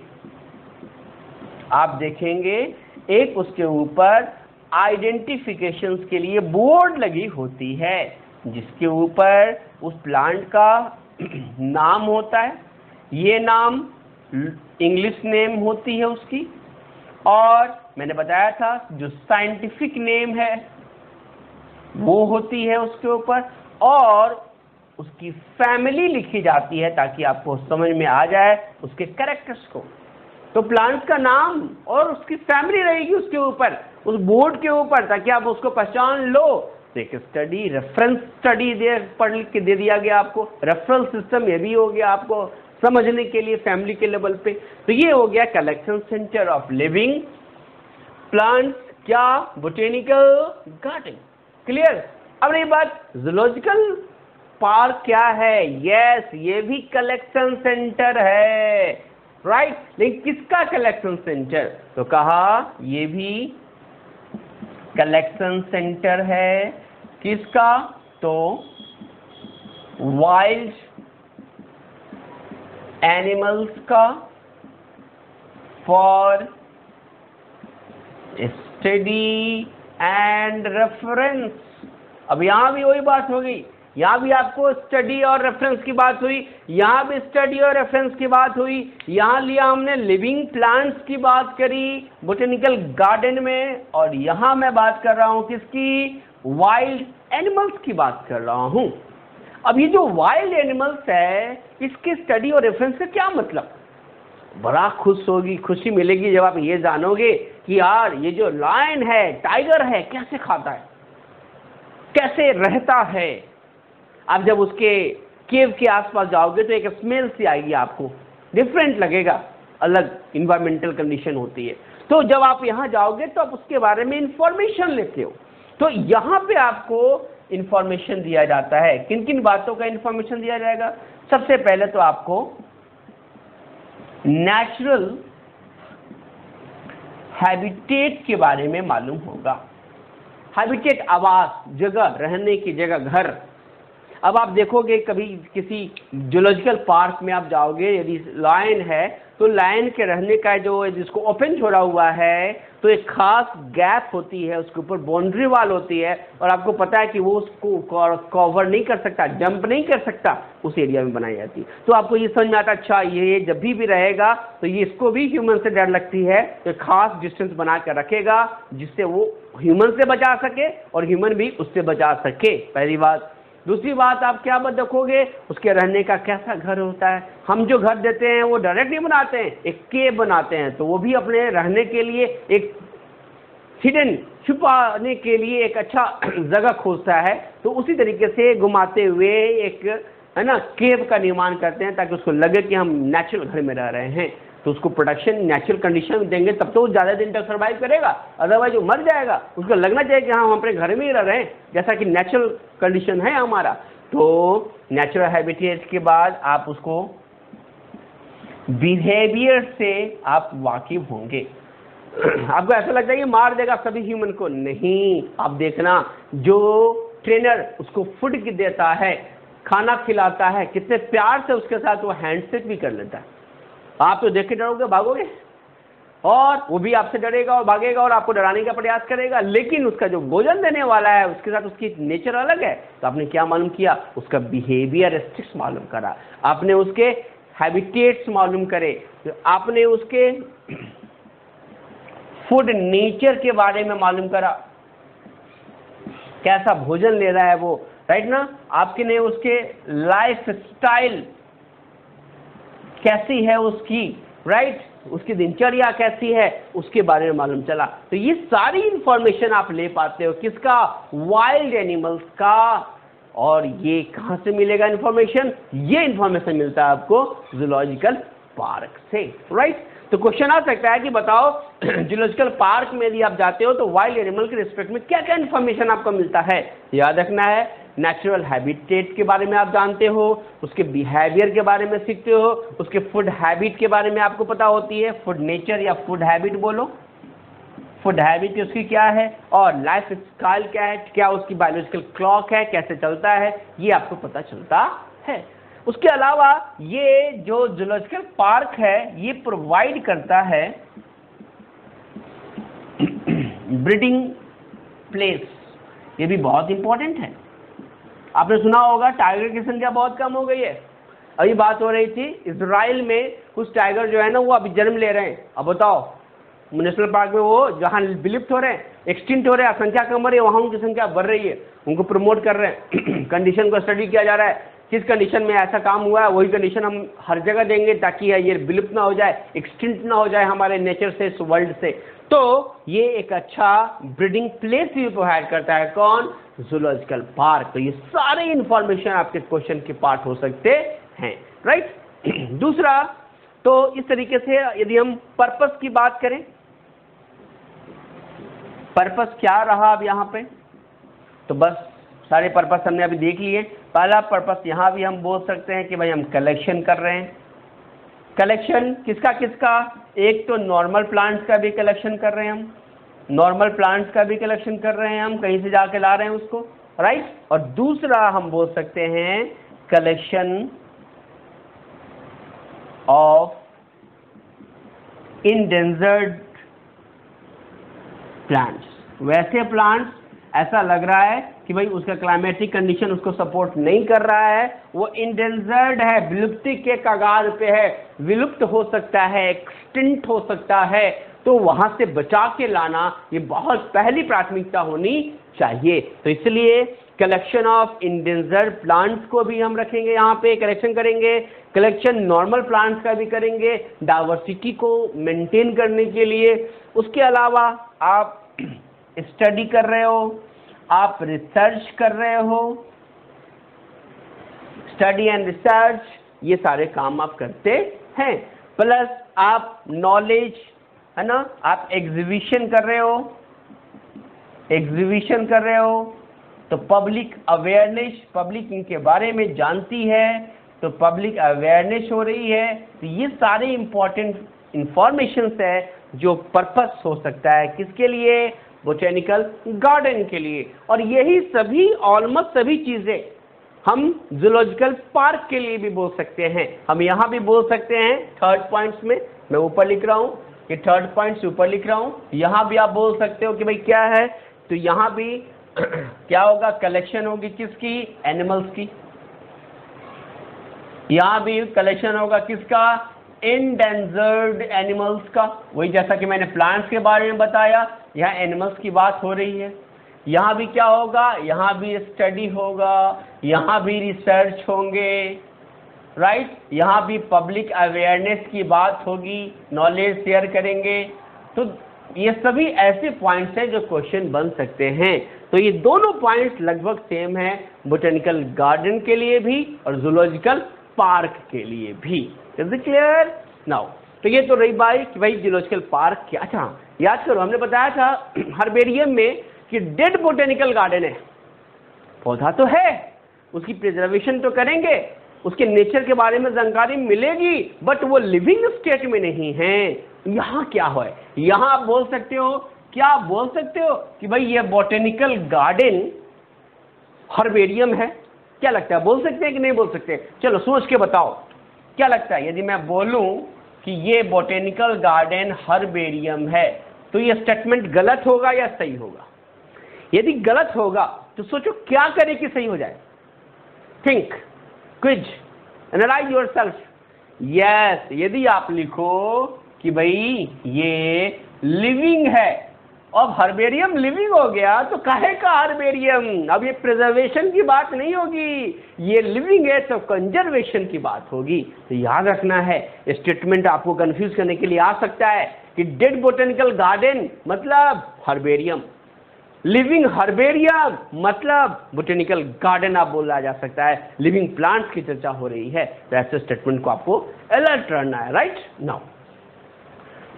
आप देखेंगे एक उसके ऊपर आइडेंटिफिकेशन के लिए बोर्ड लगी होती है, जिसके ऊपर उस प्लांट का नाम होता है। ये नाम इंग्लिश नेम होती है उसकी, और मैंने बताया था जो साइंटिफिक नेम है वो होती है उसके ऊपर, और उसकी फैमिली लिखी जाती है ताकि आपको समझ में आ जाए उसके कैरेक्टर्स को। तो प्लांट्स का नाम और उसकी फैमिली रहेगी उसके ऊपर, उस बोर्ड के ऊपर, ताकि आप उसको पहचान लो। तो एक स्टडी, रेफरेंस स्टडी पढ़ लिख के दे दिया गया आपको। रेफरेंस सिस्टम ये भी हो गया आपको समझने के लिए फैमिली के लेवल पे। तो ये हो गया collection centre of living plants, क्या, बोटेनिकल गार्डन। क्लियर? अब रही बात जूलॉजिकल पार्क क्या है? यस, ये भी कलेक्शन सेंटर है, राइट। लेकिन किसका कलेक्शन सेंटर? तो कहा ये भी कलेक्शन सेंटर है। किसका? तो वाइल्ड एनिमल्स का, फॉर स्टडी एंड रेफरेंस। अब यहां भी वही बात हो गई, यहां भी आपको स्टडी और रेफरेंस की बात हुई, यहां भी स्टडी और रेफरेंस की बात हुई। यहां लिया हमने लिविंग प्लांट्स की बात करी बोटेनिकल गार्डन में, और यहां मैं बात कर रहा हूं किसकी? वाइल्ड एनिमल्स की बात कर रहा हूं। अब ये जो वाइल्ड एनिमल्स है इसके स्टडी और रेफरेंस का क्या मतलब? बड़ा खुशी मिलेगी जब आप ये जानोगे कि यार ये जो लायन है, टाइगर है, कैसे खाता है, कैसे रहता है। आप जब उसके केव के आसपास जाओगे तो एक स्मेल सी आएगी आपको, डिफरेंट लगेगा, अलग इन्वायरमेंटल कंडीशन होती है। तो जब आप यहाँ जाओगे तो आप उसके बारे में इंफॉर्मेशन लेते हो। तो यहाँ पे आपको इंफॉर्मेशन दिया जाता है। किन किन बातों का इंफॉर्मेशन दिया जाएगा? सबसे पहले तो आपको नेचुरल हैबिटेट के बारे में मालूम होगा। हैबिटेट आवास, जगह, रहने की जगह, घर। अब आप देखोगे कभी किसी जूलॉजिकल पार्क में आप जाओगे, यदि लायन है तो लायन के रहने का जो जिसको ओपन छोड़ा हुआ है तो एक खास गैप होती है, उसके ऊपर बाउंड्री वाल होती है, और आपको पता है कि वो उसको कवर नहीं कर सकता, जंप नहीं कर सकता, उस एरिया में बनाई जाती है। तो आपको ये समझ में आता, अच्छा ये जब भी रहेगा तो ये इसको भी ह्यूमन से डर लगती है, तो खास डिस्टेंस बना कर रखेगा जिससे वो ह्यूमन से बचा सके और ह्यूमन भी उससे बचा सके, पहली बात। दूसरी बात आप क्या देखोगे, उसके रहने का कैसा घर होता है। हम जो घर देते हैं वो डायरेक्ट नहीं बनाते हैं, एक केव बनाते हैं, तो वो भी अपने रहने के लिए एक हिडन, छुपाने के लिए एक अच्छा जगह खोजता है। तो उसी तरीके से घुमाते हुए एक, है ना, केव का निर्माण करते हैं ताकि उसको लगे कि हम नेचुरल घर में रह रहे हैं। तो उसको प्रोटेक्शन, नेचुरल कंडीशन देंगे तब तो वो ज़्यादा दिन तक सर्वाइव करेगा, अदरवाइज वो मर जाएगा। उसको लगना चाहिए कि हाँ हम अपने घर में ही रह रहे हैं, जैसा कि नेचुरल कंडीशन है हमारा। तो नेचुरल हैबिटेट के बाद आप उसको बिहेवियर से आप वाकिफ होंगे। आपको ऐसा लगता है कि मार देगा सभी ह्यूमन को, नहीं। आप देखना, जो ट्रेनर उसको फूड देता है, खाना खिलाता है, कितने प्यार से उसके साथ वो हैंडशेक भी कर लेता है। आप तो देख के डरोगे, भागोगे, और वो भी आपसे डरेगा और भागेगा और आपको डराने का प्रयास करेगा। लेकिन उसका जो भोजन देने वाला है उसके साथ उसकी नेचर अलग है। तो आपने क्या मालूम किया? उसका बिहेवियरिस्टिक्स मालूम करा, आपने उसके हैबिटेट्स मालूम करे, तो आपने उसके फूड नेचर के बारे में मालूम करा, कैसा भोजन ले रहा है वो, राइट ना। आपके ने उसके लाइफ स्टाइल कैसी है उसकी, राइट, उसकी दिनचर्या कैसी है, उसके बारे में मालूम चला। तो ये सारी इंफॉर्मेशन आप ले पाते हो किसका? वाइल्ड एनिमल्स का। और ये कहां से मिलेगा इंफॉर्मेशन? ये इंफॉर्मेशन मिलता है आपको जूलॉजिकल पार्क से, राइट। तो क्वेश्चन आ सकता है कि बताओ जूलॉजिकल पार्क में यदि आप जाते हो तो वाइल्ड एनिमल के रिस्पेक्ट में क्या क्या इंफॉर्मेशन आपको मिलता है? याद रखना है, नेचुरल हैबिटेट के बारे में आप जानते हो, उसके बिहेवियर के बारे में सीखते हो, उसके फूड हैबिट के बारे में आपको पता होती है, फूड नेचर या फूड हैबिट बोलो, फूड हैबिट उसकी क्या है, और लाइफ स्टाइल क्या है, क्या उसकी बायोलॉजिकल क्लॉक है, कैसे चलता है, ये आपको पता चलता है। उसके अलावा ये जो जूलॉजिकल पार्क है ये प्रोवाइड करता है ब्रीडिंग प्लेस, ये भी बहुत इंपॉर्टेंट है। आपने सुना होगा टाइगर की संख्या बहुत कम हो गई है। अभी बात हो रही थी इजराइल में कुछ टाइगर जो है ना वो अभी जन्म ले रहे हैं। अब बताओ नेशनल पार्क में वो जहाँ विलुप्त हो रहे हैं, एक्सटिंक्ट हो रहे हैं, संख्या कम हो रही है, वहाँ उनकी संख्या बढ़ रही है, उनको प्रमोट कर रहे हैं। कंडीशन को स्टडी किया जा रहा है, किस कंडीशन में ऐसा काम हुआ है, वही कंडीशन हम हर जगह देंगे ताकि ये विलुप्त ना हो जाए, एक्सटिंक्ट ना हो जाए हमारे नेचर से, इस वर्ल्ड से। तो ये एक अच्छा ब्रीडिंग प्लेस भी प्रोवाइड करता है, कौन? Zoological park. तो ये सारे इंफॉर्मेशन आपके क्वेश्चन के पार्ट हो सकते हैं, राइट। दूसरा, तो इस तरीके से यदि हम पर्पस की बात करें, पर्पस क्या रहा अब यहाँ पे, तो बस सारे पर्पस हमने अभी देख लिए। पहला पर्पस यहाँ भी हम बोल सकते हैं कि भाई हम कलेक्शन कर रहे हैं। कलेक्शन किसका किसका? एक तो नॉर्मल प्लांट्स का भी कलेक्शन कर रहे हैं हम, नॉर्मल प्लांट्स का भी कलेक्शन कर रहे हैं हम, कहीं से जाके ला रहे हैं उसको, राइट। और दूसरा हम बोल सकते हैं कलेक्शन ऑफ इंडेंजर्ड प्लांट्स। वैसे प्लांट्स ऐसा लग रहा है कि भाई उसका क्लाइमेटिक कंडीशन उसको सपोर्ट नहीं कर रहा है, वो इंडेंजर्ड है, विलुप्ति के कगार पे है, विलुप्त हो सकता है, एक्सटिंक्ट हो सकता है, तो वहां से बचा के लाना ये बहुत पहली प्राथमिकता होनी चाहिए। तो इसलिए कलेक्शन ऑफ इंडेंजर्ड प्लांट्स को भी हम रखेंगे, यहाँ पे कलेक्शन करेंगे, कलेक्शन नॉर्मल प्लांट्स का भी करेंगे, डाइवर्सिटी को मेंटेन करने के लिए। उसके अलावा आप स्टडी कर रहे हो, आप रिसर्च कर रहे हो, स्टडी एंड रिसर्च, ये सारे काम आप करते हैं। प्लस आप नॉलेज, है ना, आप एग्जीबिशन कर रहे हो, एग्जीबिशन कर रहे हो, तो पब्लिक अवेयरनेस, पब्लिक इनके बारे में जानती है, तो पब्लिक अवेयरनेस हो रही है। तो ये सारे इंपॉर्टेंट इंफॉर्मेशन है जो पर्पस हो सकता है किसके लिए? बोटेनिकल गार्डन के लिए। और यही सभी ऑलमोस्ट सभी चीजें हम जूलॉजिकल पार्क के लिए भी बोल सकते हैं। हम यहाँ भी बोल सकते हैं थर्ड पॉइंट्स में, मैं ऊपर लिख रहा हूँ, ये थर्ड पॉइंट्स ऊपर लिख रहा हूँ, यहाँ भी आप बोल सकते हो कि भाई क्या है, तो यहाँ भी क्या होगा? कलेक्शन होगी किसकी? एनिमल्स की। यहाँ भी कलेक्शन होगा किसका? इंडेंजर्ड एनिमल्स का। वही जैसा कि मैंने प्लांट्स के बारे में बताया, यहाँ एनिमल्स की बात हो रही है। यहाँ भी क्या होगा? यहाँ भी स्टडी होगा, यहाँ भी रिसर्च होंगे, राइट। यहाँ भी पब्लिक अवेयरनेस की बात होगी, नॉलेज शेयर करेंगे। तो ये सभी ऐसे पॉइंट्स हैं जो क्वेश्चन बन सकते हैं। तो ये दोनों पॉइंट्स लगभग सेम है, बोटेनिकल गार्डन के लिए भी और जूलॉजिकल पार्क के लिए भी। Is it clear now? तो ये तो रही बात कि भाई जूलॉजिकल पार्क क्या। अच्छा याद करो, हमने बताया था हर्बेरियम में कि डेड बोटेनिकल गार्डन है, पौधा तो है, उसकी प्रिजर्वेशन तो करेंगे, उसके नेचर के बारे में जानकारी मिलेगी, बट वो लिविंग स्टेट में नहीं है। यहाँ क्या है? यहाँ आप बोल सकते हो, क्या आप बोल सकते हो कि भाई ये बोटेनिकल गार्डन हर्बेरियम है? क्या लगता है, बोल सकते हैं कि नहीं बोल सकते? चलो सोच के बताओ, क्या लगता है यदि मैं बोलूं कि ये बोटेनिकल गार्डन हर्बेरियम है, तो ये स्टेटमेंट गलत होगा या सही होगा? यदि गलत होगा तो सोचो क्या करें कि सही हो जाए। Think, quiz, analyse yourself. Yes, यदि आप लिखो कि भाई ये लिविंग है, अब हर्बेरियम लिविंग हो गया तो काहे का हर्बेरियम? अब ये प्रिजर्वेशन की बात नहीं होगी, ये लिविंग है तो कंजर्वेशन की बात होगी। तो याद रखना है, स्टेटमेंट आपको कंफ्यूज करने के लिए आ सकता है कि डेड बोटेनिकल गार्डन मतलब हर्बेरियम, लिविंग हर्बेरियम मतलब बोटेनिकल गार्डन आप बोला जा सकता है, लिविंग प्लांट्स की चर्चा हो रही है। तो ऐसे स्टेटमेंट को आपको अलर्ट रहना है, राइट नाउ।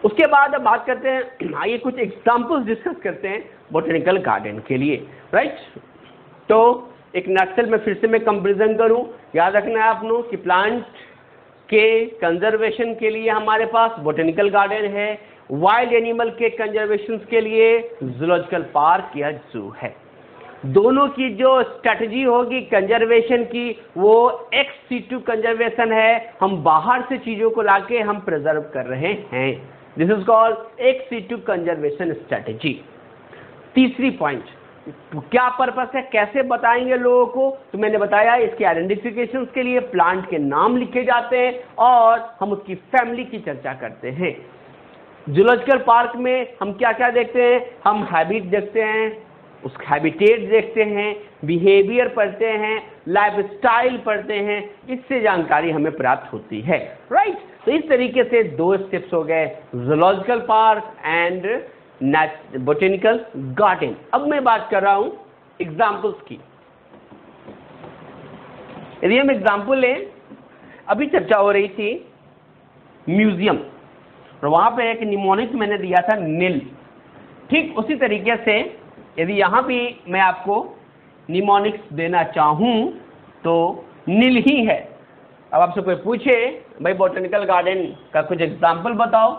उसके बाद अब बात करते हैं, आइए कुछ एग्जांपल्स डिस्कस करते हैं बोटेनिकल गार्डन के लिए, राइट। तो एक नक्सल में फिर से मैं कंपेरिजन करूं, याद रखना है आपको कि प्लांट के कंजर्वेशन के लिए हमारे पास बोटेनिकल गार्डन है, वाइल्ड एनिमल के कंजर्वेशन के लिए जूलॉजिकल पार्क या जू है। दोनों की जो स्ट्रेटजी होगी कंजर्वेशन की वो एक्स सीटू कंजर्वेशन है, हम बाहर से चीजों को लाके हम प्रिजर्व कर रहे हैं। This is called ex situ conservation strategy. तीसरी पॉइंट, क्या पर्पस है, कैसे बताएंगे लोगों को, तो मैंने बताया इसके आइडेंटिफिकेशन के लिए प्लांट के नाम लिखे जाते हैं और हम उसकी फैमिली की चर्चा करते हैं। जूलॉजिकल पार्क में हम क्या क्या देखते हैं, हम हैबिट देखते हैं, उस हैबिटेट देखते हैं, बिहेवियर पढ़ते हैं, लाइफस्टाइल पढ़ते हैं, इससे जानकारी हमें प्राप्त होती है, राइट। तो इस तरीके से 2 स्टेप्स हो गए, zoological park and botanical garden. अब मैं बात कर रहा हूं एग्जाम्पल्स की। यदि हम एग्जाम्पल लें, अभी चर्चा हो रही थी म्यूजियम, और वहां पे एक निमोनिक मैंने दिया था नील। ठीक उसी तरीके से यदि यहां भी मैं आपको निमोनिक्स देना चाहूं तो नील ही है। अब आपसे कोई पूछे भाई बोटेनिकल गार्डन का कुछ एग्जाम्पल बताओ,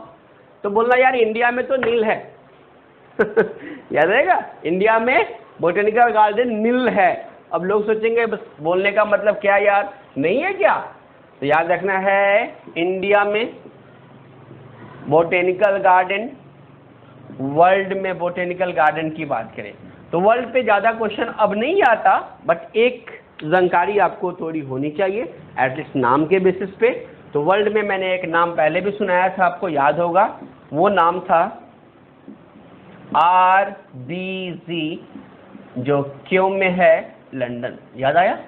तो बोलना यार इंडिया में तो नील है। याद रहेगा, इंडिया में बोटेनिकल गार्डन नील है। अब लोग सोचेंगे बस बोलने का मतलब क्या यार, नहीं है क्या, तो याद रखना है इंडिया में बोटेनिकल गार्डन, वर्ल्ड में बोटेनिकल गार्डन की बात करें तो वर्ल्ड पे ज़्यादा क्वेश्चन अब नहीं आता, बट एक जानकारी आपको थोड़ी होनी चाहिए एटलीस्ट नाम के बेसिस पे। तो वर्ल्ड में मैंने एक नाम पहले भी सुनाया था, आपको याद होगा, वो नाम था RBZ, जो क्यों में है, लंदन। याद आया?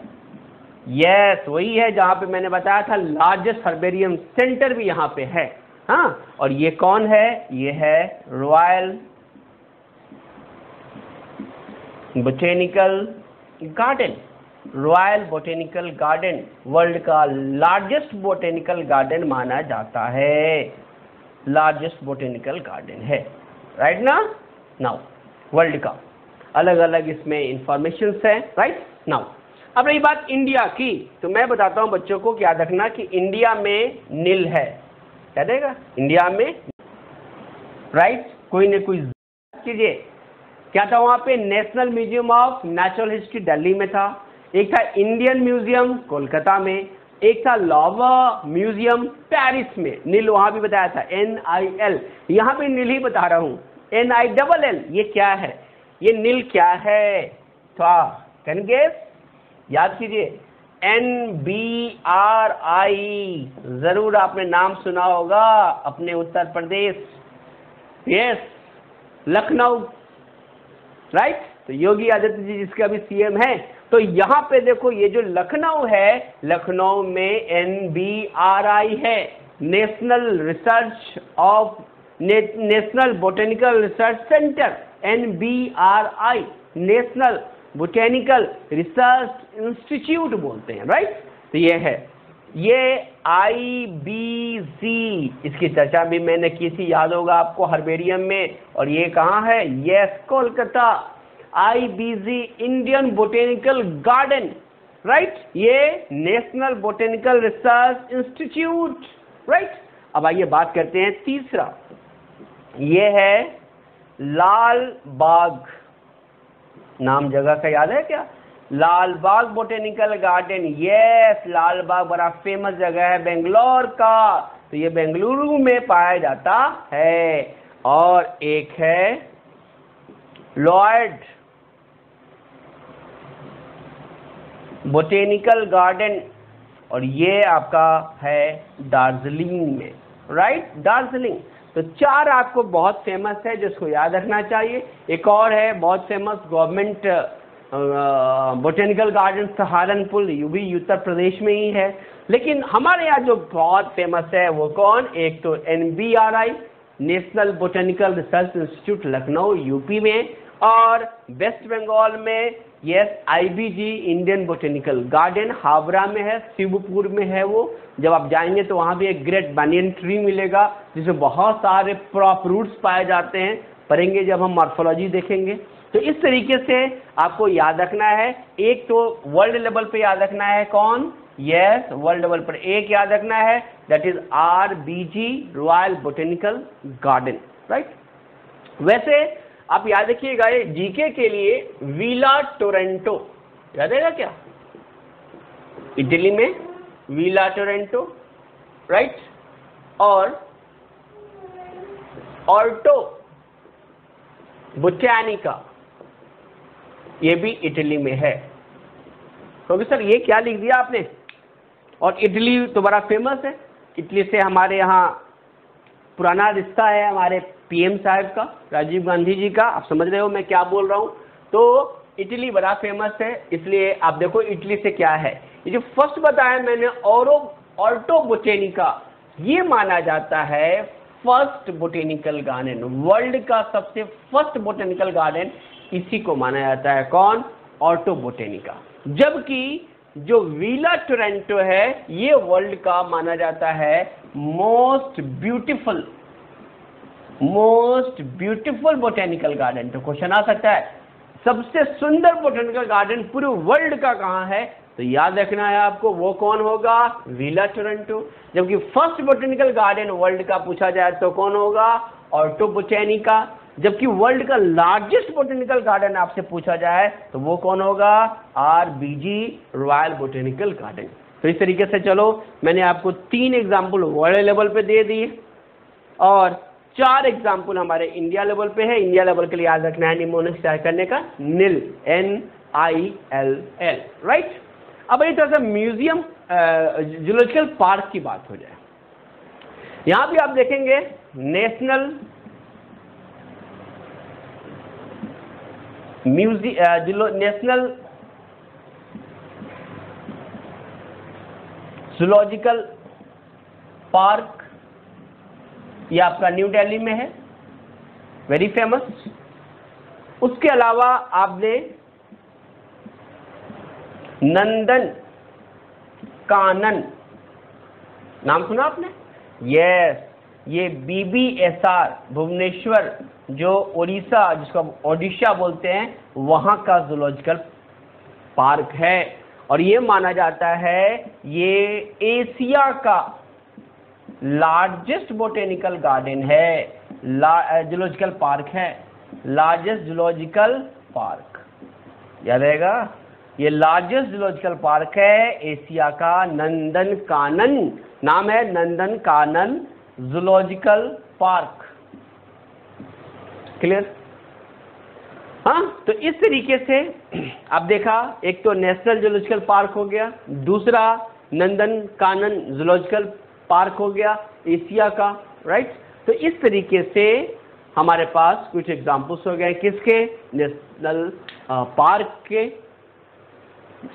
यस, वही है जहां पे मैंने बताया था लार्जेस्ट हर्बेरियम सेंटर भी यहां पे है। हाँ, और ये कौन है, ये है royal botanical garden. Royal botanical garden world का लार्जेस्ट बोटेनिकल गार्डन माना जाता है, लार्जेस्ट बोटेनिकल गार्डन है, राइट ना। नाउ वर्ल्ड का अलग अलग इसमें इंफॉर्मेशन है, राइट। नाउ अब रही बात इंडिया की, तो मैं बताता हूं बच्चों को, याद रखना कि इंडिया में नील है, याद रहेगा, इंडिया में, राइट। कोई न कोई कीजिए, क्या था वहां पे, national museum of natural history Delhi में था, एक था इंडियन म्यूजियम कोलकाता में, एक था लॉवर म्यूजियम पेरिस में। नील वहां भी बताया था, NIL, यहां भी नील ही बता रहा हूं, NILL। ये क्या है, ये नील क्या है, कैन गेस, याद कीजिए, NBRI, जरूर आपने नाम सुना होगा, अपने उत्तर प्रदेश, यस, लखनऊ, राइट। तो योगी आदित्य जी जिसके अभी CM है, तो यहां पे देखो ये जो लखनऊ है, लखनऊ में NBRI है, national botanical research centre, NBRI, national botanical research institute बोलते हैं, राइट। तो ये है, ये IBZ, इसकी चर्चा भी मैंने की थी, याद होगा आपको, हर्बेरियम में। और ये कहाँ है, yes, Kolkata, IBZ, Indian botanical garden, right. ये national botanical research institute, right. अब आइए बात करते हैं तीसरा, ये है लाल बाग, नाम जगह का याद है क्या, लाल बाग बोटेनिकल गार्डन। यस, लाल बाग बड़ा फेमस जगह है बेंगलोर का, तो ये बेंगलुरु में पाया जाता है। और एक है लॉयड बोटेनिकल गार्डन, और ये आपका है दार्जिलिंग में, राइट, दार्जिलिंग। तो 4 आपको बहुत फेमस है जिसको याद रखना चाहिए। एक और है बहुत famous, government botanical garden Saharanpur, ये भी उत्तर प्रदेश में ही है। लेकिन हमारे यहाँ जो बहुत फेमस है वो कौन, एक तो NBRI, national botanical research institute, Lucknow UP में, और वेस्ट बंगाल में yes IBG, Indian botanical garden, Howrah में है, शिवपुर में है वो। जब आप जाएंगे तो वहाँ भी एक ग्रेट बनियन ट्री मिलेगा जिसमें बहुत सारे क्रॉप रूट्स पाए जाते हैं, पढ़ेंगे जब हम मॉर्फोलॉजी देखेंगे। तो इस तरीके से आपको याद रखना है, एक तो वर्ल्ड लेवल पे याद रखना है कौन, यस, वर्ल्ड लेवल पर एक याद रखना है, that is RBG, royal botanical garden, right. वैसे आप याद रखिएगा, ये GK के लिए विला टोरेंटो, याद है क्या, इटली में विला टोरेंटो, राइट, और ऑर्टो बोटानिका, ये भी इटली में है। तो सर ये क्या लिख दिया आपने? और इटली तो बड़ा फेमस है, इटली से हमारे यहाँ पुराना रिश्ता है हमारे पीएम साहब का, राजीव गांधी जी का। आप समझ रहे हो मैं क्या बोल रहा हूँ? तो इटली बड़ा फेमस है, इसलिए आप देखो इटली से क्या है। ये जो फर्स्ट बताया मैंने ऑर्टो बोटेनिका, ये माना जाता है फर्स्ट बोटेनिकल गार्डन, वर्ल्ड का सबसे फर्स्ट बोटेनिकल गार्डन इसी को माना जाता है। कौन? ऑर्टो बोटेनिका। जबकि जो विला टोरंटो है ये वर्ल्ड का माना जाता है मोस्ट ब्यूटीफुल बोटेनिकल गार्डन। तो क्वेश्चन आ सकता है सबसे सुंदर बोटेनिकल गार्डन पूरे वर्ल्ड का कहाँ है? तो याद रखना है आपको, वो कौन होगा? Villa Toronto. जबकि फर्स्ट बोटेनिकल गार्डन वर्ल्ड का पूछा जाए तो कौन होगा? ऑर्टो बोटेनिका। जबकि वर्ल्ड का लार्जेस्ट बोटेनिकल गार्डन आपसे पूछा जाए तो वो कौन होगा? RBG, royal botanical garden. तो इस तरीके से चलो मैंने आपको 3 एग्जाम्पल वर्ल्ड लेवल पे दे दिए और 4 एग्जाम्पल हमारे इंडिया लेवल पे है। इंडिया लेवल के लिए याद रखना है निमोनिक्स तैयार करने का NIL, NILL, राइट। अब एक तरह से म्यूजियम जूलॉजिकल पार्क की बात हो जाए, यहां भी आप देखेंगे नेशनल जूलॉजिकल पार्क, ये आपका न्यू दिल्ली में है, वेरी फेमस। उसके अलावा आपने नंदन कानन नाम सुना आपने? यस, ये BBSR भुवनेश्वर, जो ओडिशा, जिसको ओडिशा बोलते हैं, वहां का जूलॉजिकल पार्क है। और ये माना जाता है ये एशिया का लार्जेस्ट बोटेनिकल गार्डन है, जूलॉजिकल पार्क है, लार्जेस्ट जूलॉजिकल पार्क। याद रहेगा, ये लार्जेस्ट जूलॉजिकल पार्क है एशिया का। नंदन कानन नाम है, Nandan Kanan zoological park. Clear? हाँ, तो इस तरीके से आप देखा, एक तो नेशनल जूलॉजिकल पार्क हो गया, दूसरा नंदन कानन जूलॉजिकल पार्क हो गया एशिया का, राइट। तो इस तरीके से हमारे पास कुछ एग्जांपल्स हो गए किसके? नेशनल पार्क के,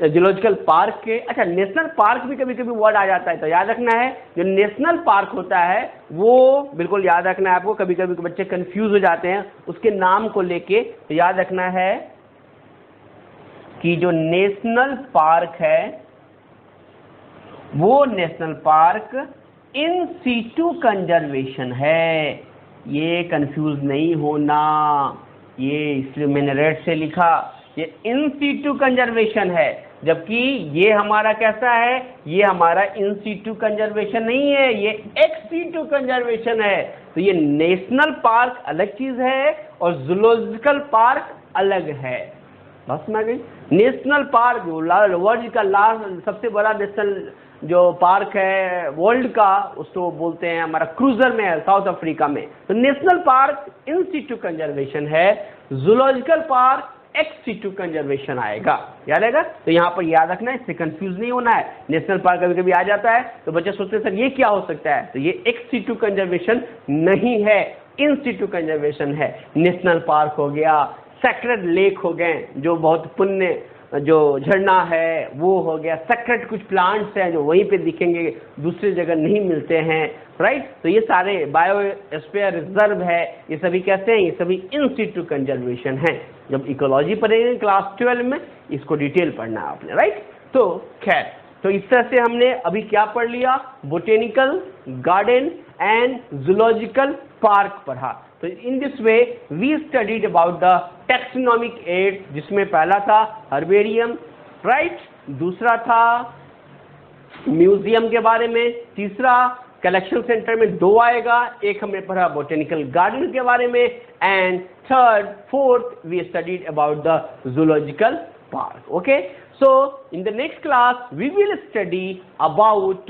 जूलॉजिकल पार्क के। अच्छा, नेशनल पार्क भी कभी कभी वर्ड आ जाता है, तो याद रखना है जो नेशनल पार्क होता है वो बिल्कुल याद रखना है आपको। कभी कभी बच्चे कंफ्यूज हो जाते हैं उसके नाम को लेके, तो याद रखना है कि जो नेशनल पार्क है वो national park in situ conservation है। ये कंफ्यूज नहीं होना, ये इसलिए मैंने रेड से लिखा, ये इन सीटू कंजर्वेशन है। जबकि ये हमारा कैसा है? ये हमारा इन सीटू कंजर्वेशन नहीं है, ये एक्स सीटू कंजर्वेशन है। तो ये नेशनल पार्क अलग चीज है और जूलॉजिकल पार्क अलग है। बस में गई। नेशनल पार्क वर्ल्ड का लास्ट सबसे बड़ा नेशनल जो पार्क है वर्ल्ड का, उसको बोलते हैं हमारा क्रूजर में है, साउथ अफ्रीका में। तो national park in situ conservation है, zoological park ex situ conservation आएगा। याद आएगा? तो यहाँ पर याद रखना है, इससे कंफ्यूज नहीं होना है। नेशनल पार्क कभी कभी आ जाता है तो बच्चे सोचते हैं सर ये क्या हो सकता है, तो ये एक्स सीटू कंजर्वेशन नहीं है, इन सीटू कंजर्वेशन है। नेशनल पार्क हो गया, सेक्रेड लेक हो गए जो बहुत पुण्य जो झरना है वो हो गया, सेक्रेड कुछ प्लांट्स हैं जो वहीं पे दिखेंगे, दूसरी जगह नहीं मिलते हैं, राइट। तो ये सारे बायोस्फीयर रिजर्व है, ये सभी कैसे हैं? ये सभी इन सीटू कंजर्वेशन हैं। जब इकोलॉजी पढ़ेंगे क्लास 12 में इसको डिटेल पढ़ना है आपने, राइट। तो खैर, तो इस तरह से हमने अभी क्या पढ़ लिया? Botanical garden and zoological park पढ़ा। तो in this way we studied about the taxonomic aid, जिसमें पहला था हर्बेरियम, राइट, दूसरा था म्यूजियम के बारे में, तीसरा कलेक्शन सेंटर में 2 आएगा, एक हमने पढ़ा बोटेनिकल गार्डन के बारे में, and third fourth we studied about the zoological park. Okay, so in the next class we will study about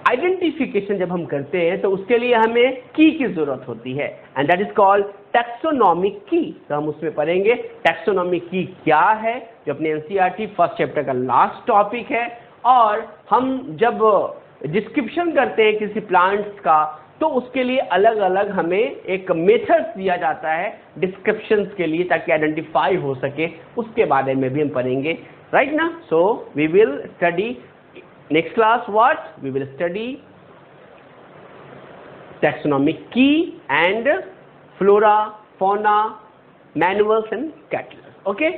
identification जब हम करते हैं तो उसके लिए हमें की जरूरत होती है, and that is called taxonomic की। तो हम उसमें पढ़ेंगे टैक्सोनॉमिक की क्या है, जो अपने एनसीईआरटी फर्स्ट चैप्टर का लास्ट टॉपिक है। और हम जब डिस्क्रिप्शन करते हैं किसी प्लांट्स का तो उसके लिए अलग अलग हमें एक मेथड दिया जाता है डिस्क्रिप्शन के लिए, ताकि आइडेंटिफाई हो सके, उसके बारे में भी हम पढ़ेंगे, राइट ना। So we will study next class what we will study taxonomic key and flora, fauna, manuals and catalog. Okay.